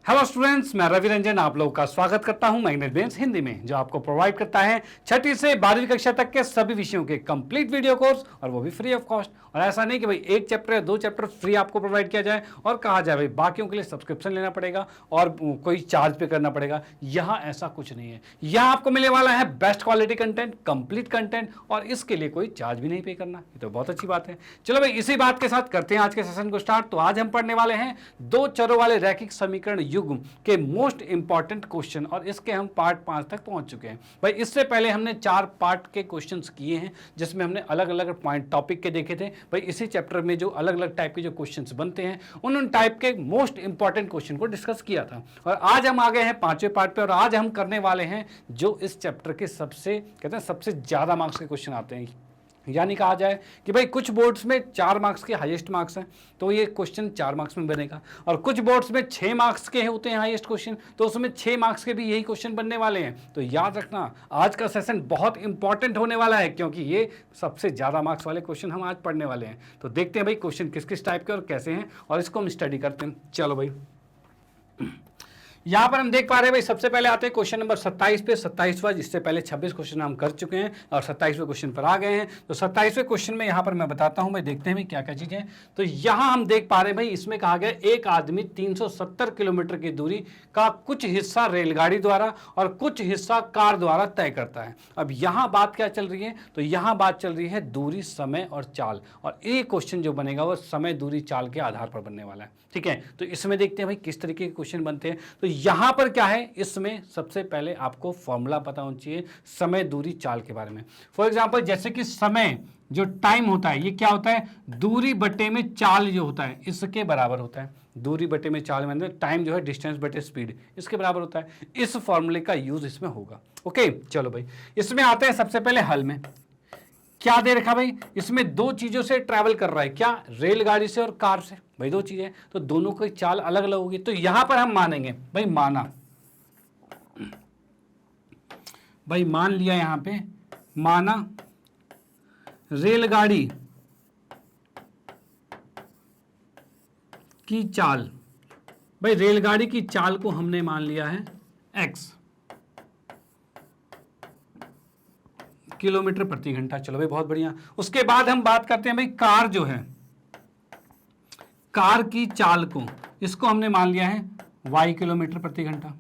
Hello students, मैं रवि रंजन आप लोगों का स्वागत करता हूं मैग्नेट बेंस हिंदी में, जो आपको प्रोवाइड करता है 6ठी से 12वीं कक्षा तक के सभी विषयों के कंप्लीट वीडियो कोर्स, और वो भी फ्री ऑफ कॉस्ट। और ऐसा नहीं कि भाई एक चैप्टर या 2 चैप्टर फ्री आपको प्रोवाइड किया जाए और कहा जाए भाई बाकियों के लिए सब्सक्रिप्शन लेना पड़ेगा और कोई चार्ज पे करना पड़ेगा। यहाँ ऐसा कुछ नहीं है। यहाँ आपको मिलने वाला है best quality content, complete content, और इसके लिए कोई चार्ज भी नहीं पे करना। ये तो बहुत अच्छी बात है। चलो भाई, इसी बात के साथ करते हैं आज के सेशन को स्टार्ट। तो आज हम पढ़ने वाले हैं 2 चरों वाले रैखिक समीकरण युग्म के मोस्ट इंपॉर्टेंट क्वेश्चन, और इसके हम पार्ट 5 तक पहुंच चुके हैं। भाई इससे पहले हमने 4 पार्ट के क्वेश्चंस किए हैं, जिसमें हमने अलग अलग पॉइंट टॉपिक के देखे थे। भाई इसी चैप्टर में जो अलग अलग टाइप के जो क्वेश्चंस बनते हैं, उन टाइप के मोस्ट इंपॉर्टेंट क्वेश्चन को डिस्कस किया था। और आज हम आ गए हैं 5वें पार्ट पे, और आज हम करने वाले हैं जो इस चैप्टर के सबसे कहते हैं सबसे ज्यादा मार्क्स के क्वेश्चन आते हैं। यानी कहा जाए कि भाई कुछ बोर्ड्स में 4 मार्क्स के हाईएस्ट मार्क्स हैं, तो ये क्वेश्चन 4 मार्क्स में बनेगा। और कुछ बोर्ड्स में 6 मार्क्स के होते हैं हाईएस्ट क्वेश्चन, तो उसमें 6 मार्क्स के भी यही क्वेश्चन बनने वाले हैं। तो याद रखना, आज का सेशन बहुत इंपॉर्टेंट होने वाला है, क्योंकि ये सबसे ज़्यादा मार्क्स वाले क्वेश्चन हम आज पढ़ने वाले हैं। तो देखते हैं भाई क्वेश्चन किस किस टाइप के और कैसे हैं, और इसको हम स्टडी करते हैं। चलो भाई, यहां पर हम देख पा रहे हैं भाई, सबसे पहले आते हैं क्वेश्चन नंबर 27 पे। 27वां, जिससे पहले 26 क्वेश्चन हम कर चुके हैं और 27वें क्वेश्चन पर आ गए हैं। तो 27वें क्वेश्चन में यहां पर मैं बताता हूं, भाई देखते हैं भाई क्या क्या चीजें। तो यहां हम देख पा रहे हैं भाई, इसमें कहा गया एक आदमी 370 किलोमीटर की दूरी का कुछ हिस्सा रेलगाड़ी द्वारा और कुछ हिस्सा कार द्वारा तय करता है। अब यहां बात क्या चल रही है, तो यहां बात चल रही है दूरी, समय और चाल। और एक क्वेश्चन जो बनेगा वो समय, दूरी, चाल के आधार पर बनने वाला है। ठीक है, तो इसमें देखते हैं भाई किस तरीके के क्वेश्चन बनते हैं। तो यहां पर क्या है, इसमें सबसे पहले आपको फॉर्मूला पता होना चाहिए समय, दूरी, चाल के बारे में। फॉर एग्जांपल, जैसे कि समय जो टाइम होता है, ये क्या होता है, दूरी बटे में चाल जो होता है इसके बराबर होता है। दूरी बटे में चाल मतलब टाइम जो है डिस्टेंस बटे स्पीड, इसके बराबर होता है। इस फॉर्मूले का यूज इसमें होगा। ओके, चलो भाई, इसमें आते हैं सबसे पहले हल में। क्या दे रखा भाई, इसमें 2 चीजों से ट्रैवल कर रहा है, क्या, रेलगाड़ी से और कार से। भाई 2 चीजें, तो दोनों की चाल अलग अलग होगी। तो यहां पर हम मानेंगे भाई, मान लिया यहां पे, माना रेलगाड़ी की चाल। भाई रेलगाड़ी की चाल को हमने मान लिया है x किलोमीटर प्रति घंटा। चलो भाई बहुत बढ़िया। उसके बाद हम बात करते हैं भाई, कार जो है, कार की चाल को, इसको हमने मान लिया है y किलोमीटर प्रति घंटा।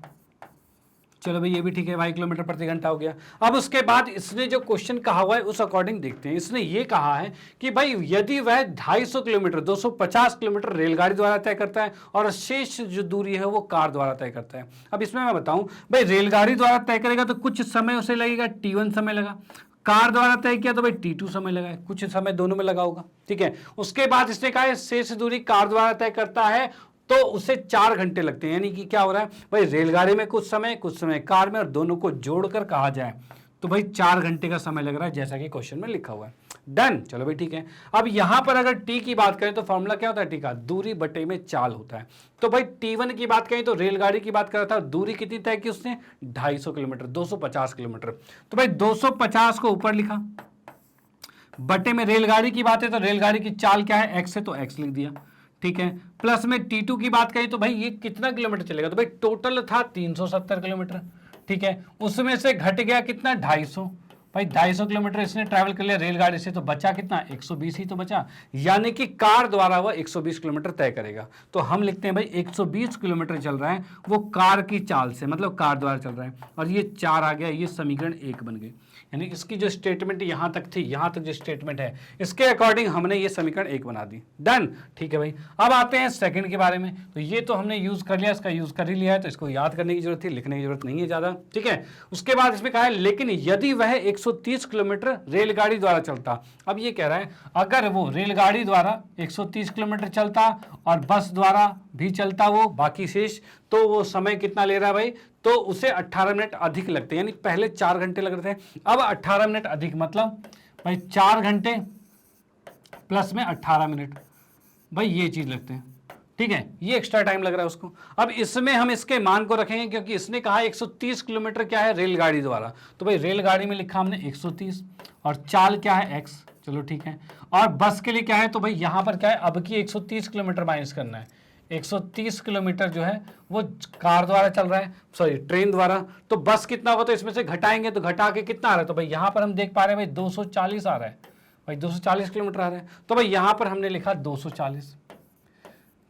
चलो भाई ये भी ठीक है, y किलोमीटर प्रति घंटा हो गया। अब उसके बाद इसने जो क्वेश्चन कहा हुआ है उस अकॉर्डिंग देखते हैं। इसने ये कहा है कि भाई यदि वह 250 किलोमीटर 250 किलोमीटर रेलगाड़ी द्वारा तय करता है और शेष जो दूरी है वो कार द्वारा तय करता है। अब इसमें मैं बताऊं भाई, रेलगाड़ी द्वारा तय करेगा तो कुछ समय उसे लगेगा, t1 समय लगा। कार द्वारा तय किया तो भाई t2 समय लगा है, कुछ समय दोनों में लगा होगा। ठीक है, उसके बाद इसने कहा है शेष दूरी कार द्वारा तय करता है तो उसे 4 घंटे लगते हैं। यानी कि क्या हो रहा है भाई, रेलगाड़ी में कुछ समय कार में, और दोनों को जोड़कर कहा जाए तो भाई 4 घंटे का समय लग रहा है, जैसा कि क्वेश्चन में लिखा हुआ है। डन, चलो भाई ठीक है। अब यहां पर अगर टी की बात करें तो फॉर्मूला क्या होता है, टी का, दूरी बटे में चाल होता है। तो भाई t1 की बात करें तो रेलगाड़ी की बात कर रहा था, दूरी कितनी तय की उसने, 250 किलोमीटर, 250 किलोमीटर। तो भाई 250 को ऊपर लिखा, बटे में रेलगाड़ी की बात है तो रेलगाड़ी की चाल क्या है, x है तो x लिख दिया। ठीक है, प्लस में t2 की बात करें तो भाई ये कितना किलोमीटर चलेगा, तो भाई टोटल था 370 किलोमीटर। ठीक है, उसमें से घट गया कितना, 250। भाई 250 किलोमीटर इसने ट्रैवल कर लिया रेलगाड़ी से, तो बचा कितना, 120 ही तो बचा। यानी कि कार द्वारा वह 120 किलोमीटर तय करेगा। तो हम लिखते हैं भाई 120 किलोमीटर चल रहा है वो कार की चाल से, मतलब कार द्वारा चल रहा है। और ये 4 आ गया, ये समीकरण 1 बन गई। यानी इसकी जो स्टेटमेंट यहां तक थी, यहां तक जो स्टेटमेंट है, इसके अकॉर्डिंग हमने ये समीकरण 1 बना दी। डन, ठीक है भाई। अब आते हैं सेकंड के बारे में। तो ये तो हमने यूज कर लिया, इसका यूज कर ही लिया है, तो इसको याद करने की जरूरत थी, लिखने की जरूरत नहीं है ज्यादा। ठीक है, उसके बाद इसमें कहा है लेकिन यदि वह 130 किलोमीटर रेलगाड़ी द्वारा चलता। अब ये कह रहा है अगर वो रेलगाड़ी द्वारा 130 किलोमीटर चलता और बस द्वारा भी चलता वो बाकी शेष, तो वो समय कितना ले रहा है भाई, तो उसे 18 मिनट अधिक लगते हैं। यानी पहले 4 घंटे लग रहे थे, अब 18 मिनट अधिक, मतलब भाई 4 घंटे प्लस में 18 मिनट, भाई ये चीज लगते हैं। ठीक है, ये एक्स्ट्रा टाइम लग रहा है उसको। अब इसमें हम इसके मान को रखेंगे, क्योंकि इसने कहा 130 किलोमीटर क्या है, रेलगाड़ी द्वारा। तो भाई रेलगाड़ी में लिखा हमने 130, और चाल क्या है, x। चलो ठीक है, और बस के लिए क्या है, तो भाई यहां पर क्या है, अब की 130 किलोमीटर माइनस करना है। 130 किलोमीटर जो है वो कार द्वारा चल रहा है, सॉरी ट्रेन द्वारा। तो बस कितना होगा, तो इसमें से घटाएंगे तो घटा के कितना आ रहा है, तो भाई यहाँ पर हम देख पा रहे हैं भाई 240 आ रहा है, भाई 240 किलोमीटर आ रहा है। तो भाई यहाँ पर हमने लिखा 240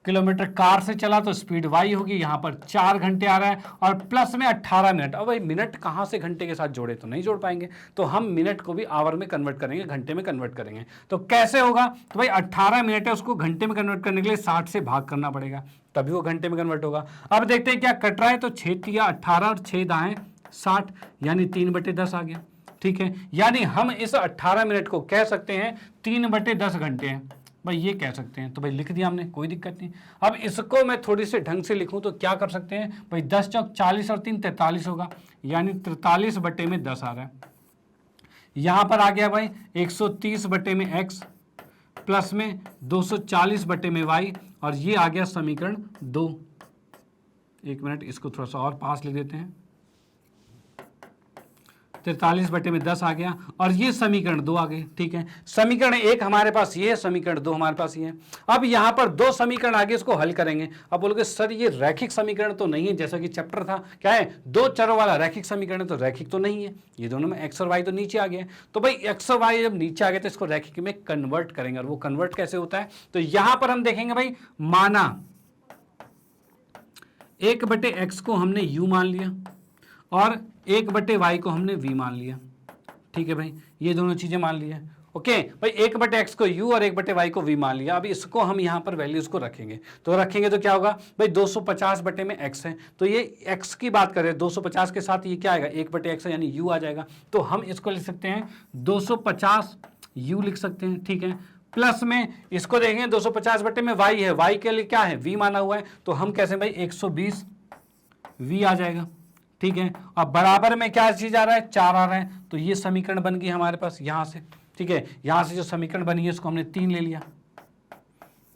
किलोमीटर कार से चला तो स्पीड वाई होगी, यहाँ पर 4 घंटे आ रहा है और प्लस में 18 मिनट। अब भाई मिनट कहाँ से घंटे के साथ जोड़े, तो नहीं जोड़ पाएंगे, तो हम मिनट को भी आवर में कन्वर्ट करेंगे, घंटे में कन्वर्ट करेंगे। तो कैसे होगा, तो भाई 18 मिनट है, उसको घंटे में कन्वर्ट करने के लिए 60 से भाग करना पड़ेगा, तभी वो घंटे में कन्वर्ट होगा। अब देखते हैं क्या कट रहा है, तो 6 तिया 18 और 6 दाएं 60, यानी 3/10 आ गया। ठीक है, यानी हम इस 18 मिनट को कह सकते हैं 3/10 घंटे हैं, भाई ये कह सकते हैं। तो भाई लिख दिया हमने, कोई दिक्कत नहीं। अब इसको मैं थोड़ी से ढंग से लिखूं तो क्या कर सकते हैं, भाई 10 चौक 40 और 3 43 होगा, यानी 43/10 आ रहा है। यहां पर आ गया भाई 130/x प्लस में 240/y, और ये आ गया समीकरण 2। एक मिनट, इसको थोड़ा सा और पास लिख देते हैं, 43/10 आ गया, और ये समीकरण 2 आ गए। ठीक है, समीकरण 1 हमारे पास ये है, समीकरण 2 हमारे पास ये है। अब यहाँ पर 2 समीकरण आगे इसको हल करेंगे। अब बोलोगे सर ये रैखिक समीकरण तो नहीं है, जैसा कि चैप्टर था क्या है, 2 चरों वाला रैखिक समीकरण, तो रैखिक तो नहीं है, ये दोनों में x और y तो नीचे आ गए। तो भाई x और y जब नीचे आ गए तो इसको रैखिक में कन्वर्ट करेंगे, और वो कन्वर्ट कैसे होता है, तो यहां पर हम देखेंगे भाई, माना 1/x को हमने u मान लिया और 1/y को हमने v मान लिया। ठीक है भाई, ये दोनों चीजें मान लिया। ओके भाई, 1/x को u और 1/y को v मान लिया। अब इसको हम यहाँ पर वैल्यूज को रखेंगे, तो रखेंगे तो क्या होगा भाई, 250/x है, तो ये x की बात करें 250 के साथ ये क्या आएगा, 1/x है, यानी u आ जाएगा। तो हम इसको लिख सकते हैं 250 u लिख सकते हैं। ठीक है, प्लस में इसको देखेंगे 250/y है, y के लिए क्या है, v माना हुआ है, तो हम कैसे भाई 120 v आ जाएगा। ठीक है, अब बराबर में क्या चीज आ रहा है, 4 आ रहा है, तो ये समीकरण बन गई हमारे पास यहां से। ठीक है, यहां से जो समीकरण बनी है उसको हमने 3 ले लिया।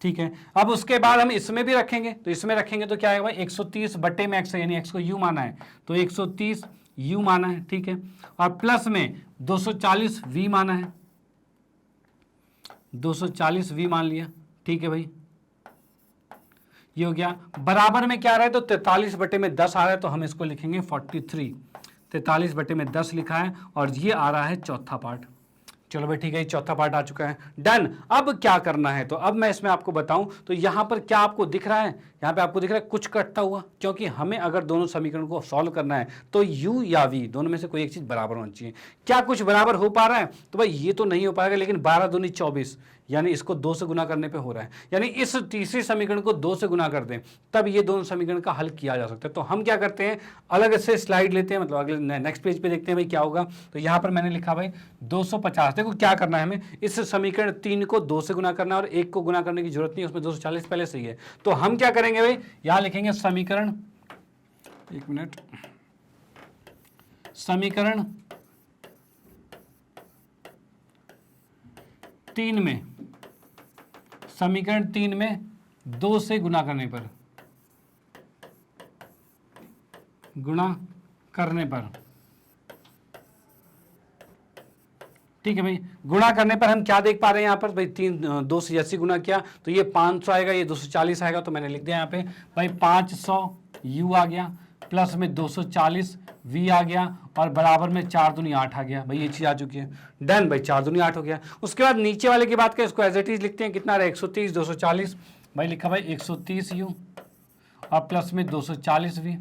ठीक है, अब उसके बाद हम इसमें भी रखेंगे, तो इसमें रखेंगे तो क्या आएगा भाई, 130/x है, यानी x को u माना है, तो 130 u माना है। ठीक है, और प्लस में 240 v माना है, 240 v मान लिया। ठीक है भाई, ये हो गया। बराबर में क्या आ रहा है, तो 43/10 आ रहा है, तो हम इसको लिखेंगे 43, 43/10 लिखा है, और ये आ रहा है चौथा पार्ट। चलो भाई ठीक है, चौथा पार्ट आ चुका है, डन। अब क्या करना है, तो अब मैं इसमें आपको बताऊं, तो यहां पर क्या आपको दिख रहा है, यहां पे आपको दिख रहा है कुछ कटता हुआ, क्योंकि हमें अगर दोनों समीकरण को सॉल्व करना है तो u या v दोनों में से कोई एक चीज बराबर होनी चाहिए। क्या कुछ बराबर हो पा रहा है, तो भाई ये तो नहीं हो पाएगा, लेकिन 12 दूनी 24, यानी इसको 2 से गुना करने पे हो रहा है, यानी इस तीसरे समीकरण को 2 से गुना कर दें तब ये दोनों समीकरण का हल किया जा सकता है। तो हम क्या करते हैं, अलग से स्लाइड लेते हैं, मतलब अगले नेक्स्ट पेज पे देखते हैं भाई क्या होगा। तो यहाँ पर मैंने लिखा भाई 250, देखो क्या करना है, हमें इस समीकरण 3 को 2 से गुना करना है, और 1 को गुना करने की जरूरत नहीं है, उसमें 240 पहले से ही है। तो हम क्या करेंगे भाई, यहाँ लिखेंगे समीकरण, एक मिनट, समीकरण 3 में, समीकरण 3 में 2 से गुना करने पर, गुणा करने पर, ठीक है भाई, गुणा करने पर हम क्या देख पा रहे हैं यहाँ पर भाई, 2 से जैसे गुना किया तो ये 500 आएगा, ये 240 आएगा, तो मैंने लिख दिया यहाँ पे भाई 500 u आ गया, प्लस में 240 v आ गया, और बराबर में 4 दूनी 8 आ गया। भाई ये चीज आ चुकी है, डन भाई, 4 दूनी 8 हो गया। उसके बाद नीचे वाले की बात करें, इसको एज इट इज लिखते हैं, कितना रहा 130 240, भाई लिखा भाई 130 u और प्लस में 240 v,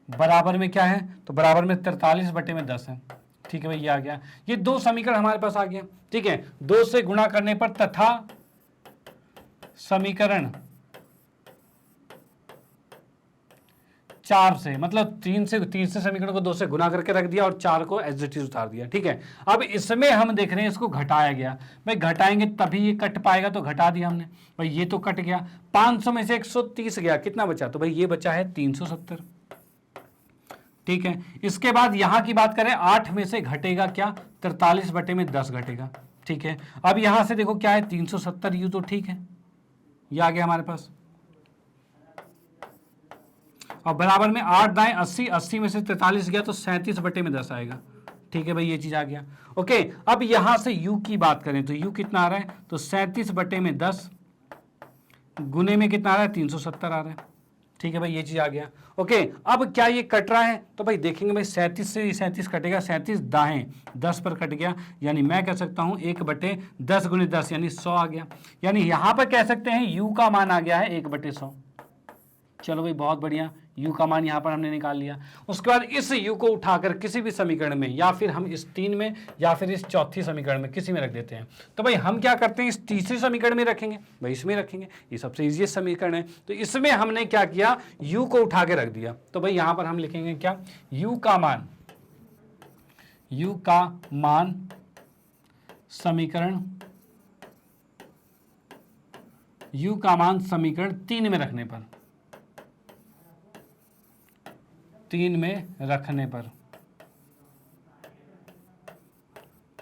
बराबर में क्या है, तो बराबर में 43/10 है। ठीक है भाई, ये आ गया, ये 2 समीकरण हमारे पास आ गया। ठीक है, 2 से गुणा करने पर तथा समीकरण 4 से, मतलब 3 से समीकरण को 2 से गुना करके रख दिया और 4 को एज इट इज उतार दिया। ठीक है, अब इसमें हम देख रहे हैं इसको घटाया गया, भाई घटाएंगे तभी ये कट पाएगा, तो घटा दिया हमने, भाई ये तो कट गया, 500 में से 130 गया, कितना बचा, तो भाई ये बचा है 370। ठीक है, इसके बाद यहां की बात करें, 8 में से घटेगा क्या, 43/10 घटेगा। ठीक है, अब यहां से देखो क्या है, 370 u, तो ठीक है, ये आ गया हमारे पास, और बराबर में 8 दाएं 80, 80 में से 43 गया तो 37/10 आएगा। ठीक है भाई, ये चीज आ गया। ओके, अब यहां से u की बात करें तो u कितना आ रहा है, तो 37/10 गुने में कितना आ रहा है, 370 आ रहा है। ठीक है भाई, ये चीज आ गया। ओके, अब क्या ये कट रहा है, तो भाई देखेंगे भाई 37 से 37 कटेगा, 37 दाएं 10 पर कट गया, यानी मैं कह सकता हूं 1/10 गुने 10 यानी 100 आ गया। यानी यहां पर कह सकते हैं u का मान आ गया है 1/100। चलो भाई बहुत बढ़िया, u का मान यहां पर हमने निकाल लिया। उसके बाद इस u को उठाकर किसी भी समीकरण में, या फिर हम इस 3 में या फिर इस चौथी समीकरण में किसी में रख देते हैं। तो भाई हम क्या करते हैं, इस तीसरी समीकरण में रखेंगे, भाई इसमें रखेंगे, ये सबसे इजीएस्ट समीकरण है। तो इसमें हमने क्या किया, u को उठा के रख दिया। तो भाई यहां पर हम लिखेंगे क्या, u का मान समीकरण, u का मान समीकरण 3 में रखने पर, 3 में रखने पर,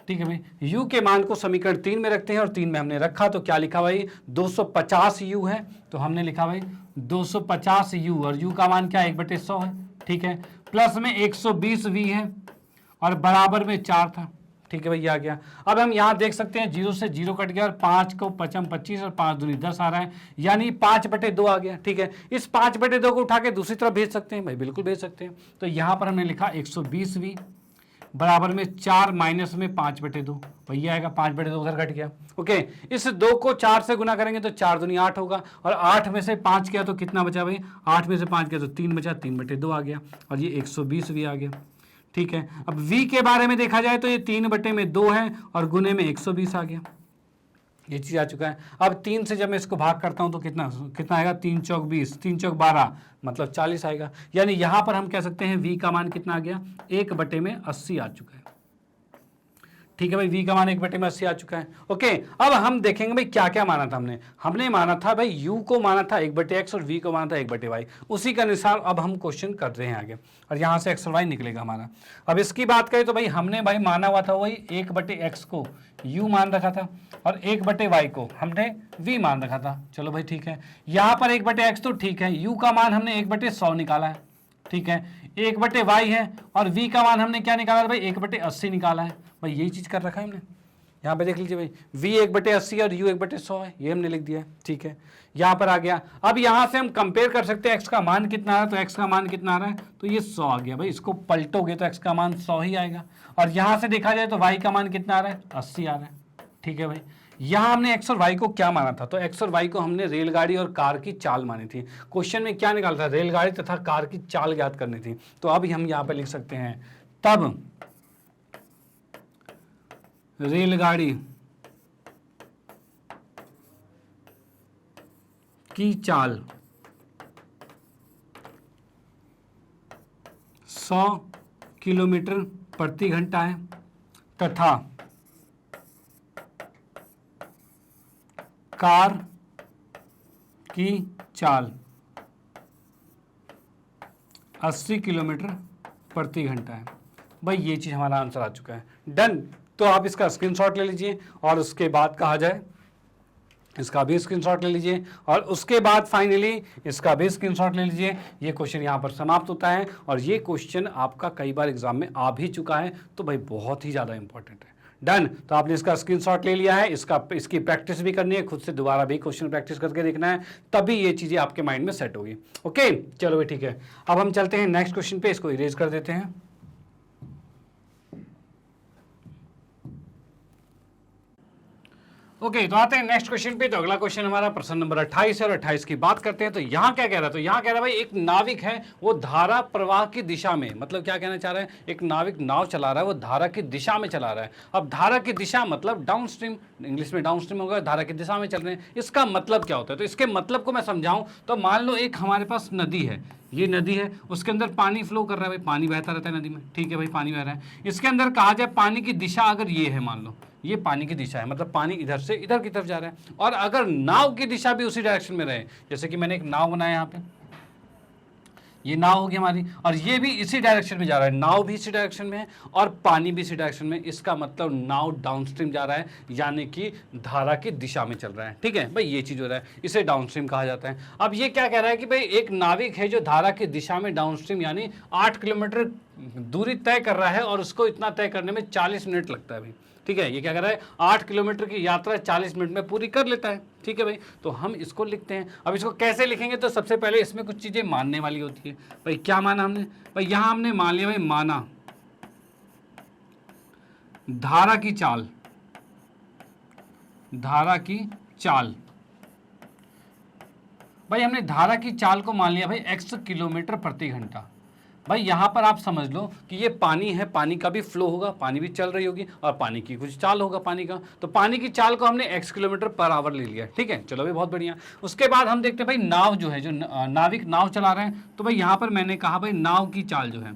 ठीक है भाई। u के मान को समीकरण 3 में रखते हैं और 3 में हमने रखा तो क्या लिखा भाई, 250 u है, तो हमने लिखा भाई 250 u, और u का मान क्या 1/100 है, ठीक है। प्लस में 120 v है और बराबर में 4 था, ठीक है भाई, ये आ गया। अब हम यहाँ देख सकते हैं 0 से 0 कट गया और 5 को 5 25 और 5 दूनी 10 आ रहा है, यानी 5/2 आ गया, ठीक है। इस 5/2 को उठा के दूसरी तरफ भेज सकते हैं भाई, बिल्कुल भेज सकते हैं। तो यहाँ पर हमने लिखा 120v बराबर में 4 माइनस में 5/2, भाई ये आएगा 5/2 उधर कट गया। ओके, इस 2 को 4 से गुना करेंगे तो 4 दूनी 8 होगा, और 8 में से 5 किया तो कितना बचा भाई, 8 में से 5 किया तो 3 बचा, 3/2 आ गया, और ये 120v आ गया, ठीक है। अब v के बारे में देखा जाए तो ये 3/2 है और गुने में 120 आ गया, ये चीज आ चुका है। अब 3 से जब मैं इसको भाग करता हूं तो कितना कितना आएगा, 3 चौक 20, 3 चौक 12, मतलब 40 आएगा। यानी यहां पर हम कह सकते हैं v का मान कितना आ गया, 1/80 आ चुका है, ठीक है भाई। v का मान 1/80 आ चुका है। ओके, अब हम देखेंगे भाई क्या क्या माना था हमने माना था भाई u को माना था 1/x और v को माना था 1/y। उसी के अनुसार अब हम क्वेश्चन कर रहे हैं आगे, और यहाँ से x और y निकलेगा हमारा। अब इसकी बात करें तो भाई हमने भाई माना हुआ था वही 1/x को u मान रखा था और 1/y को हमने v मान रखा था। चलो भाई ठीक है, यहाँ पर 1/x तो ठीक है, u का मान हमने 1/100 निकाला है, ठीक है। 1/y है और v का मान हमने क्या निकाला भाई, 1/80 निकाला है, भाई यही चीज कर रखा है हमने। यहाँ पे देख लीजिए भाई, v 1/80 और u 1/100 है, ये हमने लिख दिया है, ठीक है। यहाँ पर आ गया। अब यहाँ से हम कंपेयर कर सकते हैं x का मान कितना आ रहा है, तो x का मान कितना आ रहा है, तो ये 100 आ गया भाई। इसको पलटोगे तो x का मान 100 ही आएगा, और यहाँ से देखा जाए तो y का मान कितना आ रहा है, 80 आ रहा है, ठीक है भाई। यहाँ हमने x और y को क्या माना था, तो x और y को हमने रेलगाड़ी और कार की चाल मानी थी। क्वेश्चन में क्या निकाला था, रेलगाड़ी तथा कार की चाल ज्ञात करनी थी। तो अब हम यहाँ पे लिख सकते हैं, तब रेलगाड़ी की चाल 100 किलोमीटर प्रति घंटा है तथा कार की चाल 80 किलोमीटर प्रति घंटा है। भाई ये चीज हमारा आंसर आ चुका है, डन। तो आप इसका स्क्रीनशॉट ले लीजिए, और उसके बाद कहा जाए इसका भी स्क्रीनशॉट ले लीजिए, और उसके बाद फाइनली इसका भी स्क्रीनशॉट ले लीजिए। ये क्वेश्चन यहाँ पर समाप्त होता है, और ये क्वेश्चन आपका कई बार एग्जाम में आ भी चुका है, तो भाई बहुत ही ज़्यादा इंपॉर्टेंट है। डन, तो आपने इसका स्क्रीनशॉट ले लिया है, इसकी प्रैक्टिस भी करनी है, खुद से दोबारा भी क्वेश्चन प्रैक्टिस करके देखना है, तभी ये चीज़ें आपके माइंड में सेट होगी। ओके, चलो भाई ठीक है। अब हम चलते हैं नेक्स्ट क्वेश्चन पे, इसको इरेज कर देते हैं। ओके, तो आते हैं नेक्स्ट क्वेश्चन पे। तो अगला क्वेश्चन हमारा प्रश्न नंबर 28 है, और 28 की बात करते हैं। तो यहाँ क्या कह रहा है, तो यहाँ कह रहा है भाई एक नाविक है, वो धारा प्रवाह की दिशा में, मतलब क्या कहना चाह रहा है, एक नाविक नाव चला रहा है, वो धारा की दिशा में चला रहा है। अब धारा की दिशा मतलब डाउनस्ट्रीम, इंग्लिश में डाउनस्ट्रीम होगा, धारा की दिशा में चल रहे हैं। इसका मतलब क्या होता है, तो इसके मतलब को मैं समझाऊं तो मान लो एक हमारे पास नदी है, ये नदी है, उसके अंदर पानी फ्लो कर रहा है, भाई पानी बहता रहता है नदी में, ठीक है भाई, पानी बह रहा है। इसके अंदर कहा जाए पानी की दिशा अगर ये है, मान लो ये पानी की दिशा है, मतलब पानी इधर से इधर की तरफ जा रहा है, और अगर नाव की दिशा भी उसी डायरेक्शन में रहे, जैसे कि मैंने एक नाव बनाया यहाँ पे, ये नाव होगी हमारी, और ये भी इसी डायरेक्शन में जा रहा है, नाव भी इसी डायरेक्शन में है और पानी भी इसी डायरेक्शन में, इसका मतलब नाव डाउनस्ट्रीम जा रहा है, यानी कि धारा की दिशा में चल रहा है, ठीक है भाई, ये चीज हो रहा है, इसे डाउनस्ट्रीम कहा जाता है। अब ये क्या कह रहा है कि भाई एक नाविक है जो धारा की दिशा में डाउनस्ट्रीम यानी 8 किलोमीटर दूरी तय कर रहा है, और उसको इतना तय करने में 40 मिनट लगता है भाई, ठीक है। ये क्या कर रहा है, 8 किलोमीटर की यात्रा 40 मिनट में पूरी कर लेता है, ठीक है भाई। तो हम इसको लिखते हैं। अब इसको कैसे लिखेंगे, तो सबसे पहले इसमें कुछ चीज़ें मानने वाली होती है भाई। क्या माना हमने भाई, यहाँ हमने मान लिया भाई, माना धारा की चाल, धारा की चाल भाई, हमने धारा की चाल को मान लिया भाई x किलोमीटर प्रति घंटा। भाई यहाँ पर आप समझ लो कि ये पानी है, पानी का भी फ्लो होगा, पानी भी चल रही होगी और पानी की कुछ चाल होगा पानी का, तो पानी की चाल को हमने x किलोमीटर पर आवर ले लिया, ठीक है। चलो भाई बहुत बढ़िया। उसके बाद हम देखते हैं भाई नाव जो है, जो नाविक नाव चला रहे हैं, तो भाई यहाँ पर मैंने कहा भाई नाव की चाल जो है,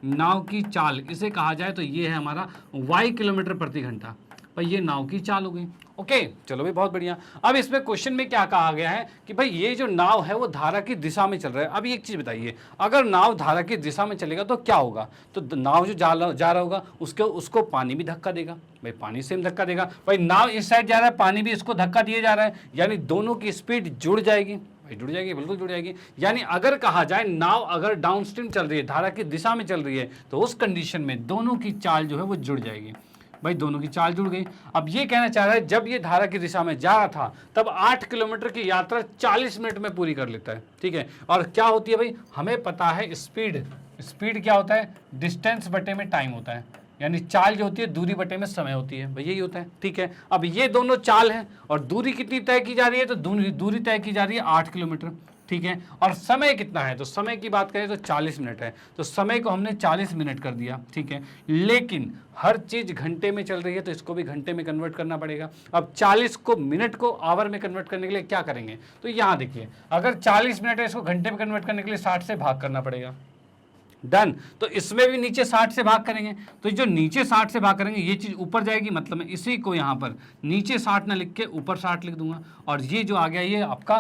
नाव की चाल इसे कहा जाए तो ये है हमारा y किलोमीटर प्रति घंटा। भाई ये नाव की चाल हो गई, ओके। चलो भाई बहुत बढ़िया। अब इसमें क्वेश्चन में क्या कहा गया है कि भाई ये जो नाव है वो धारा की दिशा में चल रहा है। अब एक चीज बताइए, अगर नाव धारा की दिशा में चलेगा तो क्या होगा, तो नाव जो जा रहा होगा उसको पानी भी धक्का देगा, भाई पानी से धक्का देगा। भाई नाव इस साइड जा रहा है, पानी भी इसको धक्का दिए जा रहा है, यानी दोनों की स्पीड जुड़ जाएगी भाई, जुड़ जाएगी, बिल्कुल जुड़ जाएगी। यानी अगर कहा जाए नाव अगर डाउनस्ट्रीम चल रही है, धारा की दिशा में चल रही है, तो उस कंडीशन में दोनों की चाल जो है वो जुड़ जाएगी भाई, दोनों की चाल जुड़ गई। अब ये कहना चाह रहा है जब ये धारा की दिशा में जा रहा था तब 8 किलोमीटर की यात्रा 40 मिनट में पूरी कर लेता है, ठीक है। और क्या होती है भाई, हमें पता है स्पीड, स्पीड क्या होता है, डिस्टेंस बटे में टाइम होता है, यानी चाल जो होती है दूरी बटे में समय होती है भाई, यही होता है, ठीक है। अब ये दोनों चाल है और दूरी कितनी तय की जा रही है, तो दूरी तय की जा रही है 8 किलोमीटर, ठीक है। और समय कितना है, तो समय की बात करें तो 40 मिनट है, तो समय को हमने 40 मिनट कर दिया, ठीक है। लेकिन हर चीज घंटे में चल रही है तो इसको भी घंटे में कन्वर्ट करना पड़ेगा। अब 40 को मिनट को आवर में कन्वर्ट करने के लिए क्या करेंगे, तो यहाँ देखिए अगर 40 मिनट है इसको घंटे में कन्वर्ट करने के लिए 60 से भाग करना पड़ेगा, डन। तो इसमें भी नीचे 60 से भाग करेंगे, तो जो नीचे 60 से भाग करेंगे ये चीज ऊपर जाएगी, मतलब मैं इसी को यहाँ पर नीचे 60 ना लिख के ऊपर 60 लिख दूंगा, और ये जो आ गया ये आपका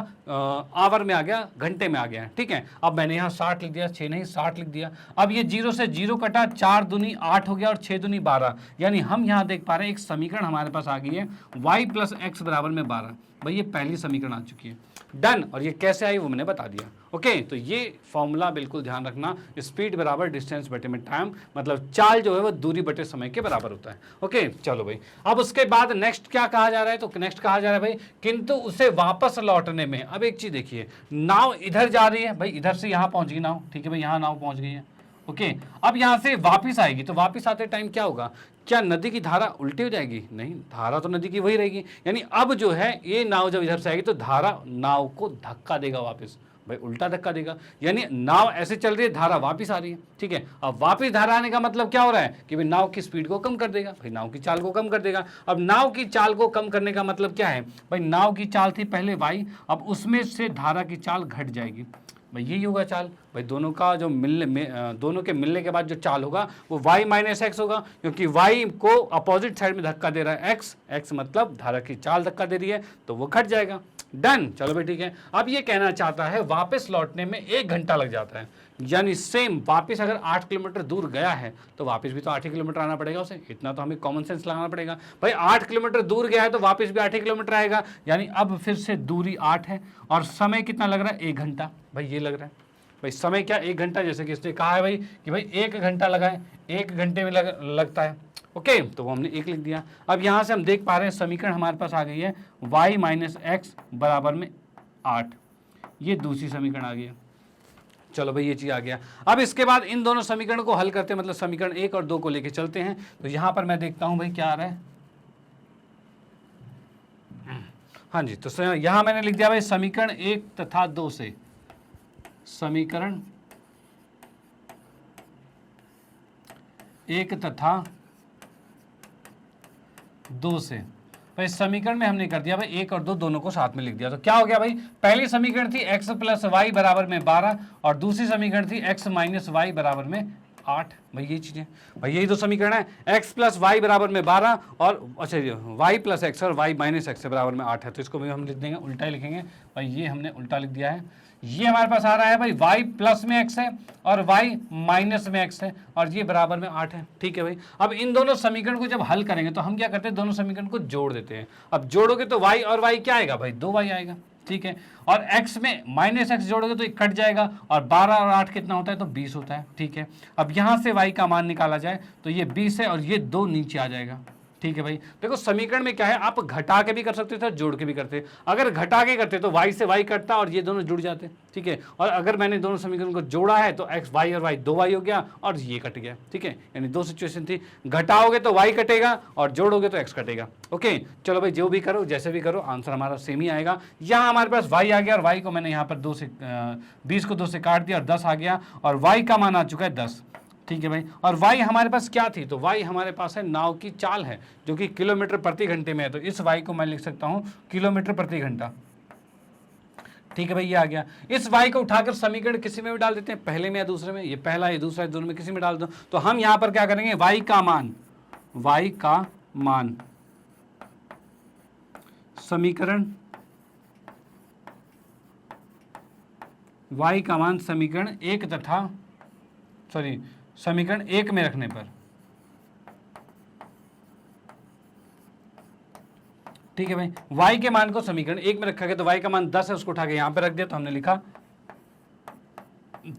आवर में आ गया, घंटे में आ गया है, ठीक है। अब मैंने यहाँ 60 लिख दिया, 6 नहीं 60 लिख दिया। अब ये 0 से 0 कटा, 4 दूनी 8 हो गया और 6 दूनी 12, यानी हम यहाँ देख पा रहे हैं एक समीकरण हमारे पास आ गई है y प्लस एक्स बराबर में 12। भाई ये पहली समीकरण आ चुकी है, डन। और ये कैसे आई वो मैंने बता दिया, ओके। तो ये फॉर्मूला बिल्कुल ध्यान रखना, स्पीड बराबर डिस्टेंस बटे में टाइम, मतलब चाल जो है वो दूरी बटे समय के बराबर होता है, ओके। चलो भाई अब उसके बाद नेक्स्ट क्या कहा जा रहा है, तो नेक्स्ट कहा जा रहा है भाई किंतु उसे वापस लौटने में। अब एक चीज देखिए, नाव इधर जा रही है भाई, इधर से यहाँ पहुंच गई नाव, ठीक है भाई, यहाँ नाव पहुंच गई है, ओके। अब यहाँ से वापिस आएगी, तो वापिस आते टाइम क्या होगा, क्या नदी की धारा उल्टी हो जाएगी, नहीं, धारा तो नदी की वही रहेगी। यानी अब जो है ये नाव जब इधर से आएगी तो धारा नाव को धक्का देगा वापस, भाई उल्टा धक्का देगा, यानी नाव ऐसे चल रही है, धारा वापस आ रही है, ठीक है। अब वापस धारा आने का मतलब क्या हो रहा है कि भाई नाव की स्पीड को कम कर देगा, भाई नाव की चाल को कम कर देगा। अब नाव की चाल को कम करने का मतलब क्या है, भाई नाव की चाल थी पहले y, अब उसमें से धारा की चाल घट जाएगी, भाई यही होगा चाल। भाई दोनों का जो दोनों के मिलने के बाद जो चाल होगा वो y माइनस एक्स होगा, क्योंकि y को अपोजिट साइड में धक्का दे रहा है x मतलब धारा की चाल धक्का दे रही है, तो वो घट जाएगा, डन। चलो भाई ठीक है। अब ये कहना चाहता है वापस लौटने में 1 घंटा लग जाता है, यानी सेम वापस अगर 8 किलोमीटर दूर गया है तो वापस भी तो 8 ही किलोमीटर आना पड़ेगा उसे, इतना तो हमें कॉमन सेंस लगाना पड़ेगा। भाई 8 किलोमीटर दूर गया है तो वापस भी 8 ही किलोमीटर आएगा, यानी अब फिर से दूरी 8 है और समय कितना लग रहा है, 1 घंटा, भाई ये लग रहा है। भाई समय क्या 1 घंटा, जैसे कि इसने कहा है भाई कि भाई 1 घंटा लगा है, 1 घंटे में लगता है, ओके। तो वो हमने 1 लिख दिया। अब यहाँ से हम देख पा रहे हैं समीकरण हमारे पास आ गई है y माइनस एक्स बराबर में 8, ये दूसरी समीकरण आ गई है। चलो भाई ये चीज आ गया। अब इसके बाद इन दोनों समीकरण को हल करते हैं, मतलब समीकरण 1 और 2 को लेके चलते हैं। तो यहाँ पर मैं देखता हूँ भाई क्या आ रहा है, हाँ जी। तो यहाँ मैंने लिख दिया भाई समीकरण 1 तथा 2 से, समीकरण 1 तथा 2 से, भाई समीकरण में हमने कर दिया भाई 1 और 2 दोनों को साथ में लिख दिया। तो क्या हो गया भाई, पहली समीकरण थी x प्लस वाई बराबर में 12 और दूसरी समीकरण थी x माइनस वाई बराबर में 8। भाई ये चीजें, भाई यही तो समीकरण है, x प्लस वाई बराबर में 12 और अच्छा y प्लस एक्स और y माइनस एक्स बराबर में 8 है। तो इसको भी हम लिख देंगे, उल्टा ही लिखेंगे भाई, ये हमने उल्टा लिख दिया है। ये हमारे पास आ रहा है भाई y प्लस में x है और y माइनस में x है और ये बराबर में 8 है, ठीक है भाई। अब इन दोनों समीकरण को जब हल करेंगे तो हम क्या करते हैं, दोनों समीकरण को जोड़ देते हैं। अब जोड़ोगे तो y और y क्या आएगा भाई, 2y आएगा, ठीक है। और x में माइनस एक्स जोड़ोगे तो ये कट जाएगा और 12 और 8 कितना होता है, तो 20 होता है, ठीक है। अब यहाँ से y का मान निकाला जाए तो ये 20 है और ये 2 नीचे आ जाएगा, ठीक है भाई, देखो समीकरण में क्या है, आप घटा के भी कर सकते थे, जोड़ के भी करते। अगर घटा के करते तो y से y कटता और ये दोनों जुड़ जाते, ठीक है। और अगर मैंने दोनों समीकरण को जोड़ा है तो x y और y 2y हो गया और ये कट गया, ठीक है। यानी दो सिचुएशन थी, घटाओगे तो y कटेगा और जोड़ोगे तो x कटेगा। ओके, चलो भाई जो भी करो, जैसे भी करो, आंसर हमारा सेम ही आएगा। यहाँ हमारे पास y आ गया और y को मैंने यहाँ पर 20 को 2 से काट दिया और 10 आ गया और y का मान आ चुका है 10, ठीक है भाई। और y हमारे पास क्या थी, तो y हमारे पास है नाव की चाल है जो कि किलोमीटर प्रति घंटे में है, तो इस y को मैं लिख सकता हूं किलोमीटर प्रति घंटा, ठीक है भाई। ये आ गया। इस y को उठाकर समीकरण किसी में भी डाल देते हैं, पहले में या दूसरे में, ये पहला ये दूसरा दोनों में किसी में डाल दो। तो हम यहां पर क्या करेंगे, y का मान समीकरण y का मान समीकरण एक तथा समीकरण एक में रखने पर, ठीक है भाई। y के मान को समीकरण एक में रखा गया तो y का मान 10 है, उसको उठा के यहां पे रख दिया तो हमने लिखा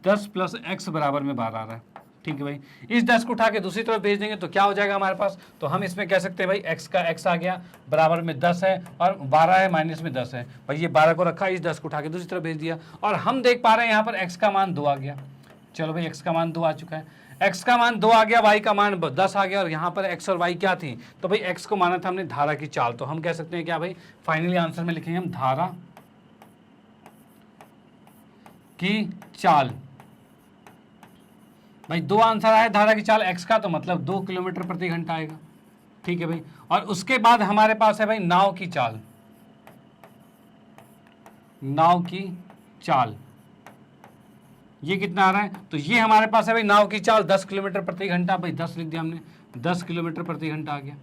10 प्लस x बराबर में 12 आ रहा है, ठीक है भाई। इस 10 को उठा के दूसरी तरफ भेज देंगे तो क्या हो जाएगा हमारे पास, तो हम इसमें कह सकते हैं भाई x का x आ गया बराबर में 10 है और 12 है माइनस में 10 है भाई। ये 12 को रखा, इस 10 को उठा के दूसरी तरफ भेज दिया और हम देख पा रहे हैं यहाँ पर x का मान 2 आ गया। चलो भाई x का मान 2 आ चुका है, x का मान 2 आ गया, y का मान 10 आ गया और यहाँ पर x और y क्या थी, तो भाई x को माना था हमने धारा की चाल, तो हम कह सकते हैं क्या भाई, फाइनली आंसर में लिखेंगे हम धारा की चाल। भाई दो आंसर आया धारा की चाल x का, तो मतलब 2 किलोमीटर प्रति घंटा आएगा, ठीक है भाई। और उसके बाद हमारे पास है भाई नाव की चाल, नाव की चाल ये कितना आ रहा है, तो ये हमारे पास है भाई नाव की चाल 10 किलोमीटर प्रति घंटा, भाई 10 लिख दिया हमने, 10 किलोमीटर प्रति घंटा आ गया,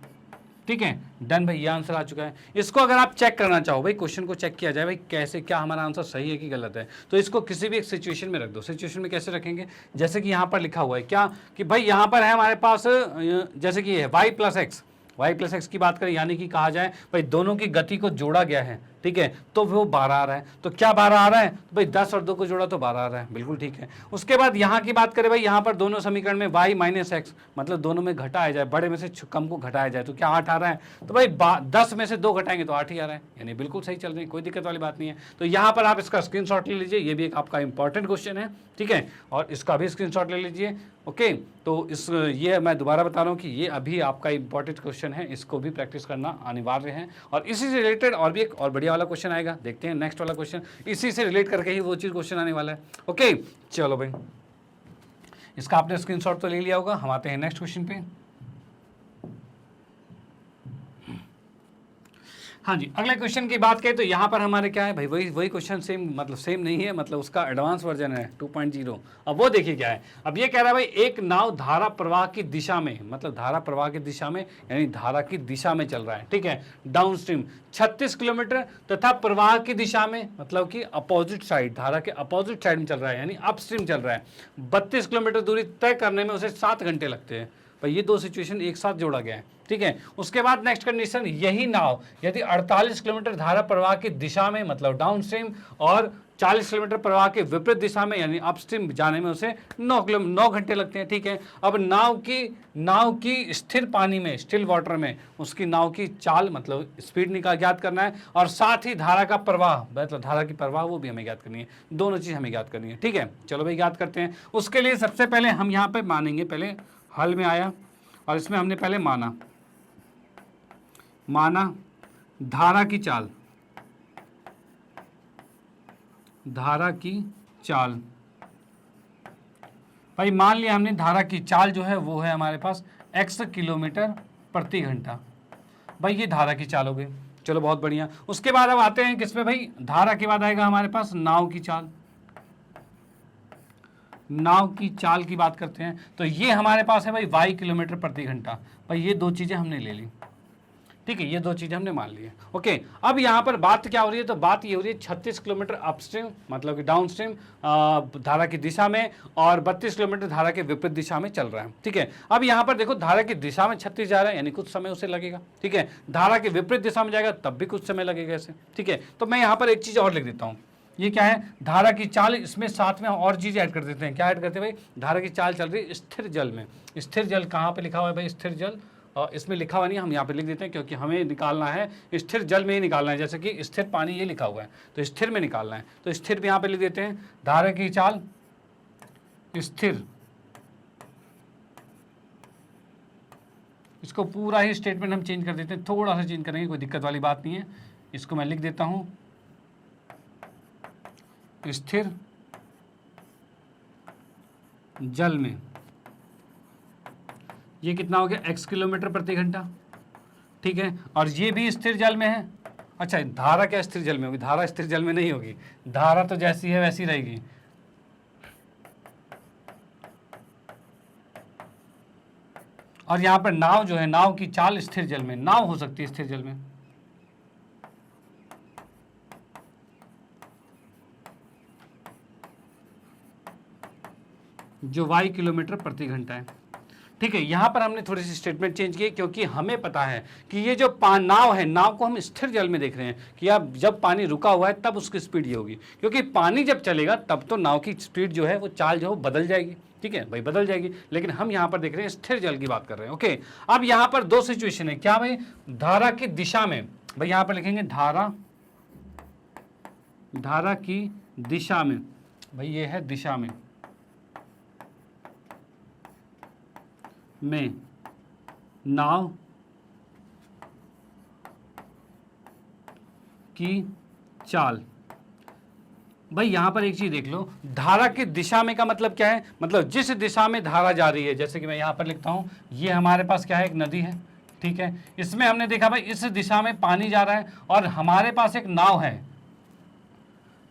ठीक है। डन भाई, ये आंसर आ चुका है। इसको अगर आप चेक करना चाहो भाई, क्वेश्चन को चेक किया जाए भाई कैसे, क्या हमारा आंसर सही है कि गलत है, तो इसको किसी भी एक सिचुएशन में रख दो। सिचुएशन में कैसे रखेंगे, जैसे कि यहाँ पर लिखा हुआ है क्या कि भाई यहाँ पर है हमारे पास, जैसे कि है y प्लस एक्स की बात करें, यानी कि कहा जाए भाई दोनों की गति को जोड़ा गया है, ठीक है, तो वो 12 आ रहा है। तो क्या 12 आ रहा है, तो भाई 10 और 2 को जोड़ा तो 12 आ रहा है, बिल्कुल ठीक है। उसके बाद यहाँ की बात करें भाई, यहाँ पर दोनों समीकरण में y माइनस एक्स, मतलब दोनों में घटाया जाए, बड़े में से कम को घटाया जाए, तो क्या 8 आ रहा है, तो भाई 10 में से 2 घटाएंगे तो 8 ही आ रहा है, यानी बिल्कुल सही चल रही है, कोई दिक्कत वाली बात नहीं है। तो यहाँ पर आप इसका स्क्रीनशॉट ले लीजिए, ये भी एक आपका इंपॉर्टेंट क्वेश्चन है, ठीक है, और इसका भी स्क्रीनशॉट ले लीजिए। ओके, तो ये मैं दोबारा बता रहा हूँ कि ये अभी आपका इंपॉर्टेंट क्वेश्चन है, इसको भी प्रैक्टिस करना अनिवार्य है। और इसी से रिलेटेड और भी एक और बढ़िया वाला क्वेश्चन आएगा, देखते हैं नेक्स्ट वाला क्वेश्चन, इसी से रिलेट करके ही वो चीज़ क्वेश्चन आने वाला है। ओके, चलो भाई, इसका आपने स्क्रीनशॉट तो ले लिया होगा, हम आते हैं नेक्स्ट क्वेश्चन पे। हाँ जी, अगले क्वेश्चन की बात करें तो यहाँ पर हमारे क्या है भाई, वही क्वेश्चन सेम, मतलब सेम नहीं है, मतलब उसका एडवांस वर्जन है 2.0। अब वो देखिए क्या है, अब ये कह रहा है भाई एक नाव धारा प्रवाह की दिशा में, मतलब धारा प्रवाह की दिशा में यानी धारा की दिशा में चल रहा है, ठीक है, डाउन स्ट्रीम 36 किलोमीटर तथा प्रवाह की दिशा में मतलब कि अपोजिट साइड, धारा के अपोजिट साइड में चल रहा है, यानी अपस्ट्रीम चल रहा है, 32 किलोमीटर दूरी तय करने में उसे 7 घंटे लगते हैं। भाई ये दो सिचुएशन एक साथ जोड़ा गया है, ठीक है। उसके बाद नेक्स्ट कंडीशन, यही नाव यदि 48 किलोमीटर धारा प्रवाह की दिशा में मतलब डाउन स्ट्रीम और 40 किलोमीटर प्रवाह के विपरीत दिशा में यानी अपस्ट्रीम जाने में उसे 9 घंटे लगते हैं, ठीक है। अब नाव की स्थिर पानी में, स्टिल वाटर में उसकी नाव की चाल मतलब स्पीड ज्ञात करना है, और साथ ही धारा का प्रवाह मतलब धारा की प्रवाह वो भी हमें ज्ञात करनी है, दोनों चीज़ हमें ज्ञात करनी है, ठीक है। चलो भाई ज्ञात करते हैं। उसके लिए सबसे पहले हम यहाँ पे मानेंगे, पहले हल में आया और इसमें हमने पहले माना धारा की चाल, धारा की चाल भाई मान लिया हमने धारा की चाल जो है वो है हमारे पास x किलोमीटर प्रति घंटा, भाई ये धारा की चाल हो गई। चलो बहुत बढ़िया। उसके बाद अब आते हैं किसमें भाई, धारा के बाद आएगा हमारे पास नाव की चाल, नाव की चाल की बात करते हैं तो ये हमारे पास है भाई y किलोमीटर प्रति घंटा, भाई ये दो चीजें हमने ले ली, ठीक है, ये दो चीजें हमने मान ली है। ओके, अब यहाँ पर बात क्या हो रही है, तो बात ये हो रही है 36 किलोमीटर अपस्ट्रीम मतलब कि डाउन स्ट्रीम धारा की दिशा में और 32 किलोमीटर धारा के विपरीत दिशा में चल रहा है, ठीक है। अब यहाँ पर देखो धारा की दिशा में 36 जा रहा है यानी कुछ समय उसे लगेगा, ठीक है, धारा के विपरीत दिशा में जाएगा तब भी कुछ समय लगेगा ऐसे, ठीक है। तो मैं यहाँ पर एक चीज और लिख देता हूँ, ये क्या है, धारा की चाल, इसमें साथ में और चीज़ ऐड कर देते हैं। क्या ऐड करते हैं भाई, धारा की चाल चल रही है स्थिर जल में। स्थिर जल कहाँ पे लिखा हुआ है भाई, स्थिर जल और इसमें लिखा हुआ नहीं, हम यहाँ पे लिख देते हैं क्योंकि हमें निकालना है स्थिर जल में ही निकालना है। जैसे कि स्थिर पानी ये लिखा हुआ है तो स्थिर में निकालना है, तो स्थिर भी यहाँ पे लिख देते हैं। धारा की चाल स्थिर, इसको पूरा ही स्टेटमेंट हम चेंज कर देते हैं, थोड़ा सा चेंज करेंगे, कोई दिक्कत वाली बात नहीं है। इसको मैं लिख देता हूं स्थिर जल में, ये कितना हो गया x किलोमीटर प्रति घंटा, ठीक है। और ये भी स्थिर जल में है। अच्छा, धारा क्या स्थिर जल में होगी? धारा स्थिर जल में नहीं होगी, धारा तो जैसी है वैसी रहेगी। और यहां पर नाव जो है, नाव की चाल स्थिर जल में, नाव हो सकती है स्थिर जल में। जो y किलोमीटर प्रति घंटा है, ठीक है। यहां पर हमने थोड़ी सी स्टेटमेंट चेंज की क्योंकि हमें पता है कि ये जो नाव है, नाव को हम स्थिर जल में देख रहे हैं कि अब जब पानी रुका हुआ है तब उसकी स्पीड ये होगी, क्योंकि पानी जब चलेगा तब तो नाव की स्पीड जो है वो चाल जो है बदल जाएगी, ठीक है भाई, बदल जाएगी। लेकिन हम यहाँ पर देख रहे हैं स्थिर जल की बात कर रहे हैं, ओके। अब यहाँ पर दो सिचुएशन है, क्या भाई? धारा की दिशा में, भाई यहाँ पर लिखेंगे धारा की दिशा में, भाई ये है दिशा में नाव की चाल। भाई यहां पर एक चीज देख लो, धारा की दिशा में का मतलब क्या है? मतलब जिस दिशा में धारा जा रही है। जैसे कि मैं यहां पर लिखता हूं, ये हमारे पास क्या है? एक नदी है, ठीक है। इसमें हमने देखा भाई इस दिशा में पानी जा रहा है और हमारे पास एक नाव है,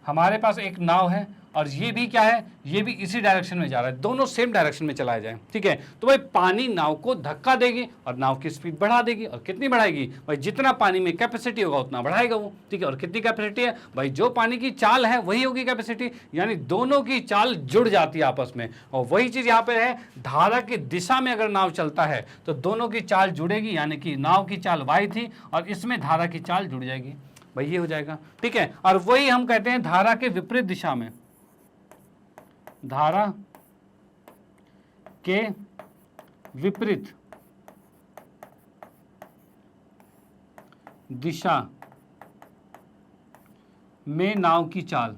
हमारे पास एक नाव है और ये भी क्या है? ये भी इसी डायरेक्शन में जा रहा है, दोनों सेम डायरेक्शन में चलाए जाए, ठीक है। तो भाई पानी नाव को धक्का देगी और नाव की स्पीड बढ़ा देगी। और कितनी बढ़ाएगी? भाई जितना पानी में कैपेसिटी होगा उतना बढ़ाएगा वो, ठीक है। और कितनी कैपेसिटी है? भाई जो पानी की चाल है वही होगी कैपेसिटी, यानी दोनों की चाल जुड़ जाती है आपस में। और वही चीज यहाँ पे है, धारा की दिशा में अगर नाव चलता है तो दोनों की चाल जुड़ेगी, यानी कि नाव की चाल y थी और इसमें धारा की चाल जुड़ जाएगी, भाई ये हो जाएगा, ठीक है। और वही हम कहते हैं धारा के विपरीत दिशा में, धारा के विपरीत दिशा में नाव की चाल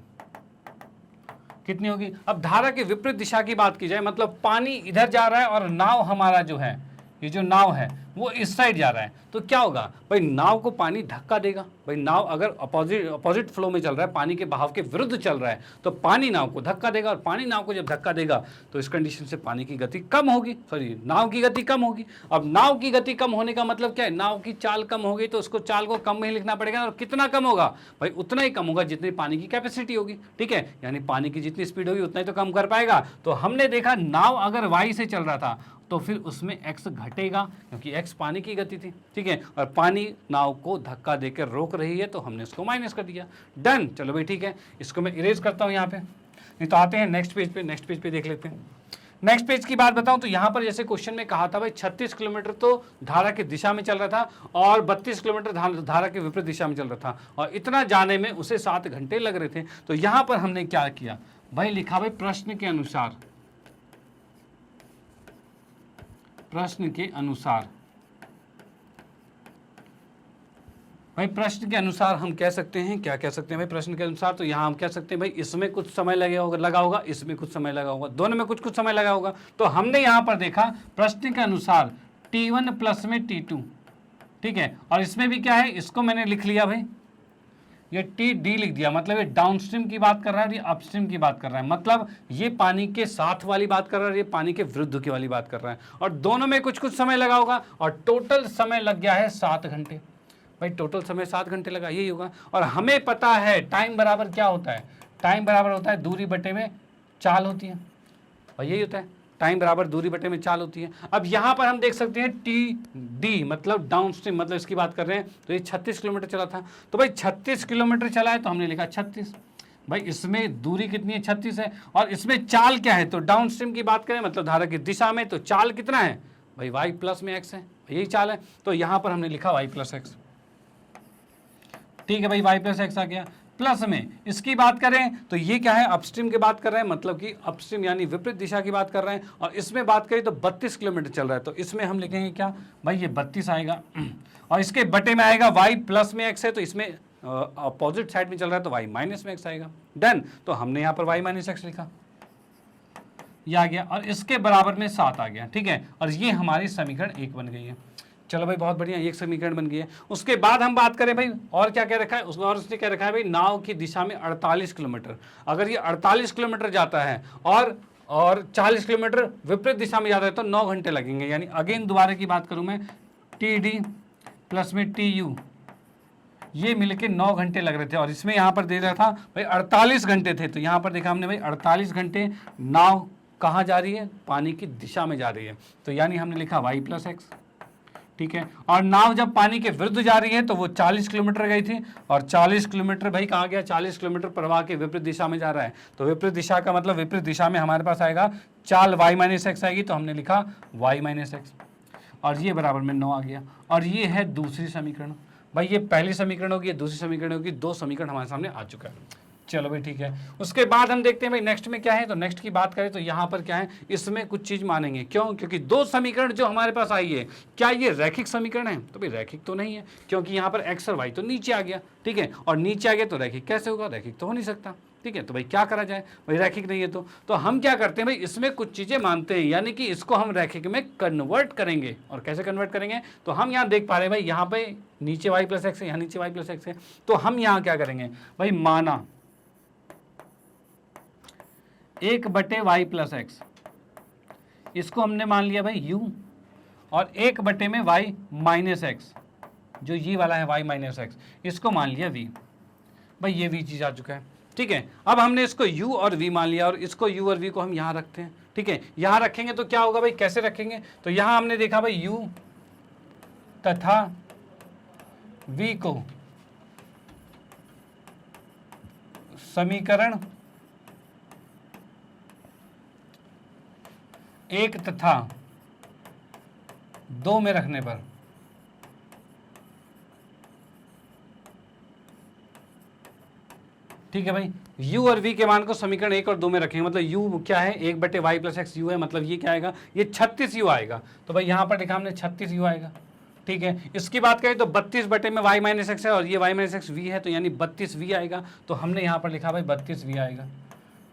कितनी होगी? अब धारा के विपरीत दिशा की बात की जाए, मतलब पानी इधर जा रहा है और नाव हमारा जो है, ये जो नाव है वो इस साइड जा रहा है, तो क्या होगा भाई? नाव को पानी धक्का देगा। भाई नाव अगर अपोजिट फ्लो में चल रहा है, पानी के बहाव के विरुद्ध चल रहा है, तो पानी नाव को धक्का देगा। और पानी नाव को जब धक्का देगा तो इस कंडीशन से पानी की गति कम होगी, सॉरी नाव की गति कम होगी। अब नाव की गति कम होने का मतलब क्या है? नाव की चाल कम होगी, तो उसको चाल को कम में ही लिखना पड़ेगा। और कितना कम होगा? भाई उतना ही कम होगा जितनी पानी की कैपेसिटी होगी, ठीक है। यानी पानी की जितनी स्पीड होगी उतना ही तो कम कर पाएगा। तो हमने देखा नाव अगर y से चल रहा था तो फिर उसमें x घटेगा, क्योंकि x पानी की गति थी, ठीक है। और पानी नाव को धक्का देकर रोक रही है तो हमने इसको माइनस कर दिया, डन। चलो भाई ठीक है, इसको मैं इरेज करता हूँ यहाँ पे। नहीं तो आते हैं नेक्स्ट पेज पे, नेक्स्ट पेज पे देख लेते हैं। नेक्स्ट पेज की बात बताऊं तो यहाँ पर जैसे क्वेश्चन में कहा था भाई 36 किलोमीटर तो धारा की दिशा में चल रहा था और 32 किलोमीटर धारा के विपरीत दिशा में चल रहा था, और इतना जाने में उसे 7 घंटे लग रहे थे। तो यहाँ पर हमने क्या किया भाई? लिखा भाई प्रश्न के अनुसार, प्रश्न के अनुसार, भाई प्रश्न के अनुसार हम कह सकते हैं, क्या कह सकते हैं भाई प्रश्न के अनुसार? तो यहाँ हम कह सकते हैं भाई इसमें कुछ समय लगा होगा, इसमें कुछ समय लगा होगा, दोनों में कुछ कुछ समय लगा होगा। तो हमने यहाँ पर देखा प्रश्न के अनुसार T1 प्लस में T2, ठीक है। और इसमें भी क्या है? इसको मैंने लिख लिया भाई, ये TD लिख दिया, मतलब ये डाउनस्ट्रीम की बात कर रहा है और ये अपस्ट्रीम की बात कर रहा है। मतलब ये पानी के साथ वाली बात कर रहा है और ये पानी के विरुद्ध की वाली बात कर रहा है, और दोनों में कुछ कुछ समय लगा होगा और टोटल समय लग गया है 7 घंटे। भाई टोटल समय 7 घंटे लगा, यही होगा। और हमें पता है टाइम बराबर क्या होता है? टाइम बराबर होता है दूरी बटे में चाल होती है, और यही होता है, टाइम बराबर दूरी बटे में चाल होती है। अब यहाँ पर हम देख सकते हैं TD मतलब डाउनस्ट्रीम, मतलब इसकी बात कर रहे हैं। तो ये 36 किलोमीटर चला था, तो भाई 36 किलोमीटर चला है तो हमने लिखा 36। भाई इसमें दूरी कितनी है? 36 है। और इसमें चाल क्या है? तो डाउनस्ट्रीम की बात करें मतलब धारा की दिशा में, तो चाल कितना है भाई? y प्लस में x है, यही चाल है। तो यहाँ पर हमने लिखा y प्लस x, ठीक है भाई, y प्लस x आ गया। प्लस में इसकी बात करें तो ये क्या है, अपस्ट्रीम की बात कर रहे हैं, मतलब कि अपस्ट्रीम यानी विपरीत दिशा की बात कर रहे हैं। और इसमें बात करें तो 32 किलोमीटर चल रहा है, तो इसमें हम लिखेंगे क्या भाई, ये 32 आएगा। और इसके बटे में आएगा y प्लस में x है, तो इसमें अपोजिट साइड में चल रहा है तो y माइनस में x आएगा। डन, तो हमने यहाँ पर y माइनस एक्स लिखा, ये आ गया, और इसके बराबर में 7 आ गया। ठीक है, और ये हमारी समीकरण 1 बन गई है। चलो भाई बहुत बढ़िया, एक समीकरण बन गई है। उसके बाद हम बात करें भाई और क्या कह रखा है, और उसने कह रखा है भाई नाव की दिशा में 48 किलोमीटर। अगर ये 48 किलोमीटर जाता है और 40 किलोमीटर विपरीत दिशा में जाता है तो 9 घंटे लगेंगे। यानी अगेन दोबारा की बात करूं मैं, TD प्लस में TU, ये मिलके 9 घंटे लग रहे थे। और इसमें यहाँ पर दे रहा था भाई 48 घंटे थे, तो यहाँ पर देखा हमने भाई 48 घंटे नाव कहाँ जा रही है, पानी की दिशा में जा रही है, तो यानी हमने लिखा y प्लस एक्स। ठीक है, और नाव जब पानी के विरुद्ध जा रही है तो वो 40 किलोमीटर गई थी, और 40 किलोमीटर भाई कहाँ गया, 40 किलोमीटर प्रवाह के विपरीत दिशा में जा रहा है। तो विपरीत दिशा का मतलब विपरीत दिशा में हमारे पास आएगा चाल y माइनस एक्स आएगी, तो हमने लिखा y माइनस एक्स, और ये बराबर में 9 आ गया। और ये है दूसरी समीकरण। भाई ये पहली समीकरण होगी, ये दूसरी समीकरण होगी, 2 समीकरण हमारे सामने आ चुका है। चलो भाई ठीक है, उसके बाद हम देखते हैं भाई नेक्स्ट में क्या है। तो नेक्स्ट की बात करें तो यहाँ पर क्या है, इसमें कुछ चीज मानेंगे, क्यों, क्योंकि 2 समीकरण जो हमारे पास आई है, क्या ये रैखिक समीकरण है, तो भाई रैखिक तो नहीं है, क्योंकि यहाँ पर x और y तो नीचे आ गया। ठीक है, और नीचे आ गया तो रैखिक कैसे होगा, रैखिक तो हो नहीं सकता। ठीक है, तो भाई क्या करा जाए, भाई रैखिक नहीं है तो हम क्या करते हैं भाई, इसमें कुछ चीजें मानते हैं, यानी कि इसको हम रैखिक में कन्वर्ट करेंगे। और कैसे कन्वर्ट करेंगे, तो हम यहाँ देख पा रहे हैं भाई, यहाँ पे नीचे y प्लस एक्स है, यहाँ नीचे y प्लस एक्स है, तो हम यहाँ क्या करेंगे भाई, माना 1/y प्लस एक्स, इसको हमने मान लिया भाई u, और 1/में y माइनस एक्स, जो ये वाला है y माइनस एक्स, इसको मान लिया v। भाई ये v चीज आ चुका है। ठीक है, अब हमने इसको u और v मान लिया, और इसको u और v को हम यहाँ रखते हैं। ठीक है, यहाँ रखेंगे तो क्या होगा भाई, कैसे रखेंगे, तो यहाँ हमने देखा भाई u तथा v को समीकरण 1 तथा 2 में रखने पर ठीक है भाई, u और v के मान को समीकरण 1 और 2 में रखेंगे, मतलब u क्या है, 1/y प्लस एक्स u है, मतलब ये क्या आएगा, ये 36u आएगा। तो भाई यहाँ पर लिखा हमने 36u आएगा। ठीक है, इसकी बात करें तो 32 में y माइनस एक्स है, और ये y माइनस एक्स v है, तो यानी 32v आएगा, तो हमने यहाँ पर लिखा भाई 32v आएगा।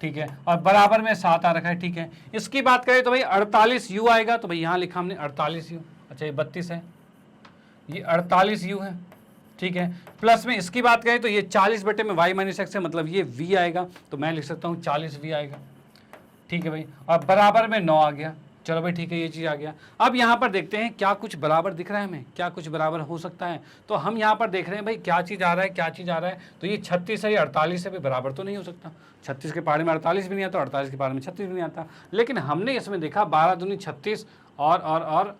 ठीक है, और बराबर में 7 आ रखा है। ठीक है, इसकी बात करें तो भाई 48u आएगा, तो भाई यहाँ लिखा हमने 48u, अच्छा ये 32 है, ये 48u है। ठीक है, प्लस में इसकी बात करें तो ये 40 में y माइनस एक्स है, मतलब ये v आएगा, तो मैं लिख सकता हूँ 40v आएगा। ठीक है भाई, और बराबर में 9 आ गया। चलो भाई ठीक है, ये चीज़ आ गया। अब यहाँ पर देखते हैं क्या कुछ बराबर दिख रहा है हमें, क्या कुछ बराबर हो सकता है। तो हम यहाँ पर देख रहे हैं भाई क्या चीज़ आ रहा है, क्या चीज़ आ रहा है, तो ये 36 है, ये 48 है, भाई बराबर तो नहीं हो सकता। 36 के पारे में 48 भी नहीं आता, 48 के पारे में 36 भी नहीं आता। लेकिन हमने इसमें देखा 12 दूनी 36 और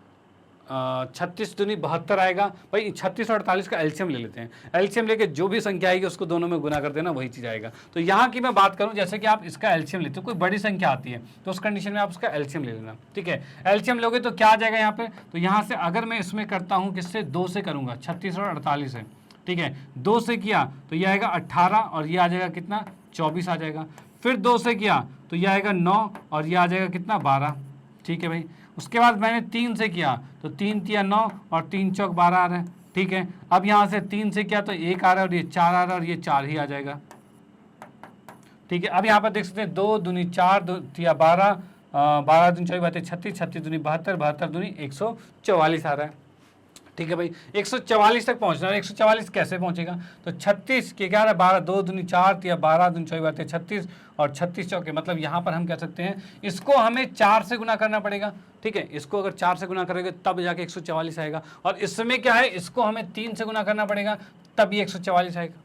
36 दूनी 72 आएगा। भाई 36 और 48 का एलसीएम ले लेते हैं, एलसीएम लेके जो भी संख्या आएगी उसको दोनों में गुना कर देना, वही चीज़ आएगा। तो यहाँ की मैं बात करूँ, जैसे कि आप इसका एलसीएम लेते हो, कोई बड़ी संख्या आती है तो उस कंडीशन में आप उसका एलसीएम ले लेना। ठीक है, एलसीएम लोगे तो क्या आ जाएगा यहाँ पे, तो यहाँ से अगर मैं इसमें करता हूँ किससे, 2 से करूँगा, 36 और 48 है। ठीक है, 2 से किया तो ये आएगा 18, और ये आ जाएगा कितना, 24 आ जाएगा। फिर 2 से किया तो ये आएगा 9, और ये आ जाएगा कितना, 12। ठीक है भाई, उसके बाद मैंने 3 से किया तो 3 तिया 9, और 3 चौक 12 आ रहा है। ठीक है, अब यहाँ से 3 से किया तो 1 आ रहा है, और ये 4 आ रहा है, और ये 4 ही आ जाएगा। ठीक है, अब यहाँ पर देख सकते हैं 2 दूनी 4, 2 तिया 12, 12 दूनी 24 बातें 36, 36 दूनी 72, 72 दूनी 144 आ रहा है। ठीक है भाई, 144 तक पहुंचना है। 144 कैसे पहुंचेगा, तो 36 के 11, 12, 2 दूनी 4 तिया 12 दूनी 24 बातें 36, और 36 चौके, मतलब यहाँ पर हम कह सकते हैं इसको हमें 4 से गुना करना पड़ेगा। ठीक है, इसको अगर 4 से गुना करेंगे तब जाके 144 आएगा, और इसमें क्या है, इसको हमें 3 से गुना करना पड़ेगा तब ये 144 आएगा।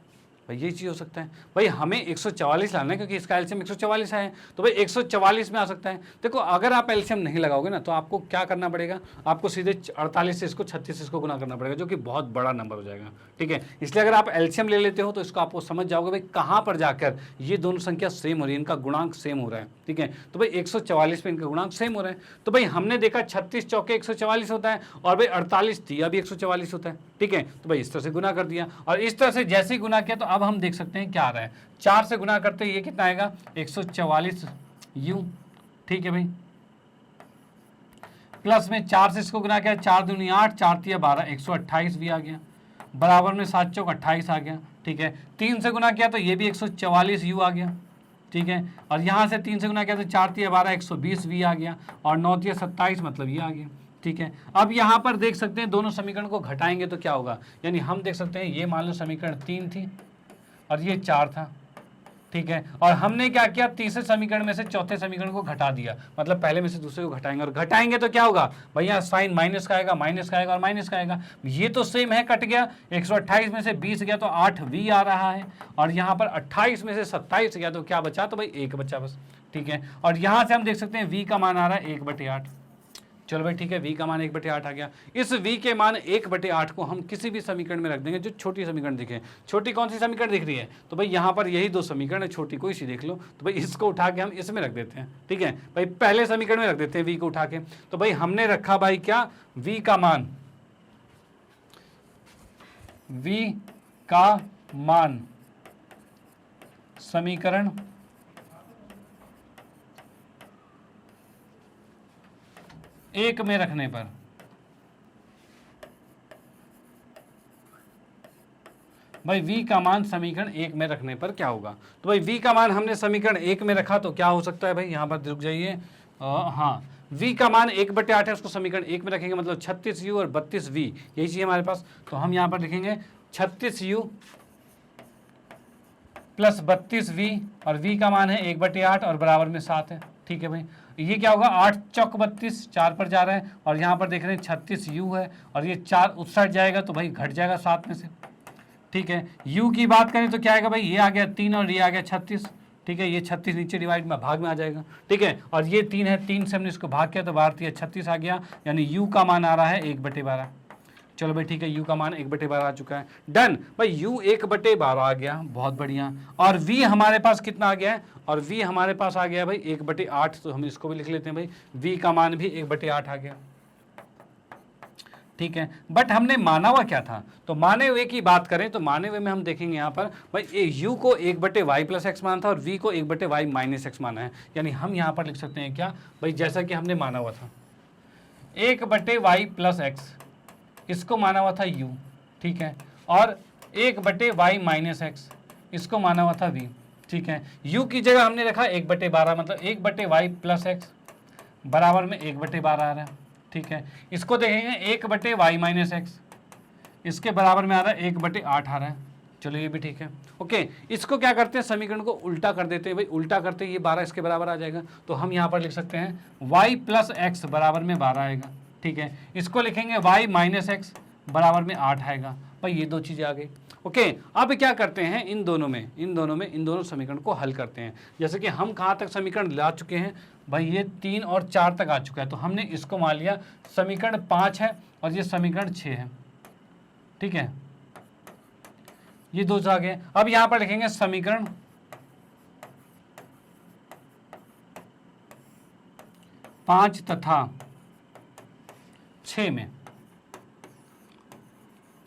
भाई ये चीज़ हो सकता है, भाई हमें 144 लाना है क्योंकि इसका एलसीएम 144 है, तो भाई 144 में आ सकता है। देखो अगर आप एलसीएम नहीं लगाओगे ना तो आपको क्या करना पड़ेगा, आपको सीधे 48 से इसको 36 से इसको गुना करना पड़ेगा, जो कि बहुत बड़ा नंबर हो जाएगा। ठीक है, इसलिए अगर आप एलसीएम ले लेते हो तो इसको आपको समझ जाओगे भाई कहाँ पर जाकर ये दोनों संख्या सेम हो रही है, इनका गुणांक सेम हो रहा है। ठीक है, तो भाई 144 पे इनका गुणांक सेम हो रहा है। तो भाई हमने देखा 36 चौके 144 होता है, और भाई 48 दिया भी 144 होता है। ठीक है, तो भाई इस तरह से गुना कर दिया, और इस तरह से जैसे ही गुना किया तो अब हम देख सकते हैं क्या आ रहा है, 4 से गुना करते हैं ये कितना आएगा 144 u, ठीक है भाई, प्लस में 4 से इसको गुना किया, 4 दूनी 8, 4 तिया 12, 128 भी आ गया, बराबर में 7 चौक 28 आ गया, ठीक है। 3 से गुना किया तो ये भी 144 u आ गया, ठीक है। और यहाँ से 3 से गुना किया तो 4 तिया 12, 120 भी आ गया, और 9 तिया 27 मतलब ये आ गया, ठीक है। अब यहाँ पर देख सकते हैं दोनों समीकरण को घटाएंगे तो क्या होगा, यानी हम देख सकते हैं ये मान लो समीकरण 3 थी और ये 4 था, ठीक है। और हमने क्या किया, तीसरे समीकरण में से चौथे समीकरण को घटा दिया, मतलब पहले में से दूसरे को घटाएंगे, और घटाएंगे तो क्या होगा भैया, साइन माइनस का आएगा, माइनस का आएगा और माइनस का आएगा, ये तो सेम है, कट गया, 128 में से 20 गया तो 8v आ रहा है, और यहाँ पर 28 में से 27 गया तो क्या बचा, तो भाई 1 बचा बस, ठीक है। और यहाँ से हम देख सकते हैं v का मान आ रहा है 1/8, चलो भाई ठीक है, v का मान 1/8 आ गया। इस v के मान 1/8 को हम किसी भी समीकरण में रख देंगे जो छोटी समीकरण दिखे। छोटी कौन सी समीकरण दिख रही है, तो भाई यहाँ पर यही 2 समीकरण है, छोटी कोई सी देख लो, तो भाई इसको उठा के हम इसमें रख देते हैं, ठीक है भाई, पहले समीकरण में रख देते हैं v को उठा के। तो भाई हमने रखा भाई क्या, v का मान समीकरण 1 में रखने पर, भाई v का मान समीकरण 1 में रखने पर क्या होगा, तो भाई v का मान हमने समीकरण 1 में रखा तो क्या हो सकता है भाई, यहां पर रुक जाइए, हाँ v का मान 1/8 है, उसको समीकरण 1 में रखेंगे, मतलब 36u और 32v, यही चाहिए हमारे पास, तो हम यहां पर लिखेंगे 36u प्लस 32v, और v का मान है 1/8 और बराबर में 7 है, ठीक है भाई। ये क्या होगा, 8 चौक 32, 4 पर जा रहा है, और यहाँ पर देख रहे हैं 36u है, और ये 4 उस साइड जाएगा तो भाई घट जाएगा 7 में से, ठीक है। u की बात करें तो क्या आएगा भाई, ये आ गया 3 और ये आ गया 36, ठीक है, ये 36 नीचे डिवाइड में भाग में आ जाएगा, ठीक है। और ये 3 है, 3 से हमने इसको भाग किया तो 12 36 आ गया, यानी u का मान आ रहा है 1/12। चलो भाई ठीक है, u का मान 1/12 आ चुका है, डन भाई, u 1/12 आ गया, बहुत बढ़िया। और v हमारे पास कितना आ गया है, और v हमारे पास आ गया भाई 1/8, तो हम इसको भी लिख लेते हैं भाई, v का मान भी 1/8 आ गया, ठीक है। बट हमने माना हुआ क्या था, तो माने हुए की बात करें तो माने हुए में हम देखेंगे यहाँ पर भाई u को 1/y + x माना था और v को 1/y - x माना है, यानी हम यहाँ पर लिख सकते हैं क्या भाई, जैसा कि हमने माना हुआ था 1/y + x, इसको माना हुआ था u, ठीक है, और 1/y - x, इसको माना हुआ था v, ठीक है। u की जगह हमने रखा 1/12, मतलब 1/y + x बराबर में 1/12 आ रहा है, ठीक है। इसको देखेंगे 1/y - x, इसके बराबर में आ रहा है 1/8 आ रहा है, चलो ये भी ठीक है, ओके। इसको क्या करते हैं, समीकरण को उल्टा कर देते हैं भाई, उल्टा करते हैं ये 12 इसके बराबर आ जाएगा, तो हम यहाँ पर लिख सकते हैं y + x बराबर में 12 आएगा, ठीक है। इसको लिखेंगे y - x बराबर में 8 आएगा, भाई ये 2 चीज़ें आ गई, ओके। अब क्या करते हैं, इन दोनों समीकरण को हल करते हैं। जैसे कि हम कहाँ तक समीकरण ला चुके हैं भाई, ये 3 और 4 तक आ चुका है, तो हमने इसको मान लिया समीकरण 5 है और ये समीकरण 6 है, ठीक है, ये 2 आ गए। अब यहाँ पर लिखेंगे समीकरण 5 तथा 6 में,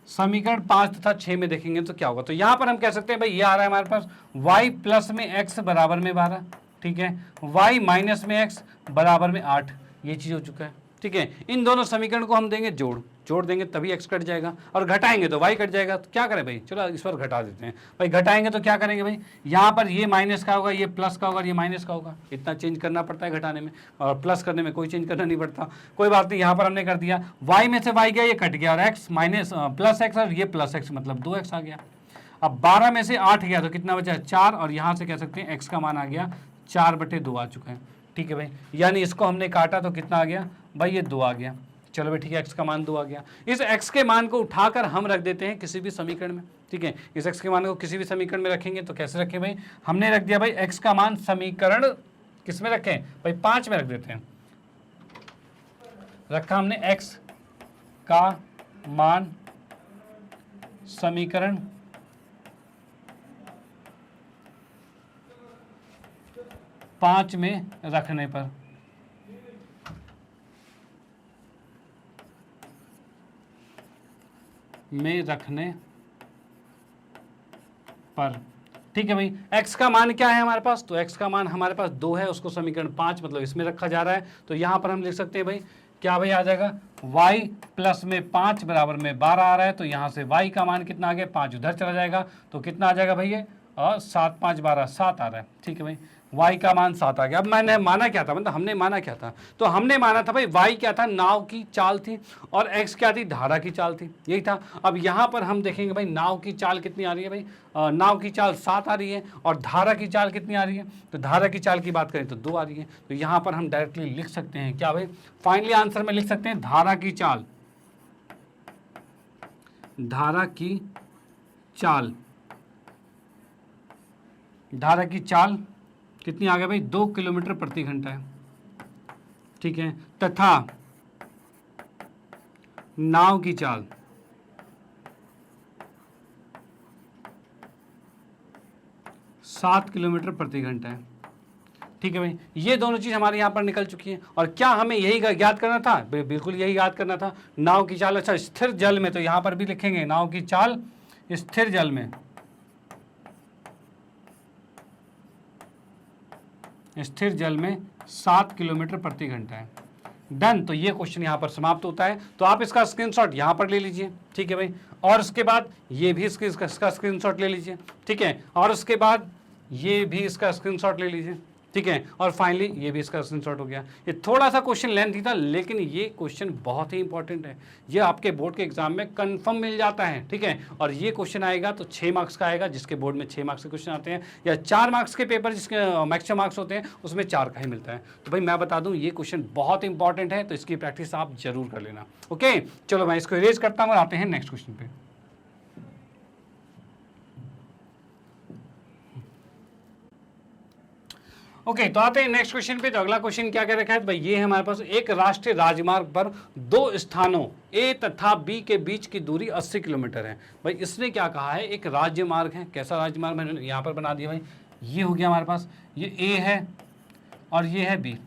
समीकरण 5 तथा 6 में देखेंगे तो क्या होगा, तो यहां पर हम कह सकते हैं भाई ये आ रहा है हमारे पास y + x बराबर में 12, ठीक है, y - x बराबर में 8, ये चीज हो चुका है, ठीक है। इन दोनों समीकरण को हम देंगे जोड़ देंगे तभी x कट जाएगा, और घटाएंगे तो y कट जाएगा, तो क्या करें भाई, चलो इस पर घटा देते हैं भाई। घटाएंगे तो क्या करेंगे भाई, यहाँ पर ये माइनस का होगा, ये प्लस का होगा, ये माइनस का होगा, इतना चेंज करना पड़ता है घटाने में, और प्लस करने में कोई चेंज करना नहीं पड़ता, कोई बात नहीं। यहाँ पर हमने कर दिया y में से y गया, ये कट गया, और x + x और ये +x मतलब 2x आ गया। अब 12 में से 8 गया तो कितना बचा, 4, और यहाँ से कह सकते हैं x का मान आ गया 4/2 आ चुका है, ठीक है भाई, यानी इसको हमने काटा तो कितना आ गया भाई, ये 2 आ गया। चलो भाई ठीक है, x का मान 2 आ गया। इस x के मान को उठाकर हम रख देते हैं किसी भी समीकरण में, ठीक है। इस x के मान को किसी भी समीकरण में रखेंगे तो कैसे रखें भाई, हमने रख दिया भाई x का मान समीकरण किस में रखें भाई, 5 में रख देते हैं। रखा हमने x का मान समीकरण 5 में रखने पर, पर। ठीक है भाई, x का मान क्या है हमारे पास, तो x का मान हमारे पास 2 है, उसको समीकरण 5 मतलब इसमें रखा जा रहा है। तो यहाँ पर हम लिख सकते हैं भाई क्या भाई आ जाएगा, y प्लस में 5 बराबर में 12 आ रहा है। तो यहाँ से y का मान कितना आ गया, 5 उधर चला जाएगा तो कितना आ जाएगा भाई ये, और 7 5 12 7 आ रहा है। ठीक है भाई, y का मान 7 आ गया। अब मैंने माना क्या था, मतलब हमने माना क्या था, तो हमने माना था भाई y क्या था, नाव की चाल थी, और x क्या थी, धारा की चाल थी, यही था। अब यहाँ पर हम देखेंगे भाई नाव की चाल कितनी आ रही है भाई, नाव की चाल 7 आ रही है, और धारा की चाल कितनी आ रही है, तो धारा की चाल की बात करें तो 2 आ रही है। तो यहाँ पर हम डायरेक्टली लिख सकते हैं क्या भाई, फाइनली आंसर में लिख सकते हैं धारा की चाल, धारा की चाल, धारा की चाल कितनी आ गई भाई, 2 किलोमीटर प्रति घंटा है। ठीक है, तथा नाव की चाल 7 किलोमीटर प्रति घंटा है। ठीक है भाई, ये दोनों चीज हमारे यहाँ पर निकल चुकी है। और क्या हमें यही याद करना था, बिल्कुल यही याद करना था, नाव की चाल। अच्छा, स्थिर जल में, तो यहाँ पर भी लिखेंगे नाव की चाल स्थिर जल में, स्थिर जल में 7 किलोमीटर प्रति घंटा है। डन, तो ये क्वेश्चन यहाँ पर समाप्त होता है। तो आप इसका स्क्रीनशॉट यहाँ पर ले लीजिए। ठीक है भाई, और उसके बाद ये भी इसका स्क्रीनशॉट ले लीजिए। ठीक है, और उसके बाद ये भी इसका स्क्रीनशॉट ले लीजिए। ठीक है, और फाइनली ये भी इसका स्क्रीनशॉट हो गया। ये थोड़ा सा क्वेश्चन लेंथी था, लेकिन ये क्वेश्चन बहुत ही इंपॉर्टेंट है। ये आपके बोर्ड के एग्जाम में कंफर्म मिल जाता है। ठीक है, और ये क्वेश्चन आएगा तो 6 मार्क्स का आएगा, जिसके बोर्ड में 6 मार्क्स के क्वेश्चन आते हैं, या 4 मार्क्स के पेपर जिसके मैक्सिमम मार्क्स होते हैं उसमें 4 का ही मिलता है। तो भाई मैं बता दूं ये क्वेश्चन बहुत इंपॉर्टेंट है, तो इसकी प्रैक्टिस आप जरूर कर लेना। ओके, चलो मैं इसको इरेज करता हूँ और आते हैं नेक्स्ट क्वेश्चन पे। ओके, तो आते हैं नेक्स्ट क्वेश्चन पे। तो अगला क्वेश्चन क्या कह रखा है भाई, ये है हमारे पास, एक राष्ट्रीय राजमार्ग पर 2 स्थानों ए तथा बी के बीच की दूरी 80 किलोमीटर है। भाई इसने क्या कहा है, एक राज्य मार्ग है। कैसा राजमार्ग, मैंने यहाँ पर बना दिया भाई, ये हो गया हमारे पास, ये ए है और ये है बी।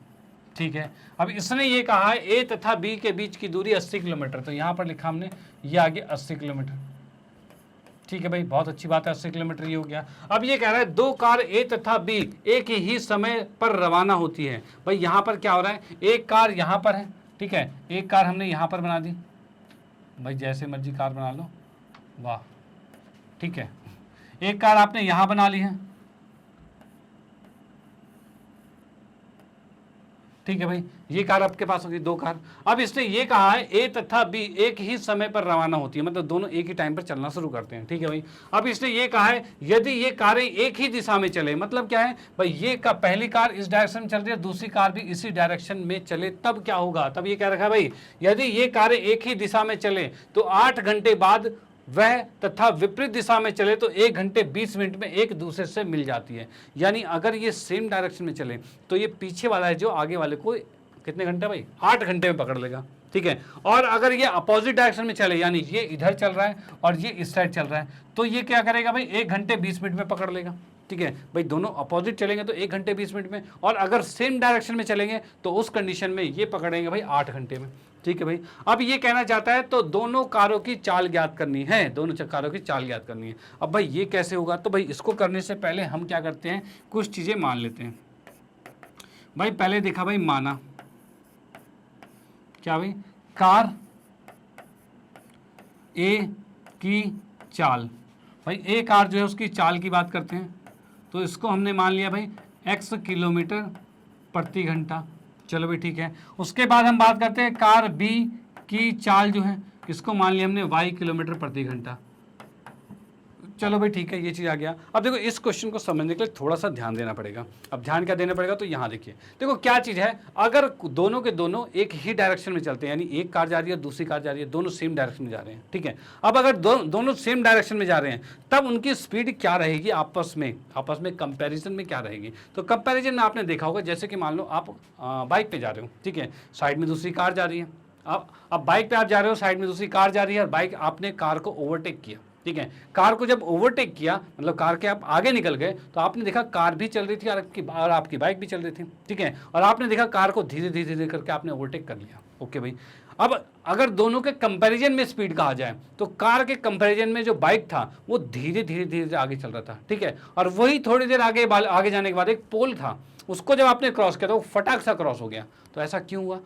ठीक है, अब इसने ये कहा है ए तथा बी के बीच की दूरी 80 किलोमीटर, तो यहाँ पर लिखा हमने ये आगे 80 किलोमीटर। ठीक है भाई, बहुत अच्छी बात है, 80 किलोमीटर ये हो गया। अब ये कह रहा है 2 कार ए तथा बी एक ही समय पर रवाना होती है। भाई यहाँ पर क्या हो रहा है, एक कार यहाँ पर है। ठीक है, एक कार हमने यहाँ पर बना दी, भाई जैसे मर्जी कार बना लो, वाह। ठीक है, एक कार आपने यहाँ बना ली है। ठीक है भाई, ये कार आपके पास होगी, 2 कार। अब इसने ये कहा है ए तथा बी एक ही समय पर रवाना होती है, मतलब दोनों एक ही टाइम पर चलना शुरू करते हैं। ठीक है भाई, अब इसने ये कहा है यदि ये कारें एक ही दिशा में चले, मतलब क्या है भाई, ये का पहली कार इस डायरेक्शन में चल रही है, दूसरी कार भी इसी डायरेक्शन में चले, तब क्या होगा। तब ये कह रखा है भाई, यदि ये कारें एक ही दिशा में चले तो 8 घंटे बाद वह तथा विपरीत दिशा में चले तो 1 घंटे 20 मिनट में एक दूसरे से मिल जाती है। यानी अगर ये सेम डायरेक्शन में चले तो ये पीछे वाला है जो आगे वाले को कितने घंटे भाई, 8 घंटे में पकड़ लेगा। ठीक है, और अगर ये अपोजिट डायरेक्शन में चले, यानी ये इधर चल रहा है और ये इस साइड चल रहा है, तो ये क्या करेगा भाई, 1 घंटे 20 मिनट में पकड़ लेगा। ठीक है भाई, दोनों अपोजिट चलेंगे तो 1 घंटे 20 मिनट में, और अगर सेम डायरेक्शन में चलेंगे तो उस कंडीशन में ये पकड़ेंगे भाई 8 घंटे में। ठीक है भाई, अब ये कहना चाहता है तो दोनों कारों की चाल ज्ञात करनी है, दोनों कारों की चाल ज्ञात करनी है। अब भाई ये कैसे होगा, तो भाई इसको करने से पहले हम क्या करते हैं, कुछ चीजें मान लेते हैं। भाई पहले देखा भाई, माना क्या भाई, कार ए की चाल, भाई ए कार जो है उसकी चाल की बात करते हैं, तो इसको हमने मान लिया भाई x किलोमीटर प्रति घंटा। चलो भाई ठीक है, उसके बाद हम बात करते हैं कार बी की चाल जो है, इसको मान लिया हमने y किलोमीटर प्रति घंटा। चलो भाई ठीक है, ये चीज़ आ गया। अब देखो इस क्वेश्चन को समझने के लिए थोड़ा सा ध्यान देना पड़ेगा। अब ध्यान क्या देना पड़ेगा, तो यहाँ देखिए, देखो क्या चीज़ है, अगर दोनों के दोनों एक ही डायरेक्शन में चलते हैं, यानी एक कार जा रही है दूसरी कार जा रही है, दोनों सेम डायरेक्शन में जा रहे हैं। ठीक है, अब अगर दोनों सेम डायरेक्शन में जा रहे हैं तब उनकी स्पीड क्या रहेगी, आपस में कंपेरिजन में क्या रहेगी। तो कंपेरिजन में आपने देखा होगा, जैसे कि मान लो आप बाइक पे जा रहे हो, ठीक है, साइड में दूसरी कार जा रही है। अब बाइक पे आप जा रहे हो, साइड में दूसरी कार जा रही है, और बाइक आपने कार को ओवरटेक किया। ठीक है। कार को जब ओवरटेक किया, मतलब कार के आप आगे निकल गए, तो आपने देखा कार भी चल रही थी और आपकी बाइक भी चल रही थी, ठीक है, और आपने देखा कार को धीरे धीरे धीरे करके आपने ओवरटेक कर लिया। ओके भाई, अब अगर दोनों के कंपैरिजन में स्पीड कहा जाए तो कार के कंपैरिजन में जो बाइक था वो धीरे धीरे धीरे आगे चल रहा था, ठीक है, और वही थोड़ी देर आगे जाने के बाद एक पोल था, उसको जब आपने क्रॉस किया तो वो फटाक सा क्रॉस हो गया। तो ऐसा क्यों हुआ?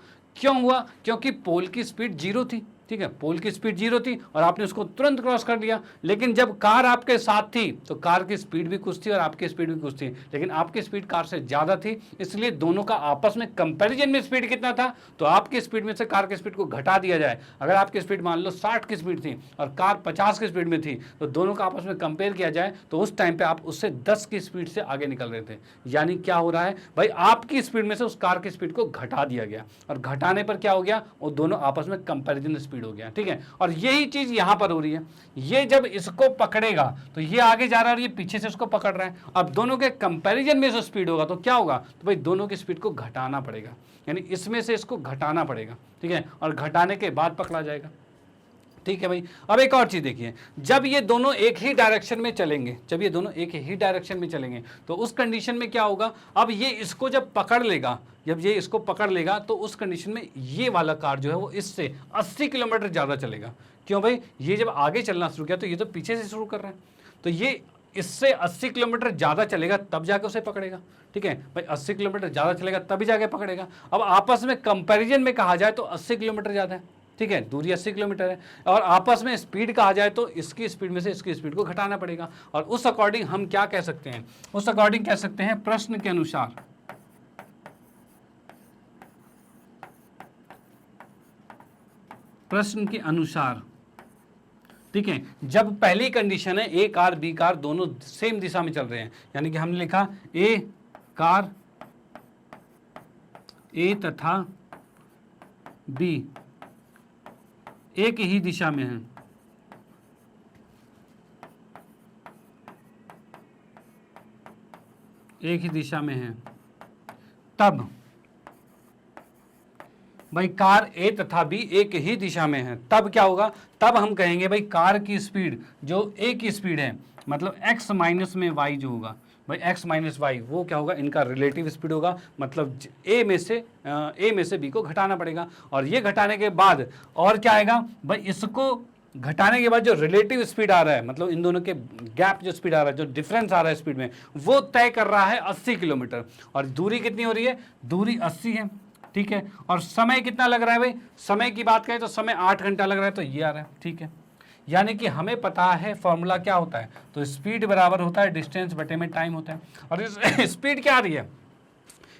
क्योंकि पोल की स्पीड 0 थी, ठीक है, पोल की स्पीड 0 थी और आपने उसको तुरंत क्रॉस कर लिया। लेकिन जब कार आपके साथ थी तो कार की स्पीड भी कुछ थी और आपकी स्पीड भी कुछ थी, लेकिन आपकी स्पीड कार से ज़्यादा थी, इसलिए दोनों का आपस में कंपैरिजन में स्पीड कितना था, तो आपकी स्पीड में से कार की स्पीड को घटा दिया जाए। अगर आपकी स्पीड मान लो 60 की स्पीड थी और कार 50 की स्पीड में थी, तो दोनों का आपस में कंपेयर किया जाए तो उस टाइम पर आप उससे 10 की स्पीड से आगे निकल रहे थे। यानी क्या हो रहा है भाई, आपकी स्पीड में से उस कार की स्पीड को घटा दिया गया, और घटाने पर क्या हो गया, वो दोनों आपस में कंपैरिजन स्पीड हो गया, ठीक है। और यही चीज यहां पर हो रही है, ये जब इसको पकड़ेगा तो ये आगे जा रहा है और ये पीछे से उसको पकड़ रहा है। अब दोनों के कंपैरिजन में जो स्पीड होगा तो क्या होगा, तो भाई दोनों की स्पीड को घटाना पड़ेगा, यानी इसमें से इसको घटाना पड़ेगा, ठीक है, और घटाने के बाद पकड़ा जाएगा, ठीक है भाई। अब एक और चीज देखिए, जब ये दोनों एक ही डायरेक्शन में चलेंगे, तो उस कंडीशन में क्या होगा, अब ये इसको जब पकड़ लेगा, तो उस कंडीशन में ये वाला कार जो है वो इससे 80 किलोमीटर ज्यादा चलेगा। क्यों भाई, ये जब आगे चलना शुरू किया तो ये तो पीछे से शुरू कर रहा है, तो ये इससे 80 किलोमीटर ज्यादा चलेगा तब जाके उसे पकड़ेगा, ठीक है भाई, 80 किलोमीटर ज्यादा चलेगा तभी जाके पकड़ेगा। अब आपस में कंपैरिजन में कहा जाए तो 80 किलोमीटर ज्यादा है, ठीक है, दूरी 80 किलोमीटर है, और आपस में स्पीड कहा जाए तो इसकी स्पीड में से इसकी स्पीड को घटाना पड़ेगा। और उस अकॉर्डिंग हम क्या कह सकते हैं, उस अकॉर्डिंग कह सकते हैं प्रश्न के अनुसार, ठीक है, जब पहली कंडीशन है ए कार बी कार दोनों सेम दिशा में चल रहे हैं, यानी कि हमने लिखा ए कार ए तथा बी एक ही दिशा में है, तब भाई कार ए तथा बी एक ही दिशा में है, तब क्या होगा, तब हम कहेंगे भाई कार की स्पीड जो ए की स्पीड है, मतलब x माइनस में y जो होगा भाई, x माइनस वाई वो क्या होगा, इनका रिलेटिव स्पीड होगा, मतलब ए में से बी को घटाना पड़ेगा। और ये घटाने के बाद और क्या आएगा भाई, इसको घटाने के बाद जो रिलेटिव स्पीड आ रहा है, मतलब इन दोनों के गैप जो स्पीड आ रहा है, जो डिफरेंस आ रहा है स्पीड में, वो तय कर रहा है 80 किलोमीटर। और दूरी कितनी हो रही है, दूरी 80 है, ठीक है, और समय कितना लग रहा है भाई, समय की बात करें तो समय 8 घंटा लग रहा है, तो ये आ रहा है, ठीक है। यानी कि हमें पता है फॉर्मूला क्या होता है, तो स्पीड बराबर होता है डिस्टेंस बटे में टाइम होता है। और इस स्पीड क्या आ रही है,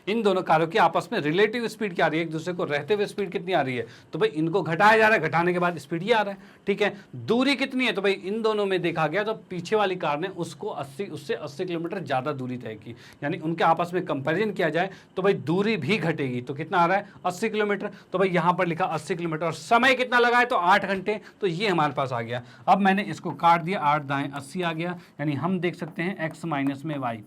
इन दोनों कारों की आपस में रिलेटिव स्पीड क्या आ रही है, एक दूसरे को रहते हुए स्पीड कितनी आ रही है, तो भाई इनको घटाया जा रहा है, घटाने के बाद स्पीड ये आ रहा है, ठीक है। दूरी कितनी है, तो भाई इन दोनों में देखा गया तो पीछे वाली कार ने उससे 80 किलोमीटर ज्यादा दूरी तय की, यानी उनके आपस में कंपेरिजन किया जाए तो भाई दूरी भी घटेगी, तो कितना आ रहा है 80 किलोमीटर, तो भाई यहां पर लिखा 80 किलोमीटर, और समय कितना लगा है, तो 8 घंटे, तो ये हमारे पास आ गया। अब मैंने इसको काट दिया, 8 दाएं 80 आ गया, यानी हम देख सकते हैं x माइनस में y,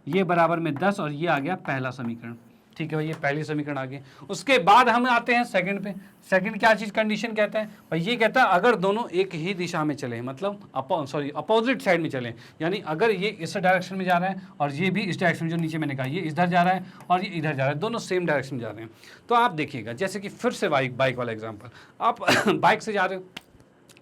ये बराबर में 10, और ये आ गया पहला समीकरण, ठीक है भाई, ये पहली समीकरण आ गई। उसके बाद हम आते हैं सेकंड पे। सेकंड क्या चीज कंडीशन कहता है भाई, ये कहता है अगर दोनों एक ही दिशा में चले, मतलब अपोजिट साइड में चले, यानी अगर ये इस डायरेक्शन में जा रहा है और ये भी इस डायरेक्शन में, जो नीचे मैंने कहा ये इधर जा रहा है और ये इधर जा रहा है, दोनों सेम डायरेक्शन में जा रहे हैं, तो आप देखिएगा, जैसे कि फिर से बाइक वाला एग्जाम्पल, आप बाइक से जा रहे हो,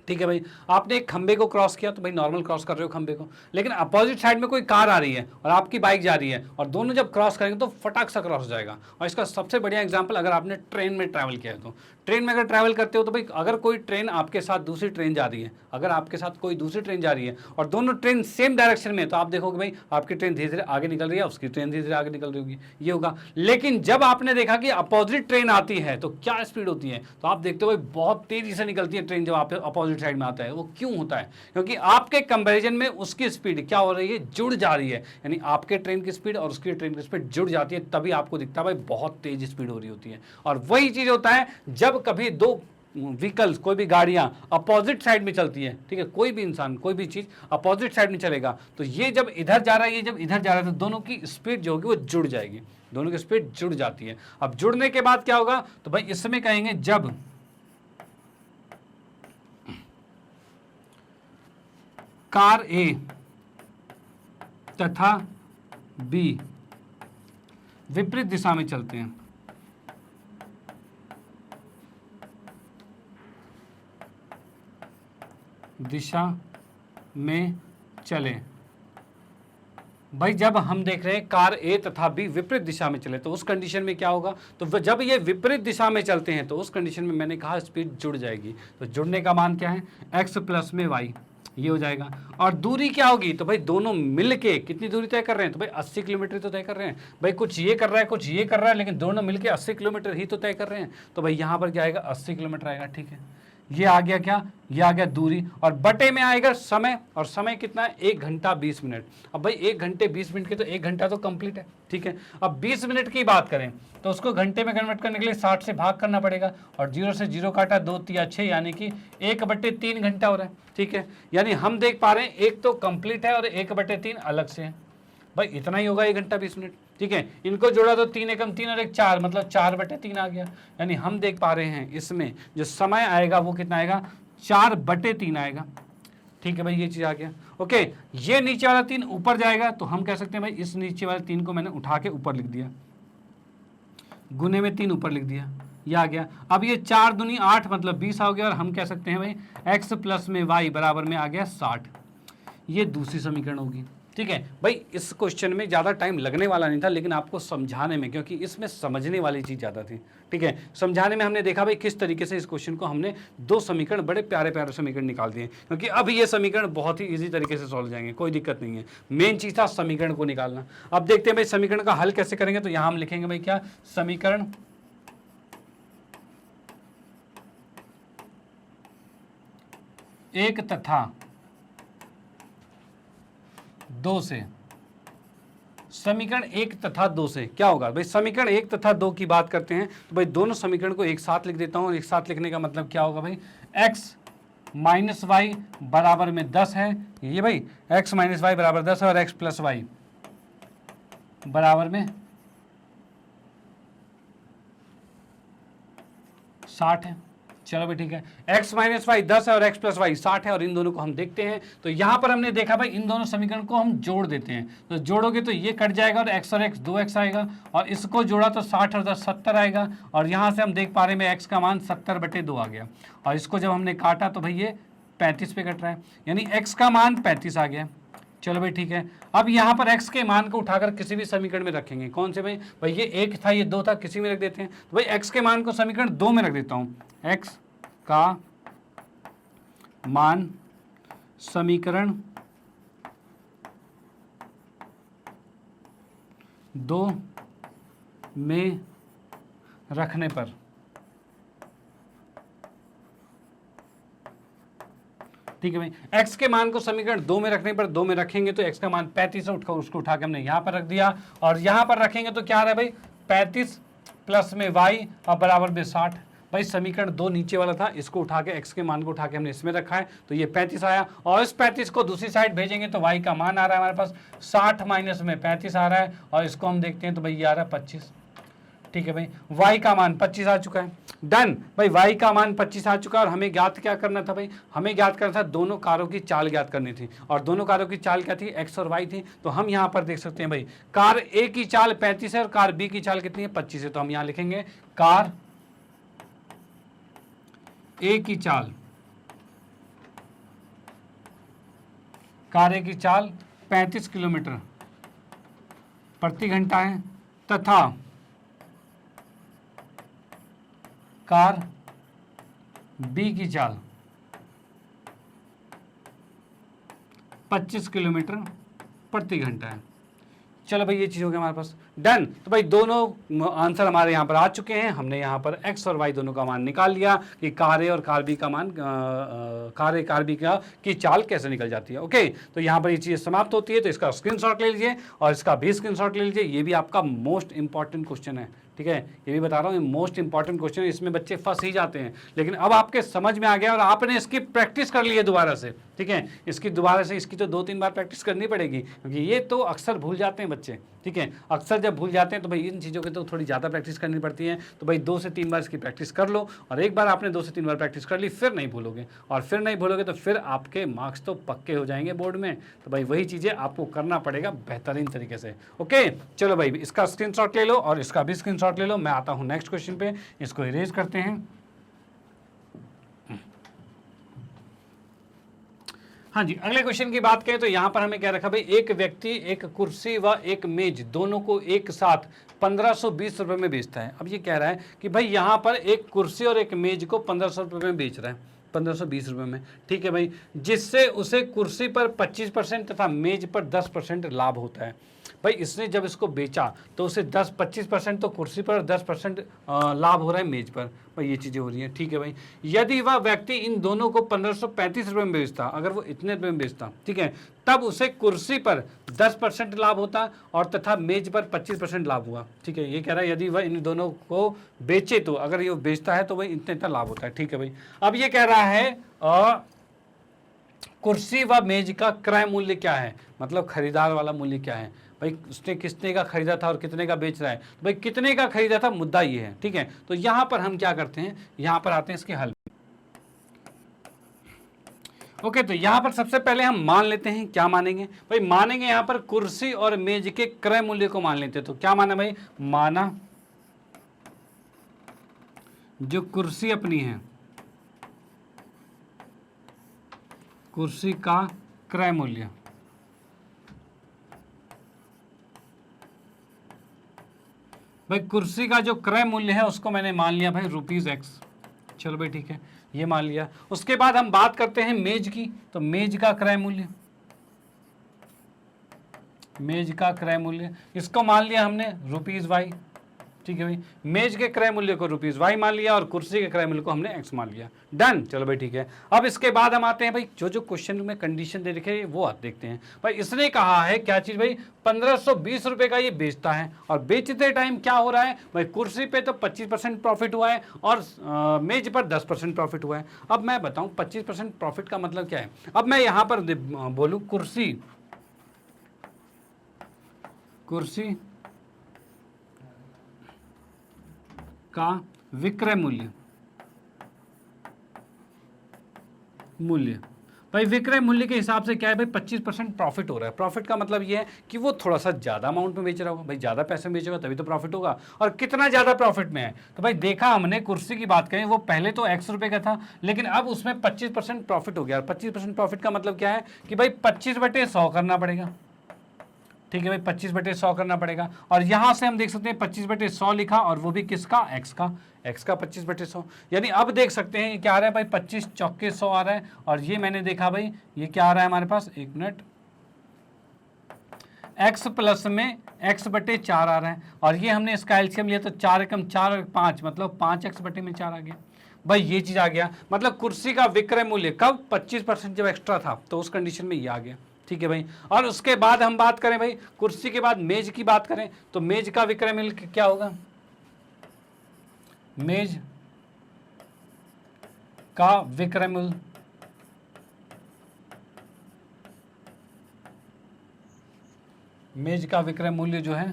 ठीक है भाई, आपने एक खंबे को क्रॉस किया, तो भाई नॉर्मल क्रॉस कर रहे हो खंबे को, लेकिन अपोजिट साइड में कोई कार आ रही है और आपकी बाइक जा रही है, और दोनों जब क्रॉस करेंगे तो फटाक सा क्रॉस हो जाएगा। और इसका सबसे बढ़िया एग्जांपल, अगर आपने ट्रेन में ट्रैवल किया है, तो ट्रेन में अगर ट्रैवल करते हो तो भाई अगर कोई ट्रेन आपके साथ दूसरी ट्रेन जा रही है, अगर आपके साथ कोई दूसरी ट्रेन जा रही है और दोनों ट्रेन सेम डायरेक्शन में, तो आप देखोगे भाई आपकी ट्रेन धीरे धीरे आगे निकल रही है, उसकी ट्रेन धीरे धीरे आगे निकल रही होगी, ये होगा। लेकिन जब आपने देखा कि अपोजिट ट्रेन आती है तो क्या स्पीड होती है, तो आप देखते हो भाई बहुत तेजी से निकलती है ट्रेन, जब आप अपोजिट साइड में आता है। वो क्यों होता है, क्योंकि आपके कंपैरिजन में उसकी स्पीड क्या हो रही है, जुड़ जा रही है, यानी आपके ट्रेन की स्पीड और उसकी ट्रेन की स्पीड जुड़ जाती है, तभी आपको दिखता है भाई बहुत तेज स्पीड हो रही होती है। और वही चीज होता है जब कभी दो व्हीकल्स, कोई भी गाड़ियां अपोजिट साइड में चलती है, ठीक है, कोई भी इंसान कोई भी चीज अपोजिट साइड में चलेगा, तो ये जब इधर जा रहा है, ये जब इधर जा रहा है, तो दोनों की स्पीड जो होगी वो जुड़ जाएगी, दोनों की स्पीड जुड़ जाती है। अब जुड़ने के बाद क्या होगा, तो भाई इसमें कहेंगे कार ए तथा बी विपरीत दिशा में चलते हैं, दिशा में चले। भाई जब हम देख रहे हैं कार ए तथा बी विपरीत दिशा में चले तो उस कंडीशन में क्या होगा, तो जब ये विपरीत दिशा में चलते हैं तो उस कंडीशन में मैंने कहा स्पीड जुड़ जाएगी। तो जुड़ने का मान क्या है, x प्लस में y, ये हो जाएगा। और दूरी क्या होगी, तो भाई दोनों मिलके कितनी दूरी तय कर रहे हैं, तो भाई 80 किलोमीटर तो तय कर रहे हैं। भाई कुछ ये कर रहा है कुछ ये कर रहा है, लेकिन दोनों मिलके 80 किलोमीटर ही तो तय कर रहे हैं। तो भाई यहाँ पर क्या आएगा, 80 किलोमीटर आएगा। ठीक है, ये आ गया क्या, ये आ गया दूरी, और बटे में आएगा समय, और समय कितना है, 1 घंटा 20 मिनट। अब भाई 1 घंटे 20 मिनट के तो 1 घंटा तो कंप्लीट है। ठीक है, अब 20 मिनट की बात करें तो उसको घंटे में कन्वर्ट करने के लिए 60 से भाग करना पड़ेगा, और 0 से 0 काटा 2 3 6, यानी कि 1/3 घंटा हो रहा है। ठीक है, यानी हम देख पा रहे हैं एक तो कंप्लीट है और 1/3 अलग से है। भाई इतना ही होगा 1 घंटा 20 मिनट। ठीक है, इनको जोड़ा तो 3 एकम 3 और 1 4, मतलब 4/3 आ गया। यानी हम देख पा रहे हैं इसमें जो समय आएगा वो कितना आएगा, 4/3 आएगा। ठीक है भाई, ये चीज आ गया। ओके, ये नीचे वाला 3 ऊपर जाएगा तो हम कह सकते हैं भाई इस नीचे वाले 3 को मैंने उठा के ऊपर लिख दिया, गुने में 3 ऊपर लिख दिया, ये आ गया। अब ये 4 दूनी 8 मतलब 20 आ गया, और हम कह सकते हैं भाई x प्लस में y बराबर में आ गया 60। ये दूसरी समीकरण होगी। ठीक है भाई, इस क्वेश्चन में ज़्यादा टाइम लगने वाला नहीं था, लेकिन आपको समझाने में, क्योंकि इसमें समझने वाली चीज़ ज़्यादा थी। ठीक है, समझाने में हमने देखा भाई किस तरीके से इस क्वेश्चन को हमने 2 समीकरण, बड़े प्यारे प्यारे समीकरण निकाल दिए, क्योंकि अब ये समीकरण बहुत ही ईजी तरीके से सॉल्व जाएंगे, कोई दिक्कत नहीं है। मेन चीज़ था समीकरण को निकालना। अब देखते हैं भाई समीकरण का हल कैसे करेंगे। तो यहाँ हम लिखेंगे भाई क्या, समीकरण एक तथा 2 से, समीकरण 1 तथा 2 से क्या होगा भाई, समीकरण 1 तथा 2 की बात करते हैं तो भाई दोनों समीकरण को एक साथ लिख देता हूं। एक साथ लिखने का मतलब क्या होगा भाई, x माइनस वाई बराबर में 10 है, ये भाई x माइनस वाई बराबर 10 है, और x प्लस वाई बराबर में 60 है। चलो भाई ठीक है, x माइनस वाई 10 है और x प्लस वाई 60 है, और इन दोनों को हम देखते हैं। तो यहां पर हमने देखा भाई इन दोनों समीकरण को हम जोड़ देते हैं, तो जोड़ोगे तो ये कट जाएगा और x और x 2x आएगा, और इसको जोड़ा तो 60 और 10 70 आएगा, और यहां से हम देख पा रहे हैं x का मान 70/2 आ गया, और इसको जब हमने काटा तो भाई ये 35 पे कट रहा है, यानी x का मान 35 आ गया। चलो भाई ठीक है, अब यहाँ पर x के मान को उठाकर किसी भी समीकरण में रखेंगे। कौन से भाई, भाई ये 1 था ये 2 था, किसी में रख देते हैं। तो भाई x के मान को समीकरण 2 में रख देता हूँ, x का मान समीकरण 2 में रखने पर ठीक है भाई, x के मान को समीकरण 2 में रखने पर 2 में रखेंगे तो x का मान 35 है, उसको उठा के हमने यहाँ पर रख दिया, और यहाँ पर रखेंगे तो क्या आ रहा है भाई, 35 प्लस में y और बराबर में 60। भाई समीकरण 2 नीचे वाला था, इसको उठा के x के मान को उठा के हमने इसमें रखा है, तो ये 35 आया, और इस 35 को दूसरी साइड भेजेंगे तो y का मान आ रहा है हमारे पास 60 माइनस में 35 आ रहा है, और इसको हम देखते हैं तो भाई ये आ रहा है 25। ठीक है भाई, y का मान 25 आ चुका है, डन भाई, y का मान 25 आ चुका है। और हमें ज्ञात क्या करना था भाई, हमें ज्ञात करना था दोनों कारों की चाल ज्ञात करनी थी, और दोनों कारों की चाल क्या थी, x और y थी। तो हम यहाँ पर देख सकते हैं भाई कार a की चाल 35 है और कार b की चाल कितनी है, 25 है। तो हम यहाँ लिखेंगे कार a की चाल, कार a की चाल 35 किलोमीटर प्रति घंटा है, तथा कार B की चाल 25 किलोमीटर प्रति घंटा है। चलो भाई ये चीज़ हो गया हमारे पास, डन। तो भाई दोनों आंसर हमारे यहाँ पर आ चुके हैं। हमने यहाँ पर x और y दोनों का मान निकाल लिया कि कार ए और कार बी का मान, कार ए कार बी की चाल कैसे निकल जाती है। ओके, तो यहाँ पर ये चीज़ समाप्त होती है। तो इसका स्क्रीनशॉट ले लीजिए और इसका भी स्क्रीनशॉट ले लीजिए। ये भी आपका मोस्ट इंपॉर्टेंट क्वेश्चन है, ठीक है, ये भी बता रहा हूँ, मोस्ट इंपॉर्टेंट क्वेश्चन है। इसमें बच्चे फंस ही जाते हैं, लेकिन अब आपके समझ में आ गया और आपने इसकी प्रैक्टिस कर ली है दोबारा से, ठीक है। इसकी दोबारा से इसकी तो 2-3 बार प्रैक्टिस करनी पड़ेगी, क्योंकि ये तो अक्सर भूल जाते हैं बच्चे, ठीक है। अक्सर जब भूल जाते हैं तो भाई इन चीज़ों की तो थोड़ी ज़्यादा प्रैक्टिस करनी पड़ती है। तो भाई 2 से 3 बार इसकी प्रैक्टिस कर लो, और एक बार आपने 2 से 3 बार प्रैक्टिस कर ली फिर नहीं भूलोगे, और फिर नहीं भूलोगे तो फिर आपके मार्क्स तो पक्के हो जाएंगे बोर्ड में। तो भाई वही चीज़ें आपको करना पड़ेगा बेहतरीन तरीके से। ओके, चलो भाई इसका स्क्रीनशॉट ले लो और इसका भी स्क्रीनशॉट ले लो। मैं आता हूँ नेक्स्ट क्वेश्चन पे, इसको इरेज करते हैं। हाँ जी, अगले क्वेश्चन की बात करें तो यहाँ पर हमें क्या रखा भाई, एक व्यक्ति एक कुर्सी व एक मेज दोनों को एक साथ 1520 रुपये में बेचता है। अब ये कह रहा है कि भाई यहाँ पर एक कुर्सी और एक मेज को 1500 रुपये में बेच रहा है, 1520 रुपये में, ठीक है भाई, जिससे उसे कुर्सी पर 25% तथा मेज पर 10% लाभ होता है। भाई इसने जब इसको बेचा तो उसे 25% तो कुर्सी पर, 10% लाभ हो रहा है मेज पर। भाई ये चीज़ें हो रही हैं, ठीक है भाई। यदि वह व्यक्ति इन दोनों को 1535 रुपये में बेचता, अगर वो इतने रुपये में बेचता, ठीक है, तब उसे कुर्सी पर 10% लाभ होता और तथा मेज पर 25% लाभ हुआ, ठीक है। ये कह रहा है यदि वह इन दोनों को बेचे तो, अगर ये बेचता है तो वही इतना लाभ होता है, ठीक है भाई। अब ये कह रहा है कुर्सी व मेज का क्रय मूल्य क्या है, मतलब खरीदार वाला मूल्य क्या है। भाई उसने कितने का खरीदा था और कितने का बेच रहा है, तो भाई कितने का खरीदा था मुद्दा ये है, ठीक है। तो यहां पर हम क्या करते हैं, यहां पर आते हैं इसके हल। ओके, तो यहां पर सबसे पहले हम मान लेते हैं, क्या मानेंगे भाई, मानेंगे यहां पर कुर्सी और मेज के क्रय मूल्य को मान लेते हैं। तो क्या माना भाई, माना जो कुर्सी अपनी है, कुर्सी का क्रय मूल्य, भाई कुर्सी का जो क्रय मूल्य है उसको मैंने मान लिया भाई ₹X। चलो भाई ठीक है, ये मान लिया। उसके बाद हम बात करते हैं मेज की, तो मेज का क्रय मूल्य, मेज का क्रय मूल्य इसको मान लिया हमने ₹Y, ठीक है भाई। मेज के क्रय मूल्य को ₹Y मान लिया और कुर्सी के क्रय मूल्य को हमने X मान लिया। डन, चलो भाई ठीक है। अब इसके बाद हम आते हैं भाई, जो जो क्वेश्चन में कंडीशन दे रखे वो आप देखते हैं। भाई इसने कहा है क्या चीज भाई, 1520 रुपए का ये बेचता है, और बेचते टाइम क्या हो रहा है भाई, कुर्सी पे तो 25% प्रॉफिट हुआ है और मेज पर 10% प्रॉफिट हुआ है। अब मैं बताऊं 25% प्रॉफिट का मतलब क्या है। अब मैं यहां पर बोलूं कुर्सी का विक्रय मूल्य भाई, विक्रय मूल्य के हिसाब से क्या है भाई, 25% प्रॉफिट हो रहा है। प्रॉफिट का मतलब ये है कि वो थोड़ा सा ज़्यादा अमाउंट में बेच रहा होगा, भाई ज़्यादा पैसे में बेचेगा तभी तो प्रॉफिट होगा। और कितना ज़्यादा प्रॉफिट में है, तो भाई देखा हमने कुर्सी की बात करें, वो पहले तो X रुपये का था, लेकिन अब उसमें 25% प्रॉफिट हो गया। 25% प्रॉफिट का मतलब क्या है कि भाई 25/100 करना पड़ेगा, ठीक है भाई, 25/100 करना पड़ेगा। और यहां से हम देख सकते हैं 25/100 लिखा, और वो भी किसका, X का, X का 25/100। यानी अब देख सकते हैं ये क्या आ रहा है भाई, 25 चौके 100 आ रहा है। और ये मैंने देखा भाई, ये क्या आ रहा है हमारे पास, एक मिनट, X प्लस में X/4 आ रहा है। और ये हमने इसका एलसीएम लिया तो 4 एकम 4 और 5, मतलब 5X/4 आ गया। भाई ये चीज आ गया, मतलब कुर्सी का विक्रय मूल्य कब, 25% जब एक्स्ट्रा था तो उस कंडीशन में ये आ गया, ठीक है भाई। और उसके बाद हम बात करें भाई, कुर्सी के बाद मेज की बात करें, तो मेज का विक्रय मूल्य क्या होगा, मेज का विक्रय मूल्य, मेज का विक्रय मूल्य जो है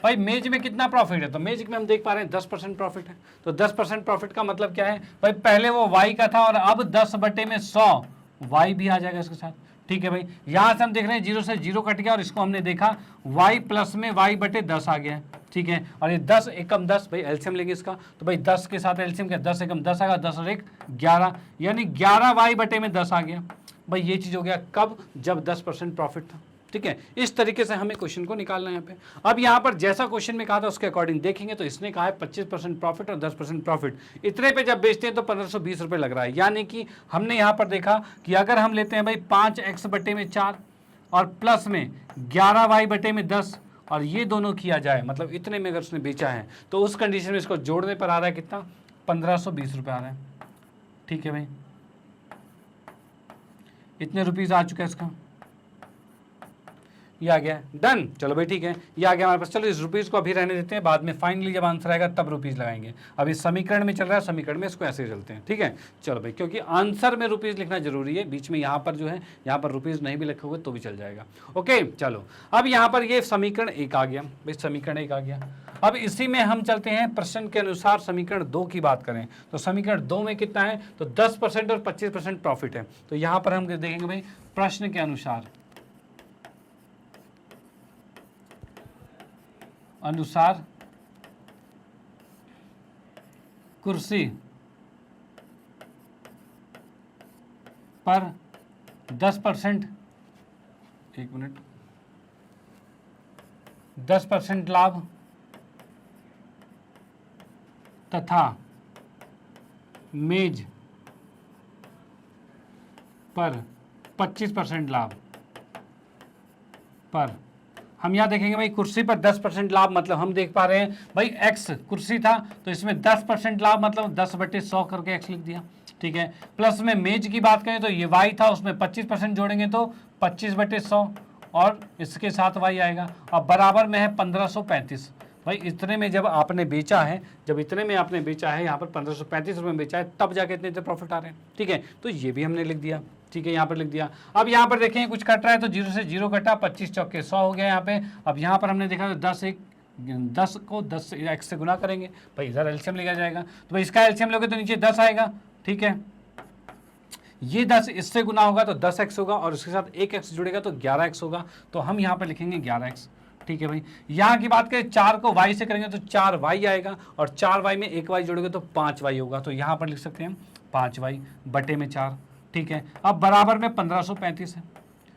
भाई, मेज में कितना प्रॉफिट है, तो मेज में हम देख पा रहे हैं 10% प्रॉफिट है। तो 10% प्रॉफिट का मतलब क्या है भाई, पहले वो Y का था और अब 10/100 Y भी आ जाएगा इसके साथ, ठीक है भाई। यहां से हम देख रहे हैं 0 से 0 कट गया, और इसको हमने देखा Y प्लस में Y/10 आ गया, ठीक है। और ये 10 एकम 10, भाई एलसीएम लेंगे इसका, तो भाई 10 के साथ एलसीएम क्या, 10 एकम 10 आएगा, 10 और 1 11, यानी 11Y/10 आ गया। भाई ये चीज हो गया कब, जब 10% प्रॉफिट था, ठीक है। इस तरीके से हमें क्वेश्चन को निकालना है यहाँ पे। अब यहाँ पर जैसा क्वेश्चन में कहा था उसके अकॉर्डिंग देखेंगे, तो इसने कहा है 25% प्रॉफिट और 10% प्रॉफिट, इतने पे जब बेचते हैं तो 1520 रुपये लग रहा है। यानी कि हमने यहाँ पर देखा कि अगर हम लेते हैं भाई 5X/4 और प्लस में 11Y/10, और ये दोनों किया जाए, मतलब इतने में अगर उसने बेचा है, तो उस कंडीशन में इसको जोड़ने पर आ रहा है कितना, 1520 रुपये आ रहा है, ठीक है भाई। इतने रुपीज़ आ चुका है इसका, ये आ गया, डन। चलो भाई ठीक है, ये आ गया हमारे पास। चलो इस रुपीज़ को अभी रहने देते हैं, बाद में फाइनली जब आंसर आएगा तब रुपीज़ लगाएंगे। अभी समीकरण में चल रहा है, समीकरण में इसको ऐसे चलते हैं, ठीक है। चलो भाई, क्योंकि आंसर में रुपीज़ लिखना जरूरी है, बीच में यहाँ पर जो है, यहाँ पर रुपीज़ नहीं भी लिखोगे तो भी चल जाएगा। ओके चलो, अब यहाँ पर ये समीकरण 1 आ गया भाई, समीकरण 1 आ गया। अब इसी में हम चलते हैं प्रश्न के अनुसार समीकरण 2 की बात करें तो समीकरण 2 में कितना है, तो 10% और 25% प्रॉफिट है। तो यहाँ पर हम देखेंगे भाई, प्रश्न के अनुसार कुर्सी पर 10%, 1 मिनट, 10% लाभ तथा मेज पर 25% लाभ पर, हम यहाँ देखेंगे भाई कुर्सी पर 10% लाभ, मतलब हम देख पा रहे हैं भाई x कुर्सी था तो इसमें 10% लाभ मतलब 10/100 करके x लिख दिया, ठीक है। प्लस में मेज की बात करें तो ये y था, उसमें 25% जोड़ेंगे तो 25/100 और इसके साथ y आएगा। अब बराबर में है 1535। भाई इतने में जब आपने बेचा है, जब इतने में आपने बेचा है, यहाँ पर 1535 रुपये में बेचा है, तब जाके इतने प्रॉफिट आ रहे हैं, ठीक है। तो ये भी हमने लिख दिया, ठीक है, यहाँ पर लिख दिया। अब यहाँ पर देखें कुछ कट रहा है तो 0 से 0 कटा, 25 चौके 100 हो गया यहाँ पे। अब यहाँ पर हमने देखा तो 10 को 10 x से गुना करेंगे, भाई इधर एलसीएम लिखा जाएगा, तो भाई इसका एलसीएम लोगे तो नीचे 10 आएगा, ठीक है। ये 10 इससे गुना होगा तो 10x होगा और उसके साथ 1x जुड़ेगा तो 11x होगा, तो हम यहाँ पर लिखेंगे 11x, ठीक है भाई। यहाँ की बात करें 4 को y से करेंगे तो 4y आएगा और 4y में 1y जोड़ोगे तो 5y होगा, तो यहाँ पर लिख सकते हैं 5y बटे में 4, ठीक है। अब बराबर में 1535 है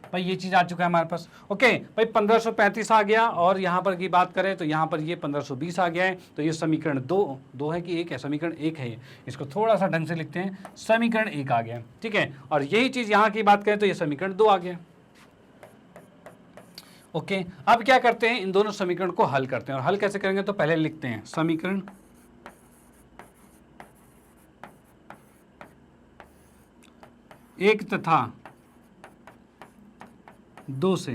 भाई, ये चीज़ आ चुका है हमारे पास। ओके भाई 1535 आ गया और यहाँ पर की बात करें तो यहाँ पर ये 1520 आ गया है। तो ये समीकरण 2 है कि 1 है, समीकरण 1 है ये, इसको थोड़ा सा ढंग से लिखते हैं, समीकरण 1 आ गया, ठीक है। और यही चीज़ यहाँ की बात करें तो ये समीकरण 2 आ गया। ओके अब क्या करते हैं, इन दोनों समीकरण को हल करते हैं। और हल कैसे करेंगे तो पहले लिखते हैं समीकरण 1 तथा 2 से,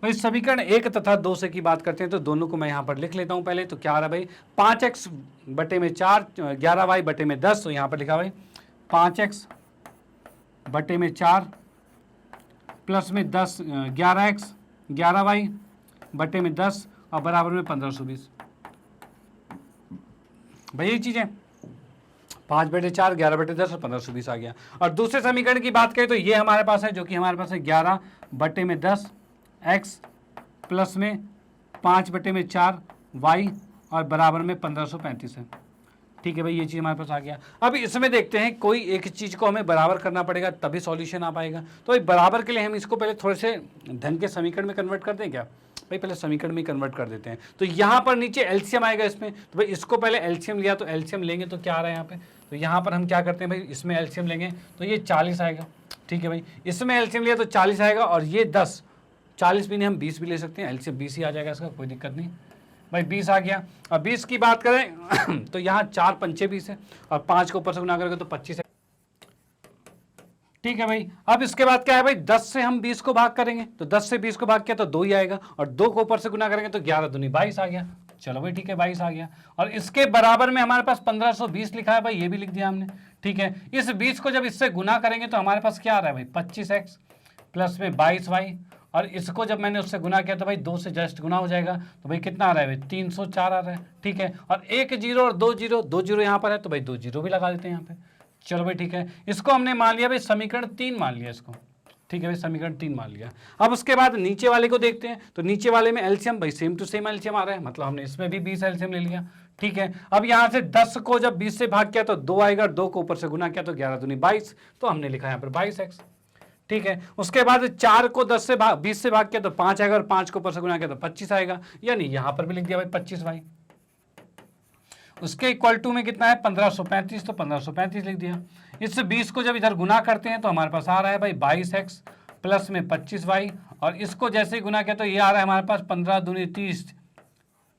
भाई समीकरण 1 तथा 2 से की बात करते हैं तो दोनों को मैं यहाँ पर लिख लेता हूँ पहले। तो क्या आ रहा है भाई, 5x बटे में 4, 11y बटे में 10, तो यहाँ पर लिखा भाई 5x बटे में 4 प्लस में 10, 11x 11y बटे में 10 और बराबर में 1520। भाई यही चीज़ है, 5/4, 11/10 और 1520 आ गया। और दूसरे समीकरण की बात करें तो ये हमारे पास है, जो कि हमारे पास है 11 बटे में 10 x प्लस में 5 बटे में 4 y और बराबर में 1535 है, ठीक है भाई। ये चीज़ हमारे पास आ गया। अब इसमें देखते हैं, कोई एक चीज़ को हमें बराबर करना पड़ेगा तभी सॉल्यूशन आ पाएगा। तो भाई बराबर के लिए हम इसको पहले थोड़े से ढंग के समीकरण में कन्वर्ट कर दें क्या, भाई पहले समीकरण में कन्वर्ट कर देते हैं। तो यहाँ पर नीचे एलसीएम आएगा इसमें, तो भाई इसको पहले एलसीएम लिया तो एलसीएम लेंगे तो क्या आ रहा है यहाँ पे, तो यहाँ पर हम क्या करते हैं भाई, इसमें एलसीएम लेंगे तो ये 40 आएगा, ठीक है भाई। इसमें एलसीएम लिया तो 40 आएगा और ये 10, 40 भी नहीं हम 20 भी ले सकते हैं, एलसीएम 20 ही आ जाएगा, इसका कोई दिक्कत नहीं भाई। 20 आ गया। और 20 की बात करें तो यहाँ 4 पंचे 20 है और 5 को ऊपर से गुना करेंगे तो 25 है, ठीक है भाई। अब इसके बाद क्या है भाई, 10 से हम 20 को भाग करेंगे तो 10 से 20 को भाग किया तो 2 ही आएगा और 2 को ऊपर से गुना करेंगे तो 11 दूनी 22 आ गया। चलो भाई ठीक है, 22 आ गया। और इसके बराबर में हमारे पास 1520 लिखा है भाई, ये भी लिख दिया हमने, ठीक है। इस 20 को जब इससे गुना करेंगे तो हमारे पास क्या आ रहा है भाई, 25x प्लस में 22y और इसको जब मैंने उससे गुना किया तो भाई 2 से जस्ट गुना हो जाएगा, तो भाई कितना आ रहा है भाई, 304 आ रहा है, ठीक है। और 1 0 और 2 0 यहाँ पर है तो भाई 2 0 भी लगा देते हैं यहाँ पे। चलो भाई ठीक है, इसको हमने मान लिया भाई समीकरण 3 मान लिया इसको, ठीक है भाई, समीकरण 3 मान लिया। अब उसके बाद नीचे वाले को देखते हैं, तो नीचे वाले में एलसीएम भाई सेम टू सेम एलसीएम आ रहा है, मतलब हमने इसमें भी 20 एलसीएम ले लिया, ठीक है। अब यहाँ से 10 को जब 20 से भाग किया तो 2 आएगा, 2 को ऊपर से गुना किया तो 11 दूनी 22, तो हमने लिखा यहाँ पर 22x, ठीक है। उसके बाद 4 को 20 से भाग किया तो 5 आएगा और 5 को ऊपर से गुना किया तो 25 आएगा, यानी यहाँ पर भी लिख दिया भाई 25y। उसके इक्वल टू में कितना है 1535, तो 1535 लिख दिया। इस 20 को जब इधर गुना करते हैं तो हमारे पास आ रहा है भाई 22x प्लस में 25y और इसको जैसे ही गुना किया तो ये आ रहा है हमारे पास 15 दूनी 30,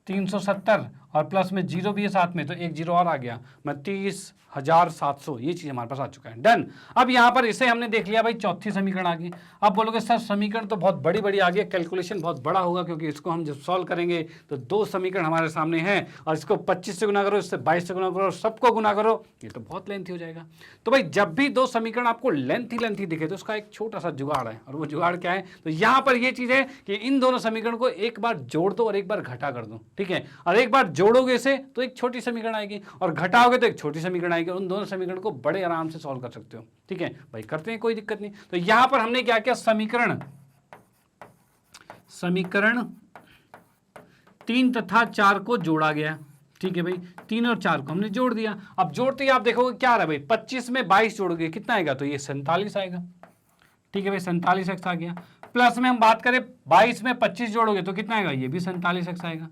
370 और प्लस में जीरो भी है साथ में, तो एक जीरो और आ गया, 32,700, ये चीज हमारे पास आ चुका है। डन। अब यहाँ पर इसे हमने देख लिया भाई, चौथी समीकरण आ गई। अब बोलोगे सर समीकरण तो बहुत बड़ी बड़ी आ गई, कैलकुलेशन बहुत बड़ा होगा, क्योंकि इसको हम जब सॉल्व करेंगे तो दो समीकरण हमारे सामने हैं, और इसको 25 से गुना करो, इससे 22 से गुना करो, सबको गुना करो, ये तो बहुत लेंथी हो जाएगा। तो भाई जब भी दो समीकरण आपको लेंथी दिखे तो उसका एक छोटा सा जुगाड़ है, और वो जुगाड़ क्या है, तो यहाँ पर ये चीज है कि इन दोनों समीकरण को एक बार जोड़ दो और एक बार घटा कर दो, ठीक है। और एक बार जोड़ोगे इसे तो एक छोटी समीकरण आएगी, और घटाओगे तो एक छोटी समीकरण आएगी, और उन दोनों समीकरण को बड़े आराम से सॉल्व कर सकते हो, ठीक है भाई, करते हैं, कोई दिक्कत नहीं। तो यहां पर हमने क्या किया, समीकरण 3 तथा 4 को जोड़ा गया, ठीक है भाई, 3 और 4 को हमने जोड़ दिया। अब जोड़ते ही आप देखोगे क्या आ रहा है भाई, 25 में 22 जोड़ोगे कितना आएगा, तो ये 47 आएगा, ठीक है भाई, 47x आ गया। प्लस में हम बात करें 22 में 25 जोड़ोगे तो कितना आएगा, ये भी 47x आएगा,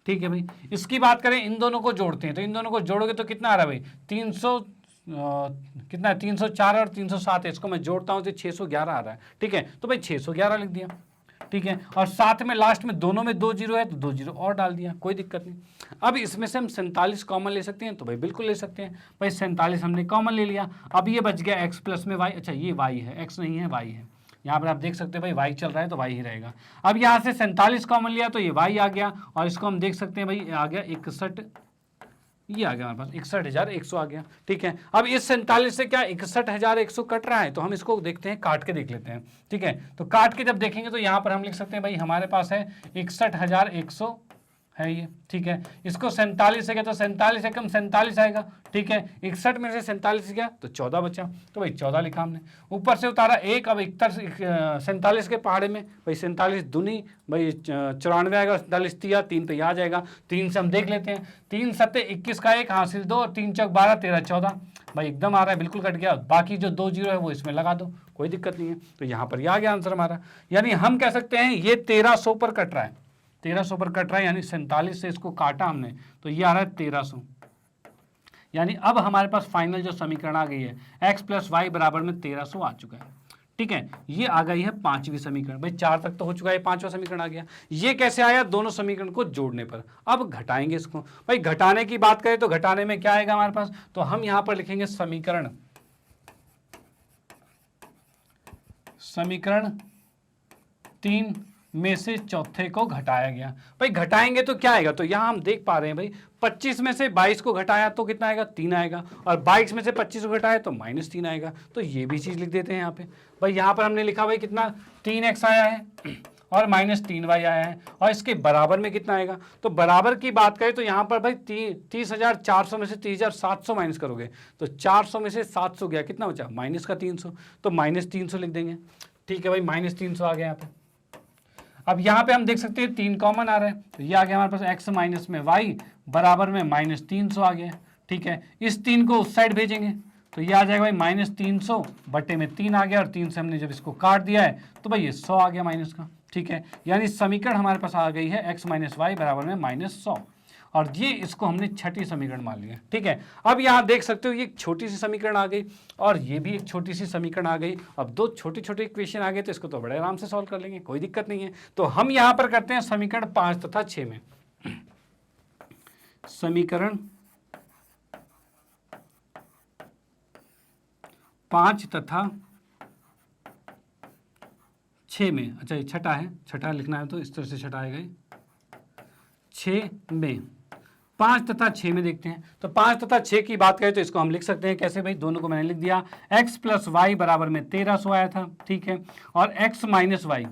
ठीक है भाई। इसकी बात करें, इन दोनों को जोड़ते हैं, तो इन दोनों को जोड़ोगे तो कितना आ रहा है भाई, 300 कितना है, 304 और 307 है, इसको मैं जोड़ता हूं तो 611 आ रहा है, ठीक है। तो भाई 611 लिख दिया, ठीक है। और साथ में लास्ट में दोनों में 2 जीरो है तो 2 जीरो और डाल दिया, कोई दिक्कत नहीं। अब इसमें से हम 47 कॉमन ले सकते हैं, तो भाई बिल्कुल ले सकते हैं भाई, 47 हमने कॉमन ले लिया। अब ये बच गया x प्लस में y, अच्छा ये y है, x नहीं है y है, यहाँ पर आप देख सकते हैं भाई y चल रहा है तो y ही रहेगा। अब यहाँ से 47 कॉमन लिया तो ये y आ गया, और इसको हम देख सकते हैं भाई आ गया 61, ये आ गया हमारे पास 61,100 आ गया, ठीक है। अब इस 47 से क्या 61,100 कट रहा है, तो हम इसको देखते हैं, काट के देख लेते हैं, ठीक है। तो काट के जब देखेंगे तो यहाँ पर हम लिख सकते हैं भाई हमारे पास है 61,100 है ये, ठीक है। इसको 47 से गया तो 47 एकम 47 आएगा, ठीक है। 61 में से 47 गया तो 14 बचा, तो भाई 14 लिखा हमने, ऊपर से उतारा एक, अब 47 के पहाड़े में भाई 47 दूनी भाई 94 आएगा, 47 तिया 3 पे आ जाएगा, 3 से हम देख लेते हैं, 3 सत्ते 21 का 1 हासिल 2 और 3 चौक 12 13 14 भाई एकदम आ रहा है, बिल्कुल कट गया। बाकी जो 2 जीरो है वो इसमें लगा दो, कोई दिक्कत नहीं है। तो यहाँ पर ये आ गया आंसर हमारा, यानी हम कह सकते हैं ये 1300 पर कट रहा है, 1300 पर कट रहा है, यानी 47 से इसको काटा हमने तो ये आ रहा है 1300। यानी अब हमारे पास फाइनल जो समीकरण आ गई है x प्लस वाई बराबर में 1300 आ चुका है, ठीक है। ये आ गई है पांचवी समीकरण, भाई 4 तक तो हो चुका है, पांचवा समीकरण आ गया। ये कैसे आया, दोनों समीकरण को जोड़ने पर। अब घटाएंगे इसको, भाई घटाने की बात करें तो घटाने में क्या आएगा हमारे पास, तो हम यहां पर लिखेंगे समीकरण 3 में से चौथे को घटाया गया। भाई घटाएंगे तो क्या आएगा, तो यहां हम देख पा रहे हैं भाई 25 में से 22 को घटाया तो कितना आएगा, 3 आएगा, और 22 में से 25 को घटाया तो -3 आएगा। तो ये भी चीज लिख देते हैं यहाँ पे। भाई यहाँ पर हमने लिखा भाई कितना 3x आया है और -3y आया है, और इसके बराबर में कितना आएगा, तो बराबर की बात करें तो यहाँ पर भाई 30,400 में से 30,700 माइनस करोगे तो 400 में से 700 गया, कितना बचा माइनस का 300, तो -300 लिख देंगे, ठीक है भाई, -300 आ गया यहाँ पे। अब यहाँ पे हम देख सकते हैं 3 कॉमन आ रहा है, तो ये आ गया हमारे पास x माइनस में y बराबर में -300 आ गया, ठीक है। इस 3 को उस साइड भेजेंगे तो ये आ जाएगा भाई -300 बटे में 3 आ गया, और 3 से हमने जब इसको काट दिया है तो भाई ये 100 आ गया माइनस का, ठीक है। यानी समीकरण हमारे पास आ गई है x माइनस वाई बराबर में -100, और ये इसको हमने छठी समीकरण मान लिया, ठीक है। अब यहाँ देख सकते हो ये एक छोटी सी समीकरण आ गई, और ये भी एक छोटी सी समीकरण आ गई। अब दो छोटे छोटे इक्वेशन आ गए तो इसको तो बड़े आराम से सॉल्व कर लेंगे, कोई दिक्कत नहीं है। तो हम यहाँ पर करते हैं समीकरण 5 तथा 6 में, समीकरण 5 तथा 6 में, अच्छा ये छठा है, छठा लिखना है तो इस तरह से छठा आएगा, 6 में, 5 तथा 6 में देखते हैं। तो 5 तथा 6 की बात करें तो इसको हम लिख सकते हैं कैसे, भाई दोनों को मैंने लिख दिया, x प्लस वाई बराबर में 1300 आया था, ठीक है, और x माइनस वाई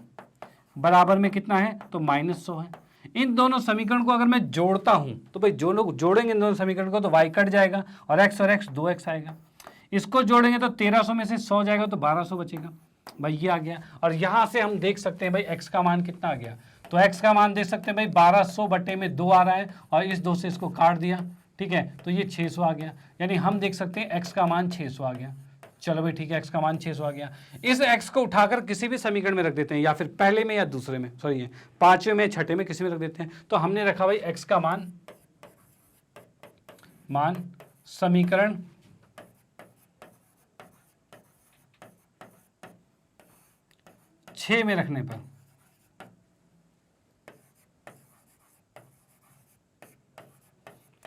बराबर में कितना है, तो -100 है। इन दोनों समीकरण को अगर मैं जोड़ता हूं तो भाई जो लोग जोड़ेंगे इन दोनों समीकरण को तो y कट जाएगा, और x 2x आएगा। इसको जोड़ेंगे तो 1300 में से 100 जाएगा तो 1200 बचेगा, भाई ये आ गया। और यहां से हम देख सकते हैं भाई x का मान कितना आ गया, तो x का मान देख सकते हैं भाई 1200 बटे में 2 आ रहा है, और इस 2 से इसको काट दिया, ठीक है, तो ये 600 आ गया। यानी हम देख सकते हैं x का मान 600 आ गया। चलो भाई ठीक है, x का मान 600 आ गया। इस x को उठाकर किसी भी समीकरण में रख देते हैं, या फिर पहले में या दूसरे में, सॉरी पांचवें में छठे में किसी में रख देते हैं। तो हमने रखा भाई x का मान समीकरण 6 में रखने पर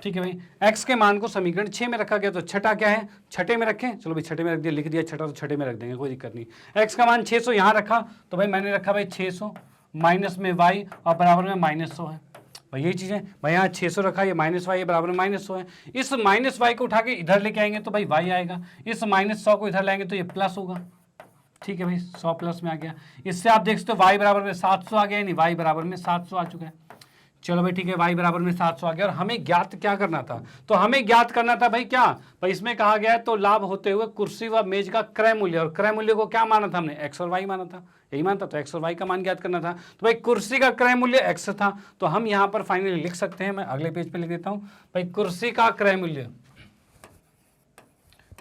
ठीक है भाई, x के मान को समीकरण 6 में रखा गया, तो छठा क्या है, छठे में रखें, चलो भाई छठे में रख दिया, लिख दिया छठा, तो छठे में रख देंगे, कोई दिक्कत नहीं। x का मान 600 यहाँ रखा, तो भाई मैंने रखा भाई 600 माइनस में y और बराबर में -100 है भाई, यही चीज़ है भाई, यहाँ 600 रखा, ये -y है बराबर में -100 है। इस -y को उठा के इधर लेके आएंगे तो भाई y आएगा, इस -100 को इधर लाएंगे तो ये प्लस होगा, ठीक है भाई 100 प्लस में आ गया। इससे आप देख सकते हो y बराबर में 700 आ गया, यानी y बराबर में 700 आ चुका है। चलो भाई ठीक है, y बराबर में 700 आ गया, और हमें ज्ञात क्या करना था, तो हमें ज्ञात करना था भाई क्या, भाई इसमें कहा गया है तो लाभ होते हुए कुर्सी व मेज का क्रय मूल्य, और क्रय मूल्य को क्या माना था हमने, x और y माना था, यही मानता, तो x और y का मान ज्ञात करना था। तो भाई कुर्सी का क्रय मूल्य x था, तो हम यहाँ पर फाइनली लिख सकते हैं, मैं अगले पेज पे लिख देता हूँ भाई, कुर्सी का क्रय मूल्य,